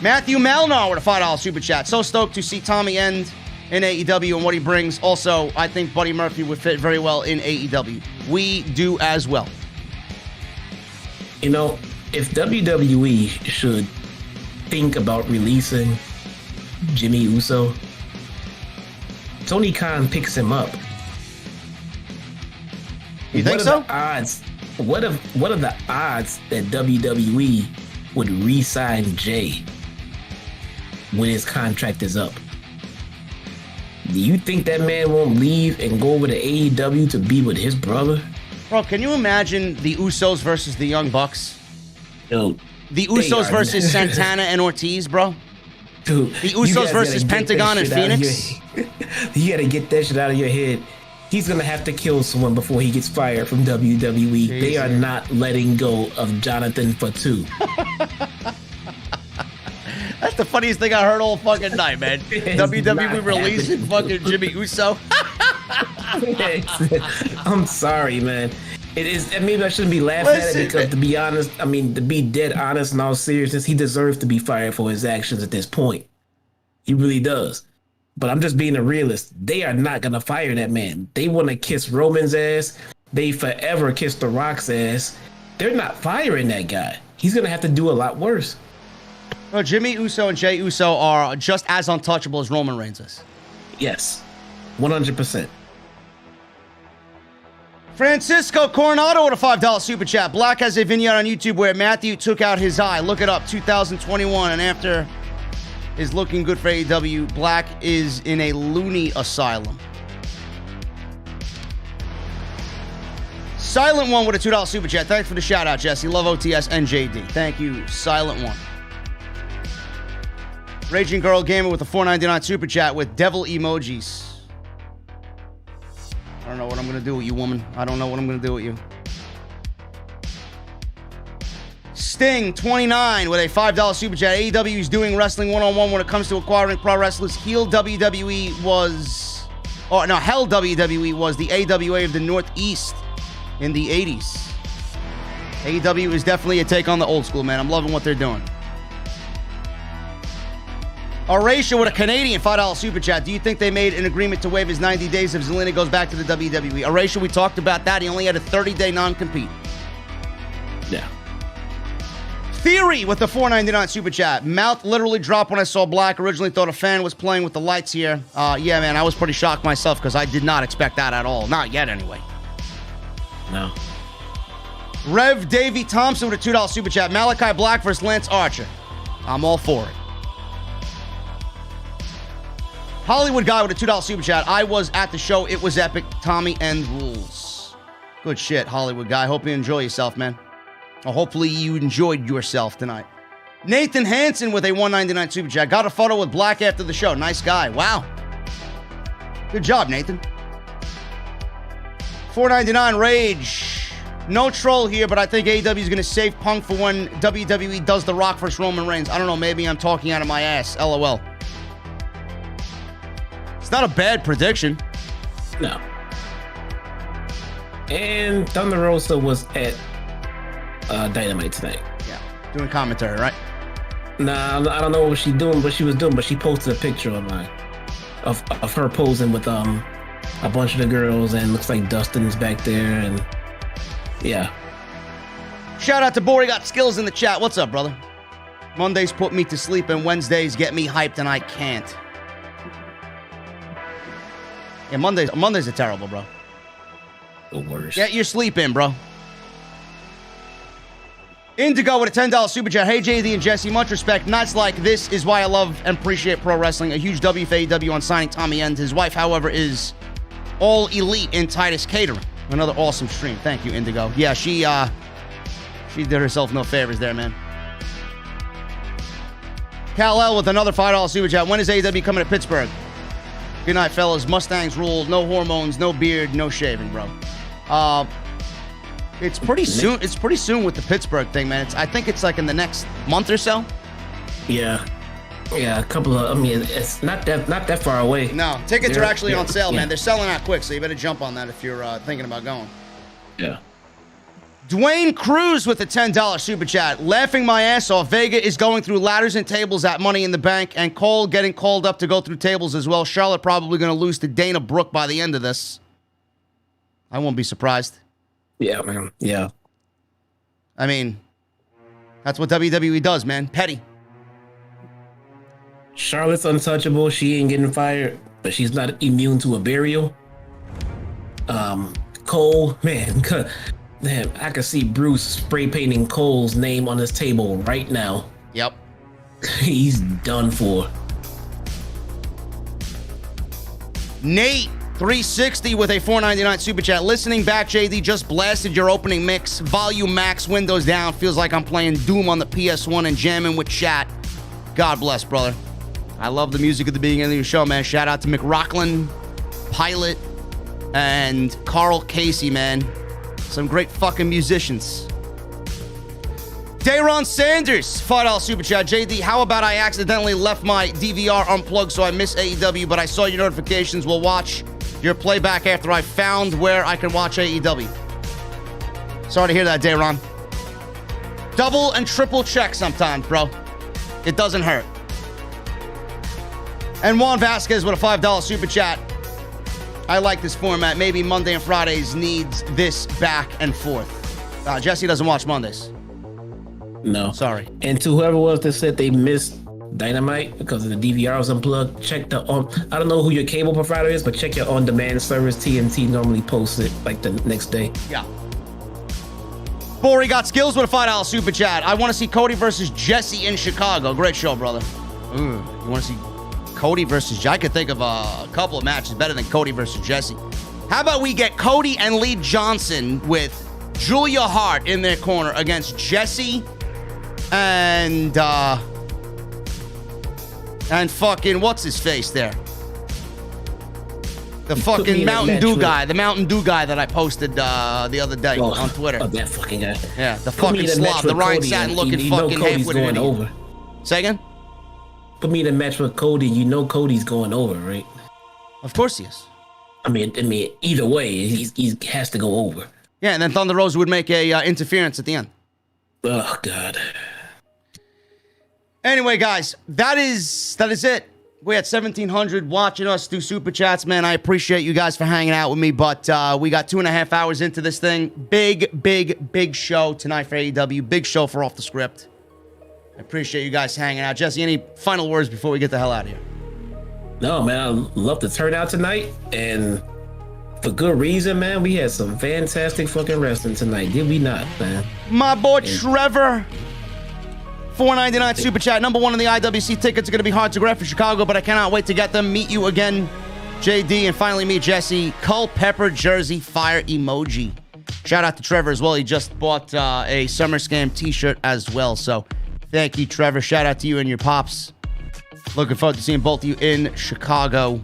Matthew Malnar with a $5 super chat. So stoked to see Tommy End in AEW and what he brings. Also, I think Buddy Murphy would fit very well in AEW. We do as well. You know, if WWE should think about releasing Jimmy Uso, Tony Khan picks him up. You think so? What are the odds that WWE would re-sign Jay when his contract is up? Do you think that man won't leave and go over to AEW to be with his brother? Bro, can you imagine the Usos versus the Young Bucks? Dude, the Usos versus Santana and Ortiz, bro? Dude, the Usos versus Pentagon and Phoenix? You gotta get that shit out of your head. He's gonna have to kill someone before he gets fired from WWE. Jeez, they are not letting go of Jonathan Fatu. That's the funniest thing I heard all fucking night, man. WWE releasing fucking Jimmy Uso. I'm sorry, man. It is. Maybe I shouldn't be laughing at it because, to be honest, I mean, to be dead honest in all seriousness, he deserves to be fired for his actions at this point. He really does. But I'm just being a realist. They are not gonna fire that man. They want to kiss Roman's ass. They forever kiss The Rock's ass. They're not firing that guy. He's gonna have to do a lot worse. Well, Jimmy Uso and Jey Uso are just as untouchable as Roman Reigns is. Yes, 100%. Francisco Coronado with a $5 super chat. Black has a vignette on YouTube where Matthew took out his eye. Look it up, 2021. And after is looking good for AEW, Black is in a loony asylum. Silent One with a $2 super chat. Thanks for the shout out, Jesse. Love OTS and JD. Thank you, Silent One. Raging Girl Gamer with a $4.99 super chat with devil emojis. I don't know what I'm going to do with you, woman. I don't know what I'm going to do with you. Sting, 29, with a $5 super chat. AEW is doing wrestling one-on-one when it comes to acquiring pro wrestlers. Hell WWE was the AWA of the Northeast in the 80s. AEW is definitely a take on the old school, man. I'm loving what they're doing. Horatio with a Canadian $5 super chat. Do you think they made an agreement to waive his 90 days if Zelena goes back to the WWE? Horatio, we talked about that. He only had a 30-day non-compete. Yeah. Theory with the $4.99 super chat. Mouth literally dropped when I saw Black. Originally thought a fan was playing with the lights here. Yeah, man, I was pretty shocked myself because I did not expect that at all. Not yet, anyway. No. Rev Davey Thompson with a $2 super chat. Malakai Black versus Lance Archer. I'm all for it. Hollywood Guy with a $2 super chat. I was at the show. It was epic. Tommy End rules. Good shit, Hollywood Guy. Hope you enjoy yourself, man. Or hopefully you enjoyed yourself tonight. Nathan Hansen with a $1.99 super chat. Got a photo with Black after the show. Nice guy. Wow. Good job, Nathan. $4.99 Rage. No troll here, but I think AEW is going to save Punk for when WWE does The Rock versus Roman Reigns. I don't know. Maybe I'm talking out of my ass. LOL. It's not a bad prediction. No. And Thunder Rosa was at Dynamite tonight. Yeah, doing commentary, right? Nah, I don't know what she's doing, but she was doing. But she posted a picture online of her posing with a bunch of the girls, and looks like Dustin's back there, and yeah. Shout out to Bori Got Skills in the chat. What's up, brother? Mondays put me to sleep, and Wednesdays get me hyped, and I can't. Yeah, Mondays are terrible, bro. The worst. Get your sleep in, bro. Indigo with a $10 super chat. Hey, JD and Jesse, much respect. Nights like this is why I love and appreciate pro wrestling. A huge W for AEW on signing Tommy End. His wife, however, is all elite in Titus Catering. Another awesome stream. Thank you, Indigo. Yeah, she did herself no favors there, man. Kal-El with another $5 super chat. When is AEW coming to Pittsburgh? Good night, fellas. Mustangs rule. No hormones, no beard, no shaving, bro. It's pretty soon. It's pretty soon with the Pittsburgh thing, man. I think it's like in the next month or so. Yeah, a couple of. I mean, it's not that far away. No, tickets are actually on sale, man. They're selling out quick, so you better jump on that if you're thinking about going. Yeah. Dwayne Cruz with a $10 super chat. Laughing my ass off. Vega is going through ladders and tables at Money in the Bank, and Cole getting called up to go through tables as well. Charlotte probably going to lose to Dana Brooke by the end of this. I won't be surprised. Yeah, man. Yeah. I mean, that's what WWE does, man. Petty. Charlotte's untouchable. She ain't getting fired, but she's not immune to a burial. Cole, man, I can see Bruce spray painting Cole's name on his table right now. Yep. He's done for. Nate 360 with a $4.99 super chat. Listening back, JD, just blasted your opening mix. Volume max, windows down. Feels like I'm playing Doom on the PS1 and jamming with chat. God bless, brother. I love the music at the beginning of your show, man. Shout out to McRocklin, Pilot, and Carl Casey, man. Some great fucking musicians. Dayron Sanders, $5 super chat. JD, how about I accidentally left my DVR unplugged so I miss AEW, but I saw your notifications. Will watch your playback after I found where I can watch AEW. Sorry to hear that, Dayron. Double and triple check sometimes, bro. It doesn't hurt. And Juan Vasquez with a $5 super chat. I like this format. Maybe Monday and Fridays needs this back and forth. Jesse doesn't watch Mondays. No. Sorry. And to whoever was that said they missed Dynamite because the DVR was unplugged, check the I don't know who your cable provider is, but check your on-demand service. TNT normally posts it like the next day. Yeah. Bori got skills with a $5 super chat. I want to see Cody versus Jesse in Chicago. Great show, brother. You want to see Cody versus Jesse? I could think of a couple of matches better than Cody versus Jesse. How about we get Cody and Lee Johnson with Julia Hart in their corner against Jesse and fucking what's his face there? The fucking Mountain Dew guy. The Mountain Dew guy that I posted the other day on Twitter. Oh, that fucking guy. Yeah, the fucking slob. The Ryan Satin looking fucking half-witted idiot. Over. Say again? Put me in a match with Cody. You know Cody's going over, right? Of course he is. I mean, either way, he has to go over. Yeah, and then Thunder Rosa would make a interference at the end. Oh, God. Anyway, guys, that is it. We had 1,700 watching us do super chats, man. I appreciate you guys for hanging out with me, but we got 2.5 hours into this thing. Big show tonight for AEW. Big show for Off the Script. I appreciate you guys hanging out. Jesse, any final words before we get the hell out of here? No, man, I love the turnout tonight, and for good reason, man. We had some fantastic fucking wrestling tonight, did we not, man? My boy Trevor, $4.99 super chat. Number one in the IWC tickets are going to be hard to grab for Chicago, but I cannot wait to get them. Meet you again, JD, and finally meet Jesse. Culpepper jersey, fire emoji. Shout out to Trevor as well. He just bought a Summer Scam t-shirt as well, so thank you, Trevor. Shout out to you and your pops. Looking forward to seeing both of you in Chicago.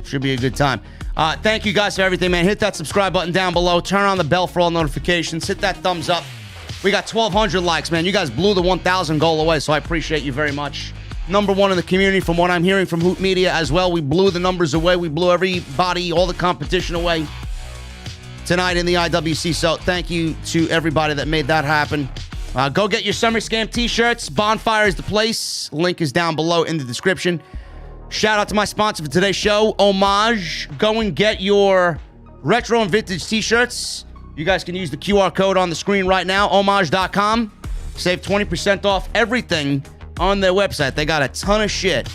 Should be a good time. Thank you guys for everything, man. Hit that subscribe button down below. Turn on the bell for all notifications. Hit that thumbs up. We got 1,200 likes, man. You guys blew the 1,000 goal away, so I appreciate you very much. Number one in the community from what I'm hearing from Hoot Media as well. We blew the numbers away. We blew everybody, all the competition away tonight in the IWC. So thank you to everybody that made that happen. Go get your Summer Scam t-shirts. Bonfire is the place. Link is down below in the description. Shout out to my sponsor for today's show, Homage. Go and get your retro and vintage t-shirts. You guys can use the QR code on the screen right now, homage.com. Save 20% off everything on their website. They got a ton of shit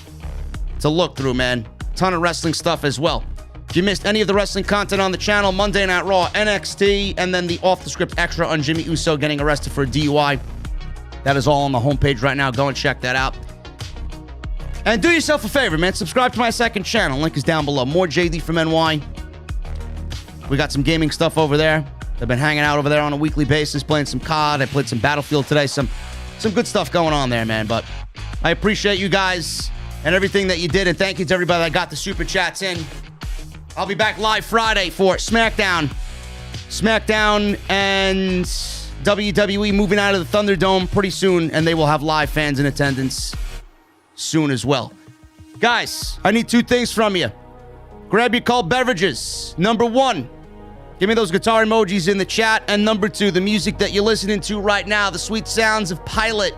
to look through, man. Ton of wrestling stuff as well. If you missed any of the wrestling content on the channel, Monday Night Raw, NXT, and then the off-the-script extra on Jimmy Uso getting arrested for a DUI. That is all on the homepage right now. Go and check that out. And do yourself a favor, man. Subscribe to my second channel. Link is down below. More JD from NY. We got some gaming stuff over there. I've been hanging out over there on a weekly basis, playing some COD. I played some Battlefield today. Some good stuff going on there, man. But I appreciate you guys and everything that you did. And thank you to everybody that got the super chats in. I'll be back live Friday for SmackDown. SmackDown and WWE moving out of the Thunderdome pretty soon, and they will have live fans in attendance soon as well. Guys, I need two things from you. Grab your cold beverages. Number one, Give me those guitar emojis in the chat. And number 2, the music that you're listening to right now, the sweet sounds of Pilot.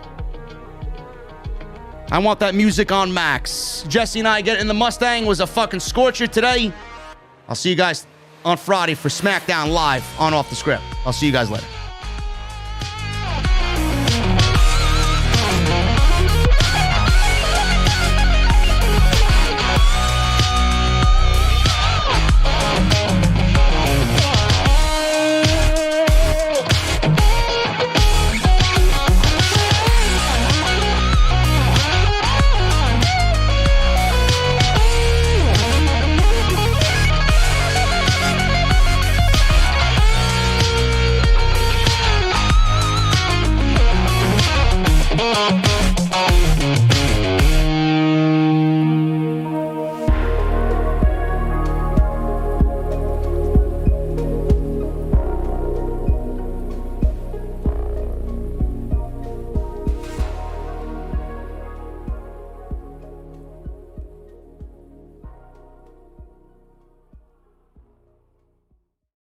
I want that music on max. Jesse and I getting in the Mustang was a fucking scorcher today. I'll see you guys on Friday for SmackDown Live on Off the Script. I'll see you guys later. Uh-huh.